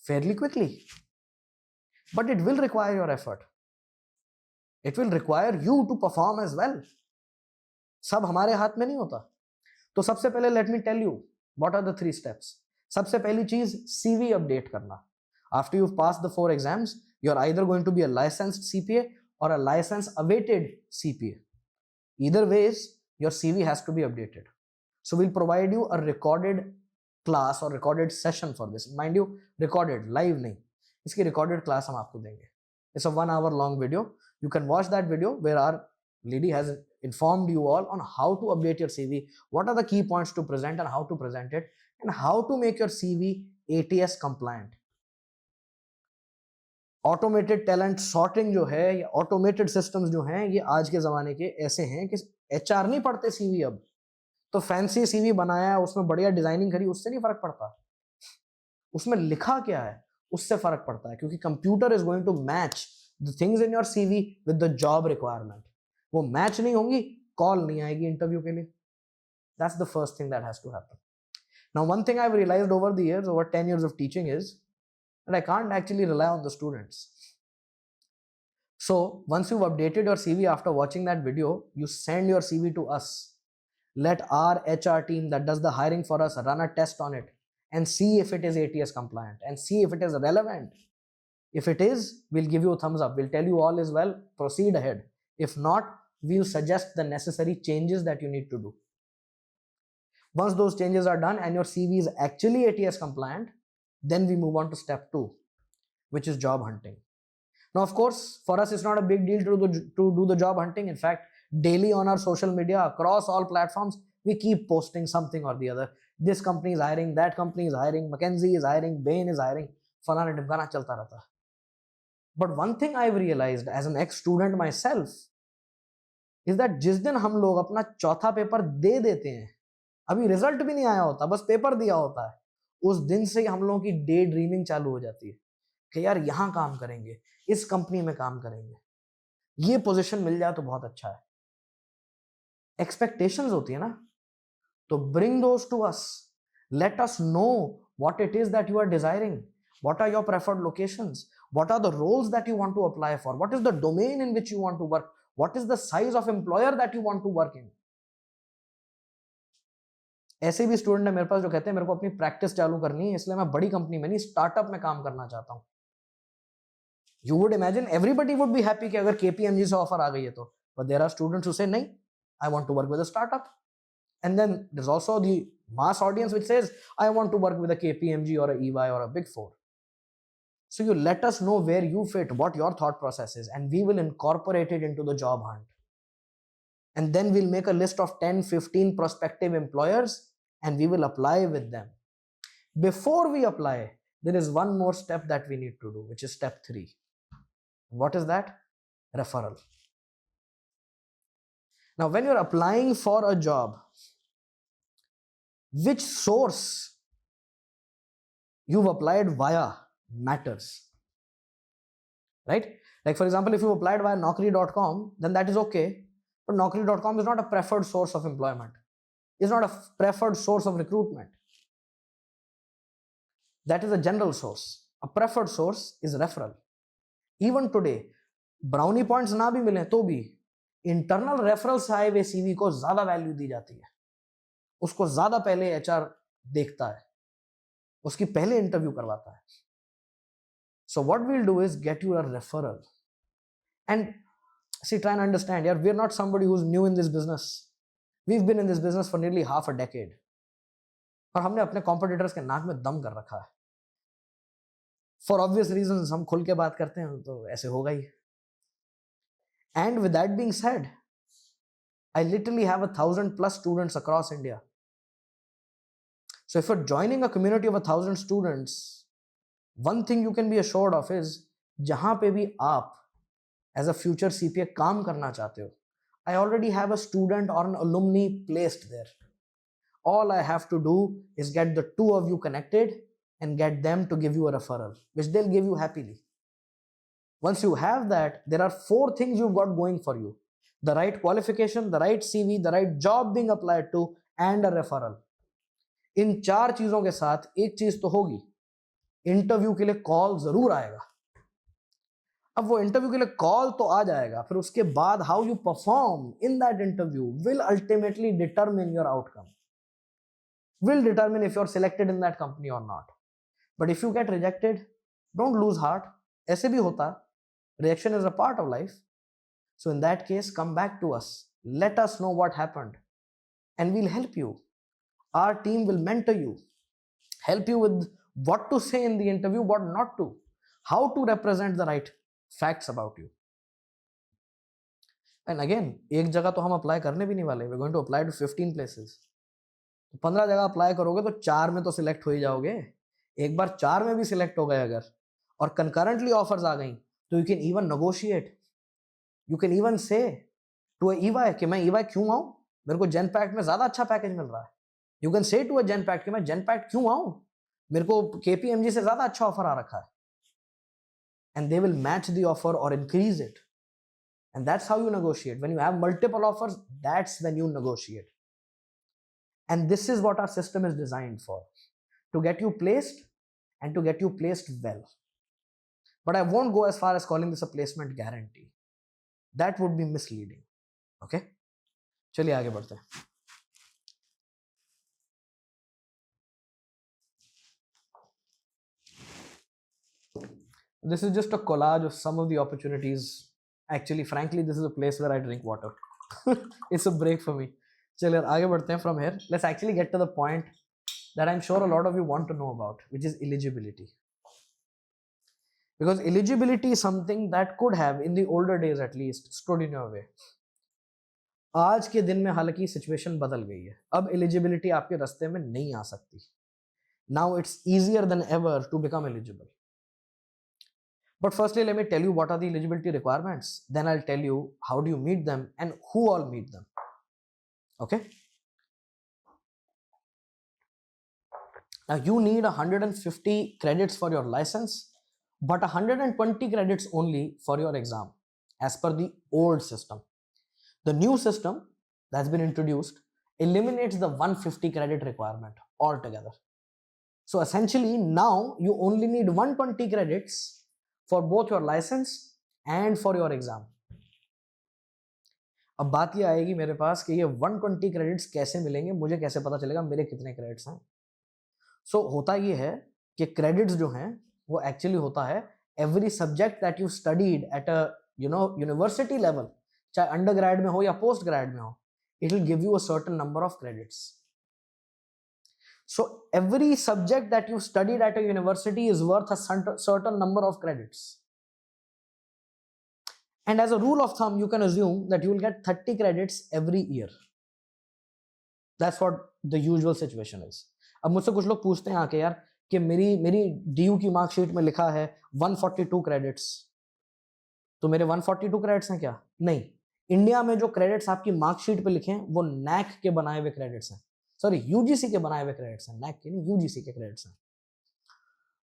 fairly quickly. But it will require your effort. It will require you to perform as well. सब हमारे हाथ में नहीं होता। तो सबसे पहले let me tell you what are the 3 steps. सबसे पहली चीज CV अपडेट करना। After you've passed the 4 exams, you're either going to be a licensed CPA or a license awaited CPA. Either ways, your CV has to be updated. So we'll provide you a recorded class or recorded session for this. Mind you, recorded, live नहीं। इसकी recorded class हम आपको देंगे। It's a 1 hour long video. You can watch that video where our lady has informed you all on how to update your CV, what are the key points to present and how to present it, and how to make your CV ATS compliant. Automated talent sorting जो है या automated systems जो हैं, ये आज के ज़माने के ऐसे हैं कि HR नहीं पढ़ते CV अब। तो फैंसी CV बनाया, उसमें बढ़िया डिजाइनिंग करी, उससे नहीं फर्क पड़ता। उसमें लिखा क्या है उससे फर्क पड़ता है, क्योंकि computer is going to match the things in your CV with the job requirement. वो मैच नहीं होंगी, कॉल नहीं आएगी इंटरव्यू के लिए। That's the first thing that has to happen. Now one thing I have realised over the years, over 10 years of teaching, is that I can't actually rely on the students. So once you've updated your CV after watching that video, you send your CV to us. Let our HR team that does the hiring for us run a test on it and see if it is ATS compliant and see if it is relevant. If it is, we'll give you a thumbs up. We'll tell you all is well, proceed ahead. If not, we'll suggest the necessary changes that you need to do. Once those changes are done and your CV is actually ATS compliant, then we move on to step 2, which is job hunting. Now, of course, for us, it's not a big deal to do the job hunting. In fact, daily on our social media, across all platforms, we keep posting something or the other. This company is hiring, that company is hiring, McKinsey is hiring, Bain is hiring, फलाना ढिमकाना चलता रहता है। But one thing I've realized as an ex-student myself is that जिस दिन हम लोग अपना चौथा पेपर दे देते हैं, अभी रिजल्ट भी नहीं आया होता, बस पेपर दिया होता है, उस दिन से हम लोगों की डे ड्रीमिंग चालू हो जाती है कि यार यहाँ काम करेंगे, इस कंपनी में काम करेंगे, ये पोजीशन मिल जाए तो बहुत अच्छा है। एक्सपेक्टेशंस होती है ना, तो bring those to us. Let us know what it is that you are desiring. What are your preferred locations? What are the roles that you want to apply for? What is the domain in which you want to work? What is the size of employer that you want to work in? ऐसे भी student है मेरे पास जो कहते हैं मेरे को अपनी प्रैक्टिस चालू करनी है, इसलिए मैं बड़ी कंपनी में नहीं स्टार्टअप में काम करना चाहता हूं। You would imagine everybody would be happy कि अगर KPMG से ऑफर आ गई है तो But there are students who say, "Nahi, I want to work with a startup." And then there's also the mass audience which says, "I want to work with a KPMG or a EY or a Big Four." So you let us know where you fit, what your thought process is, and we will incorporate it into the job hunt. And then we'll make a list of 10, 15 prospective employers and we will apply with them. Before we apply, there is one more step that we need to do, which is step 3. What is that? Referral. Now, when you're applying for a job, which source you've applied via matters, right? Like, for example, if you applied via Naukri.com, then that is okay. But Naukri.com is not a preferred source of employment. It's not a preferred source of recruitment. That is a general source. A preferred source is referral. Even today, brownie points ना भी मिले तो भी internal referral से आए हुए CV को ज्यादा वैल्यू दी जाती है. उसको ज्यादा पहले एचआर देखता है, उसकी पहले इंटरव्यू करवाता है. So what we'll do is get you a referral. And see, try and understand, yeah, we're not somebody who's new in this business. We've been in this business for nearly half a decade. और हमने अपने competitors के नाक में दम कर रखा है. For obvious reasons, हम खुल के बात करते हैं तो ऐसे होगा ही. And with that being said, I literally have 1,000+ students across India. So if you're joining a community of 1,000 students, one thing you can be assured of is, जहां पे भी आप as a future CPA काम करना चाहते हो, I already have a student or an alumni placed there. All I have to do is get the two of you connected and get them to give you a referral, which they'll give you happily. Once you have that, there are 4 things you've got going for you: the right qualification, the right CV, the right job being applied to, and a referral. इन 4 चीजों के साथ एक चीज तो होगी, interview के लिए call जरूर आएगा. अब वो इंटरव्यू के लिए कॉल तो आ जाएगा, फिर उसके बाद how you perform in that interview will ultimately determine your outcome, will determine if you're selected in that company or not. But if you get rejected, don't lose heart. ऐसे भी होता है. Rejection is a part of life. So in that case, come back to us. Let us know what happened and we'll help you. Our team will mentor you, help you with what to say in the interview, what not to, how to represent the right facts about you. And again, एक जगह तो हम apply करने भी नहीं वाले. We're going to apply to 15 places. 15 जगह apply करोगे तो 4 में तो सिलेक्ट हो ही जाओगे. एक बार 4 में भी सिलेक्ट हो गए अगर और कंकरेंटली ऑफर्स आ गई तो you can even negotiate. You can even से टू EY कि मैं EY क्यों आऊं, मेरे को जेनपैक्ट में ज्यादा अच्छा पैकेज मिल रहा है. You can say to Genpact कि मैं जेनपैक्ट क्यों आऊं, मेरे को KPMG से ज्यादा अच्छा ऑफर आ रखा है. And they will match the offer और increase it. And that's how you negotiate. When you have multiple offers, that's when you negotiate. And this is what our system is designed for, to get you placed and to get you placed well. But I won't go as far as calling this a placement guarantee. That would be misleading. Okay? चलिए आगे बढ़ते हैं. This is just a collage of some of the opportunities. Actually, frankly, this is a place where I drink water. It's a break for me. चलिए आगे बढ़ते हैं. From here, let's actually get to the point that I'm sure a lot of you want to know about, which is eligibility. Because eligibility is something that could have, in the older days at least, stood in your way. आज के दिन में हालांकि situation बदल गई है. अब eligibility आपके रास्ते में नहीं आ सकती. Now it's easier than ever to become eligible. But firstly, let me tell you what are the eligibility requirements. Then I'll tell you how do you meet them and who all meet them. Okay. Now you need 150 credits for your license, but 120 credits only for your exam as per the old system. The new system that's been introduced eliminates the 150 credit requirement altogether. So essentially now you only need 120 credits for both your license and for your exam. अब बात ये आएगी मेरे पास कि ये 120 credits कैसे मिलेंगे, मुझे कैसे पता चलेगा मेरे कितने क्रेडिट्स हैं. सो होता ये है कि क्रेडिट्स जो हैं वो एक्चुअली होता है every subject that you studied at a university level, चाहे अंडर ग्रेड में हो या पोस्ट ग्रेड में हो, it will give you a certain number of credits. So every subject that you studied at a university is worth a certain number of credits. And as a rule of thumb, you can assume that you will get 30 credits every year. That's what the usual situation is. अब मुझसे कुछ लोग पूछते हैं आके यार कि मेरी DU की मार्कशीट में लिखा है 142 क्रेडिट्स, तो मेरे 142 क्रेडिट्स हैं क्या? नहीं, इंडिया में जो क्रेडिट्स आपकी मार्कशीट पे लिखे हैं वो NAC के बनाए हुए क्रेडिट्स हैं, सॉरी UGC के बनाए हुए क्रेडिट्स हैं, NAC के नहीं, UGC के क्रेडिट्स हैं।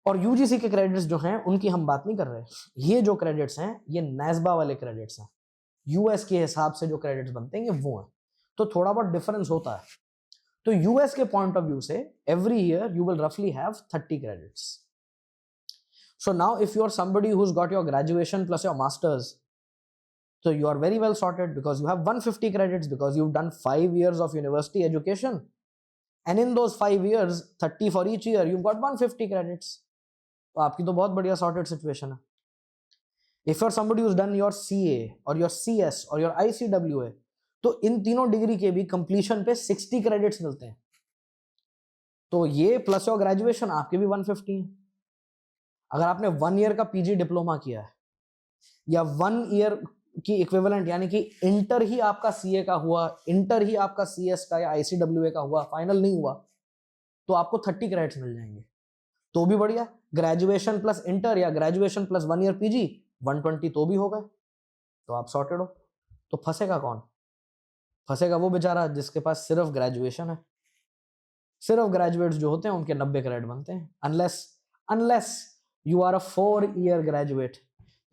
और UGC के क्रेडिट्स जो हैं उनकी हम बात नहीं कर रहे, ये जो क्रेडिट्स हैं ये NASBA वाले क्रेडिट्स हैं, US के हिसाब से जो क्रेडिट्स बनते हैं ये वो हैं, तो थोड़ा बहुत डिफरेंस होता है। तो US के पॉइंट ऑफ व्यू से एवरी ईयर यू विल रफली have 30 credits. So now if you are somebody who's got your graduation plus your masters, so you are very well sorted because you have 150 credits because you've done 5 years of university education, and in those 5 years 30 for each year, you've got 150 credits. तो आपकी तो बहुत बढ़िया sorted situation है। If you're somebody who's done your CA or your CS or your ICWA, तो इन तीनों degree के भी कंप्लीशन पे 60 क्रेडिट्स मिलते हैं, तो ये प्लस योर ग्रेजुएशन आपके भी 150 है। अगर आपने 1 ईयर का पीजी डिप्लोमा किया है या 1 ईयर की इक्विवेलेंट यानी कि इंटर ही आपका सीए का हुआ, इंटर ही आपका सीएस का या आईसीडब्ल्यूए का हुआ, फाइनल नहीं हुआ, तो आपको 30 क्रेडिट्स मिल जाएंगे, तो भी बढ़िया। ग्रेजुएशन प्लस इंटर या ग्रेजुएशन प्लस 1 ईयर पीजी 120 तो भी हो गए, तो आप सॉर्टेड हो। तो फंसेगा कौन? फंसेगा वो बेचारा जिसके पास सिर्फ ग्रेजुएशन है। सिर्फ ग्रेजुएट्स जो होते हैं उनके 90 क्रेडिट बनते हैं, unless you are a 4 year graduate,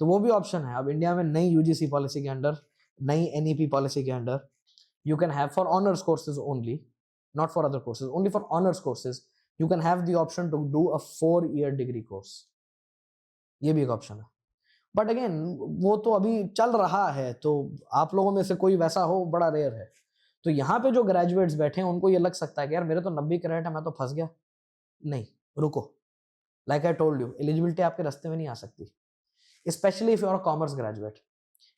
तो वो भी ऑप्शन है। अब इंडिया में नई यूजीसी पॉलिसी के अंडर, नई एनईपी पॉलिसी के under, you can have for honours courses only, not for other courses, only for honours courses you can have the option to do a 4 year degree course, ये भी एक option है। But again वो तो अभी चल रहा है, तो आप लोगों में से कोई वैसा हो बड़ा रेयर है। तो यहाँ पे जो ग्रेजुएट्स बैठे हैं उनको ये लग सकता है कि यार मेरे तो 90 क्रेडिट है, मैं तो फंस गया। नहीं, रुको, like I told you, eligibility आपके रास्ते में नहीं आ सकती, especially if you are a commerce graduate.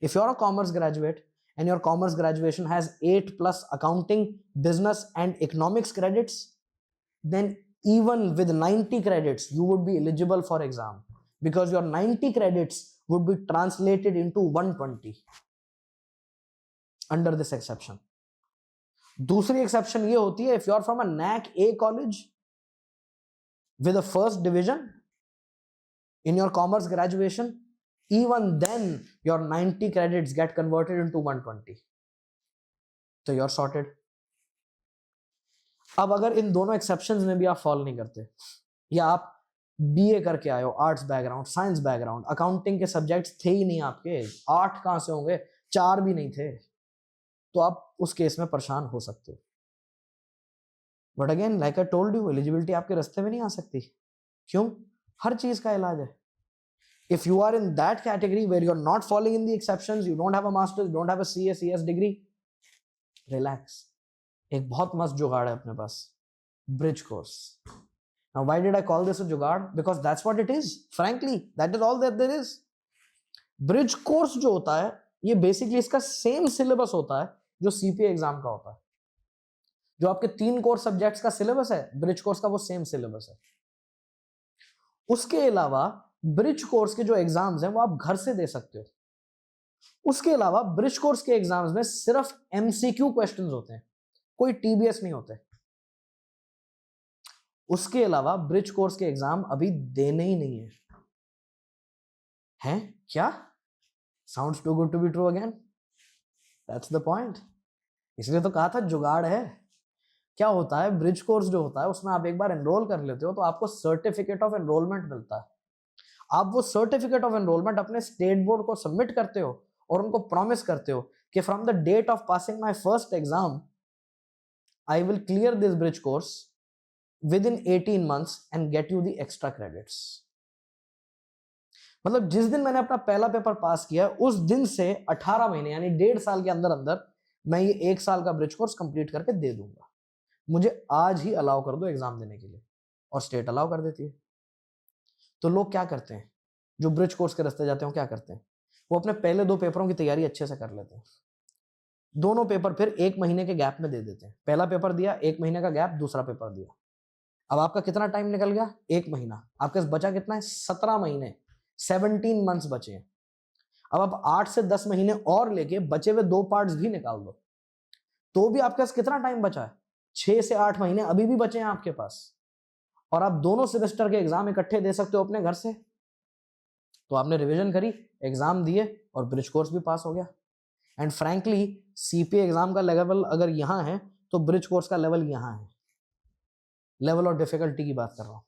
If you are a commerce graduate and your commerce graduation has 8+ accounting, business and economics credits, then even with 90 credits you would be eligible for exam, because your 90 credits would be translated into 120 under this exception. दूसरी exception ये होती है if you are from a NAC A college with a first division in your commerce graduation, even then your 90 credits get converted into 120, so you're sorted. अब अगर इन दोनों exceptions में भी आप फॉलो नहीं करते, या आप बीए करके आए हो, arts background, science background, accounting के सब्जेक्ट्स थे ही नहीं आपके, 8 कहां से होंगे, 4 भी नहीं थे, तो आप उस केस में परेशान हो सकते हो। But again like I told you, eligibility आपके रास्ते में नहीं आ सकती। क्यों? हर चीज का इलाज है। If you are in that category where you're not falling in the exceptions, you don't have a master's, don't have a CA, CS degree, relax. एक बहुत मस्त जुगाड़ है अपने पास, bridge course. Now, why did I call this a जुगाड़? Because that's what it is. Frankly, that is all that there is. Bridge course जो होता है, ये basically इसका same syllabus होता है जो CPA एग्जाम का होता है। जो आपके 3 कोर सब्जेक्ट्स का सिलेबस है, ब्रिज कोर्स का वो सेम सिलेबस है। उसके अलावा ब्रिज कोर्स के जो एग्जाम्स हैं वो आप घर से दे सकते हो। उसके अलावा ब्रिज कोर्स के एग्जाम्स में सिर्फ एमसीक्यू क्वेश्चंस होते हैं, कोई टीबीएस नहीं होते। उसके अलावा ब्रिज कोर्स के एग्जाम अभी देने ही नहीं है। हैं क्या? Sounds too good to be true again. That's the point. इसलिए तो कहा था जुगाड़ है। क्या होता है, ब्रिज कोर्स जो होता है उसमें आप एक बार एनरोल कर लेते हो तो आपको सर्टिफिकेट ऑफ एनरोलमेंट मिलता है। आप वो सर्टिफिकेट ऑफ एनरोलमेंट अपने स्टेट बोर्ड को सबमिट करते हो और उनको प्रॉमिस करते हो कि from the date of passing my first exam I will clear this bridge course within 18 months and get you the extra credits. मतलब जिस दिन मैंने अपना पहला पेपर पास किया उस दिन से 18 महीने यानी 1.5 साल के अंदर अंदर मैं ये 1 साल का ब्रिज कोर्स कंप्लीट करके दे दूंगा। मुझे आज ही अलाउ कर दो एग्जाम देने के लिए, और स्टेट अलाउ कर देती है। तो लोग क्या करते हैं, जो ब्रिज कोर्स के रास्ते जाते हैं, क्या करते हैं, वो अपने पहले 2 पेपरों की तैयारी अच्छे से कर लेते हैं, दोनों पेपर फिर 1 महीने के गैप में दे देते हैं। पहला पेपर दिया, 1 महीने का गैप, दूसरा पेपर दिया। अब आपका कितना टाइम निकल गया? 1 महीना। आपके पास बचा कितना है? 17 महीने, 17 मंथ्स बचे हैं। अब आप 8 से 10 महीने और लेके बचे हुए 2 पार्ट्स भी निकाल दो, तो भी आपके पास कितना टाइम बचा है? 6 से 8 महीने अभी भी बचे हैं आपके पास, और आप दोनों सेमेस्टर के एग्जाम इकट्ठे दे सकते हो अपने घर से। तो आपने रिवीजन करी, एग्जाम दिए और ब्रिज कोर्स भी पास हो गया। एंड फ्रैंकली सीपीए एग्जाम का लेवल अगर यहाँ है तो ब्रिज कोर्स का लेवल यहाँ है। लेवल और डिफिकल्टी की बात कर रहा हूँ।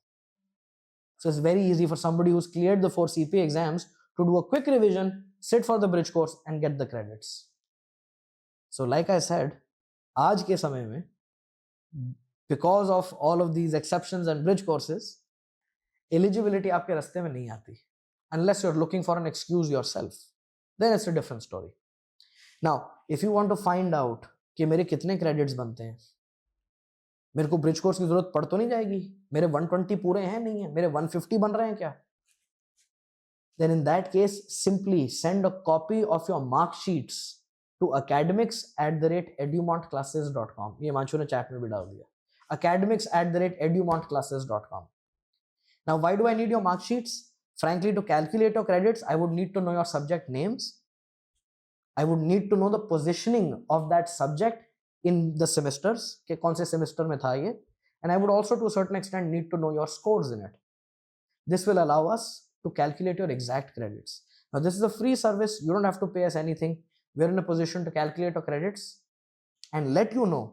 So it's very easy for somebody who's cleared the 4 CPA exams to do a quick revision, sit for the bridge course and get the credits. So like I said, आज के समय में because of all of these exceptions and bridge courses, eligibility आपके रास्ते में नहीं आती unless you're looking for an excuse yourself. Then it's a different story. Now, if you want to find out कि मेरे कितने credits बनते हैं, मेरे को ब्रिज कोर्स की जरूरत पड़ तो नहीं जाएगी, मेरे 120 पूरे हैं नहीं है, मेरे 150 बन रहे हैं क्या? Then in that case, simply send a copy of your mark sheets to academics@edumontclasses.com. ये मांचू ने चैट में भी डाल दिया, academics@edumontclasses.com. Now, why do I need your mark sheets? Frankly, to calculate your credits, I would need to know your subject names. I would need to know the positioning of that subject in the semesters, कि कौन से semester में था ये, and I would also to a certain extent need to know your scores in it. This will allow us to calculate your exact credits. Now this is a free service, you don't have to pay us anything. We're in a position to calculate your credits and let you know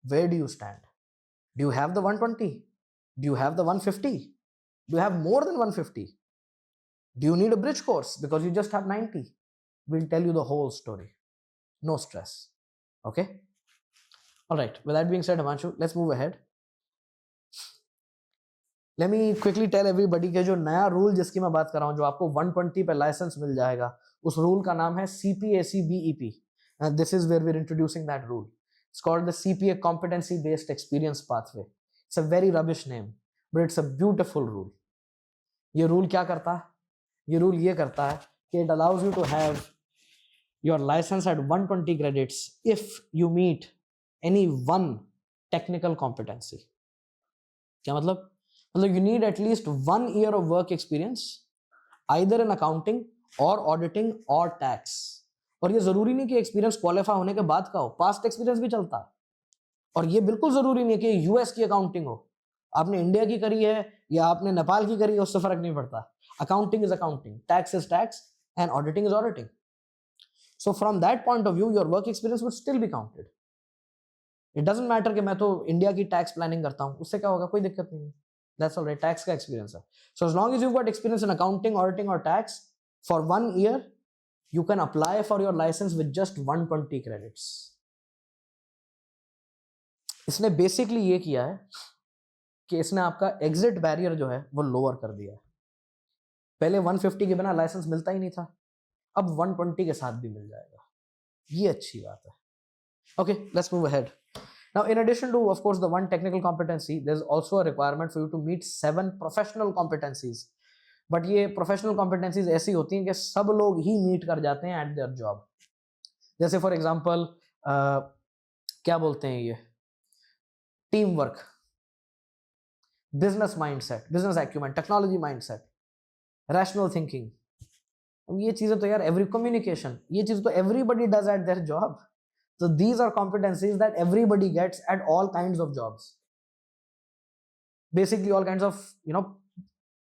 where do you stand. Do you have the 120? Do you have the 150? Do you have more than 150? Do you need a bridge course because you just have 90? We'll tell you the whole story. No stress. Okay? All right. With that being said, Himanshu, let's move ahead. Let me quickly tell everybody कि जो नया rule जिसकी मैं बात कर रहा हूँ, जो आपको 120 पे लाइसेंस मिल जाएगा, उस रूल का नाम है CPAC BEP. And this is where we're introducing that rule. It's called the CPA Competency Based Experience Pathway. It's a very rubbish name, but it's a beautiful rule. ये रूल क्या करता है? ये रूल ये करता है कि it allows you to have your license at 120 credits if you meet any one technical competency. क्या मतलब you need at least 1 year of work experience either in accounting or auditing or tax. और ये जरूरी नहीं कि experience qualify होने के बाद का हो, पास्ट एक्सपीरियंस भी चलता है। और ये बिल्कुल जरूरी नहीं कि यूएस की अकाउंटिंग हो, आपने इंडिया की करी है या आपने नेपाल की करी है, उससे फर्क नहीं पड़ता। Accounting is accounting, tax is tax and auditing is auditing. So from that point of view, your work experience would still be counted. It doesn't matter कि मैं तो इंडिया की टैक्स प्लानिंग करता हूँ, उससे क्या होगा? कोई दिक्कत नहीं है. That's all right. टैक्स का एक्सपीरियंस है. So as long as you've got experience in accounting, auditing or tax for 1 year, you can apply for your license with just 120 credits. इसने बेसिकली ये किया है कि इसने आपका एग्जिट बैरियर जो है वो लोअर कर दिया है. पहले 150 के बिना लाइसेंस मिलता ही नहीं था, अब 120 के साथ भी मिल जाएगा. ये अच्छी बात है. Okay, let's move ahead. Now, in addition to, of course, the 1 technical competency, there's also a requirement for you to meet 7 professional competencies. But ये professional competencies ऐसी होती हैं कि सब लोग ही meet कर जाते हैं at their job. जैसे for example, क्या बोलते हैं ये? Teamwork, business mindset, business acumen, technology mindset, rational thinking. ये चीजें तो यार every communication, ये चीज तो everybody does at their job. So these are competencies that everybody gets at all kinds of jobs. Basically all kinds of,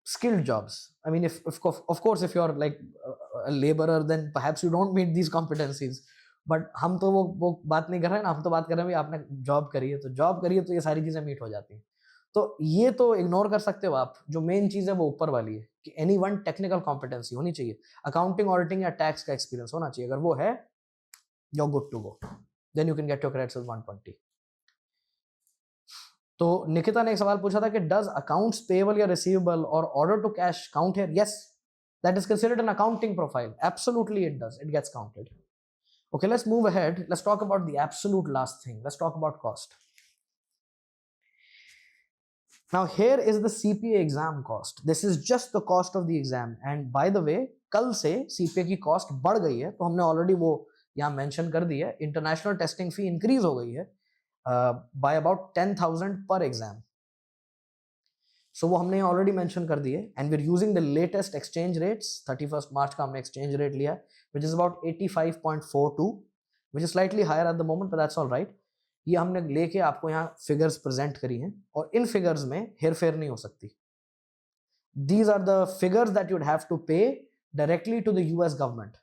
skilled jobs. I mean, if of course, if you're like a laborer, then perhaps you don't meet these competencies. But हम तो वो बात नहीं कर रहे हैं ना, हम तो बात कर रहे हैं आपने जॉब करी है तो ये सारी चीजें मीट हो जाती हैं. तो ये तो इग्नोर कर सकते हो आप. जो मेन चीज है वो ऊपर वाली है कि एनी वन टेक्निकल कॉम्पिटेंसी होनी चाहिए. अकाउंटिंग, ऑडिटिंग या टैक्स का एक्सपीरियंस होना चाहिए. अगर वो है, you're good to go. Then you can get your credits with 120. तो निकिता ने एक सवाल पूछा था कि does accounts payable या receivable or order to cash count here? Yes, that is considered an accounting profile. Absolutely it does. It gets counted. Okay, let's move ahead. Let's talk about the absolute last thing. Let's talk about cost. Now here is the CPA exam cost. This is just the cost of the exam. And by the way, कल से CPA की cost बढ़ गई है. तो हमने already वो यहाँ मेंशन कर दी है, इंटरनेशनल टेस्टिंग फी इंक्रीज हो गई है बाय अबाउट 10,000 पर एग्जाम. सो वो हमने ऑलरेडी मेंशन कर दिए. And we are using the latest exchange rates. 31 March का हमने एक्सचेंज रेट लिया which is about 85.42, which is slightly higher at the moment, but that's all right. ये हमने लेके आपको यहाँ फिगर्स प्रेजेंट करी हैं और इन फिगर्स में हेर फेर नहीं हो सकती. These are the figures that you'd have to pay directly to the US government,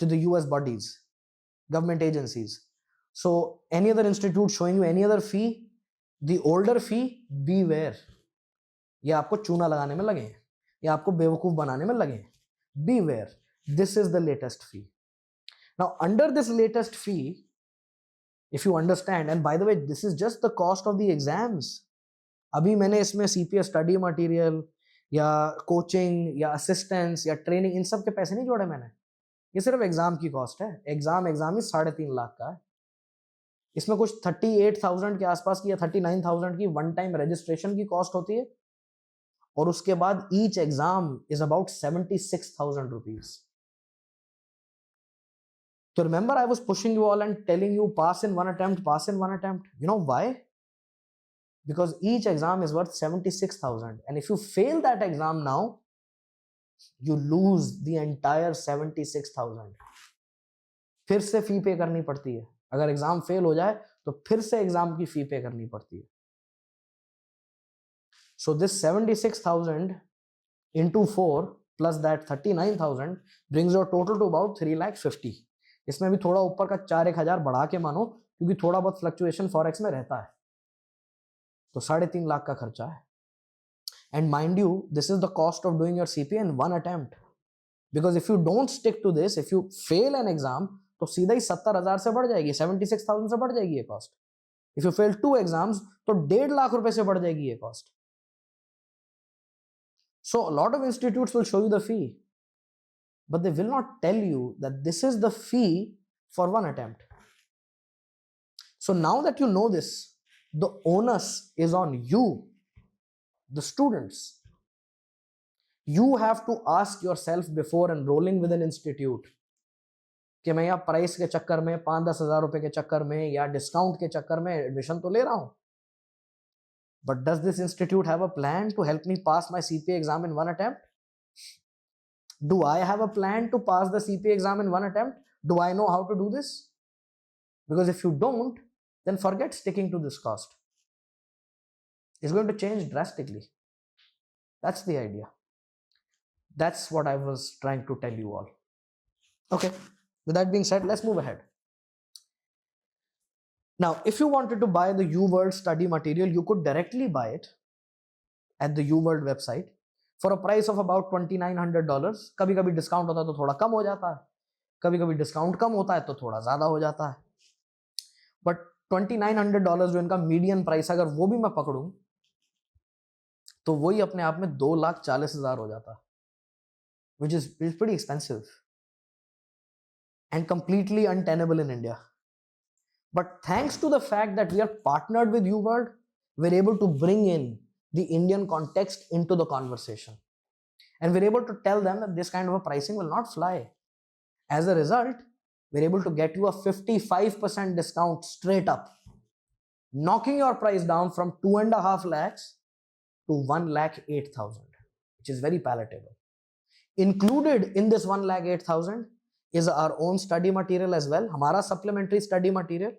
to the US bodies, government agencies. So any other institute showing you any other fee, the older fee, beware. ये आपको चूना लगाने में लगे हैं, ये आपको बेवकूफ बनाने में लगे हैं. Beware. This is the latest fee. Now under this latest fee, if you understand, and by the way, this is just the cost of the exams. अभी मैंने इसमें CPA स्टडी मटेरियल या कोचिंग या असिस्टेंस या training in सब के पैसे नहीं जोड़े मैंने. ये सिर्फ एग्जाम की कॉस्ट है. एग्जाम ही 3.5 लाख का है. इसमें कुछ 38,000 के आसपास की या 39,000 की वन टाइम रजिस्ट्रेशन की कॉस्ट होती है और उसके बाद each exam is about 76,000 rupees. तो remember I was pushing you all and telling you pass in one attempt, pass in one attempt. You know why? Because each exam is worth 76,000, and if you fail that exam now, you lose the entire 76,000. फिर से फी पे करनी पड़ती है. अगर exam fail हो जाए तो फिर से एग्जाम की फी पे करनी पड़ती है. So this 76,000 into 4 plus that 39,000 brings your total to about 3,50,000. इसमें भी थोड़ा ऊपर का 4,000 बढ़ा के मानो, क्योंकि थोड़ा बहुत फ्लक्चुएशन फॉरेक्स में रहता है. तो 3.5 लाख का खर्चा है. And mind you, this is the cost of doing your CPA in one attempt. Because if you don't stick to this, if you fail an exam, तो सीधा ही 70,000 से बढ़ जाएगी, 76,000 से बढ़ जाएगी ये cost. If you fail 2 exams तो 1.5 लाख रुपए से बढ़ जाएगी ये cost. So a lot of institutes will show you the fee, but they will not tell you that this is the fee for one attempt. So now that you know this, the onus is on you, the students. You have to ask yourself before enrolling with an institute कि मैं यहाँ price के चक्कर में 5-10 हज़ार रुपए के चक्कर में या डिस्काउंट के चक्कर में एडमिशन तो ले रहा हूं, but does this institute have a plan to help me pass my CPA exam in one attempt? Do I have a plan to pass the CPA exam in one attempt? Do I know how to do this? Because if you don't, then forget sticking to this cost. It's going to change drastically. That's the idea. That's what I was trying to tell you all. Okay, with that being said, let's move ahead. Now, if you wanted to buy the UWorld study material, you could directly buy it at the UWorld website for a price of about $2,900. कभी कभी discount होता है तो थोड़ा कम हो जाता है, कभी कभी डिस्काउंट कम होता है तो थोड़ा ज्यादा हो जाता है. बट $2,900 जो इनका मीडियन प्राइस, अगर वो भी मैं पकड़ूं तो वही अपने आप में 2,40,000 हो जाता, which is pretty expensive and completely untenable in India. But thanks to the fact that we are partnered with UWorld, we're able to bring in the Indian context into the conversation, and we're able to tell them that this kind of a pricing will not fly. As a result, we're able to get you a 55% discount straight up, knocking your price down from 2.5 lakhs to 1,08,000, which is very palatable. Included in this 1,08,000 is our own study material as well. हमारा supplementary study material,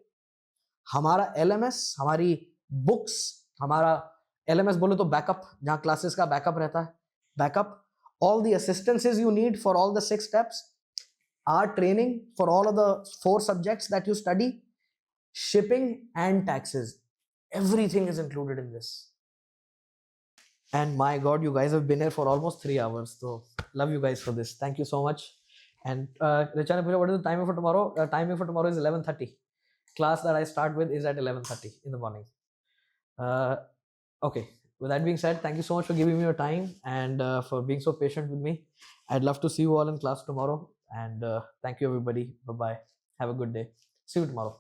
हमारा LMS, हमारी books, हमारा LMS बोले तो backup, जहाँ classes का backup रहता है, backup, all the assistances you need for all the 6 steps, our training for all of the 4 subjects that you study, shipping and taxes, everything is included in this. And my God, you guys have been here for almost 3 hours. So love you guys for this. Thank you so much. And Richa, what is the timing for tomorrow? Timing for tomorrow is 11:30. Class that I start with is at 11:30 in the morning. Okay. With that being said, thank you so much for giving me your time and for being so patient with me. I'd love to see you all in class tomorrow. And thank you, everybody. Bye-bye. Have a good day. See you tomorrow.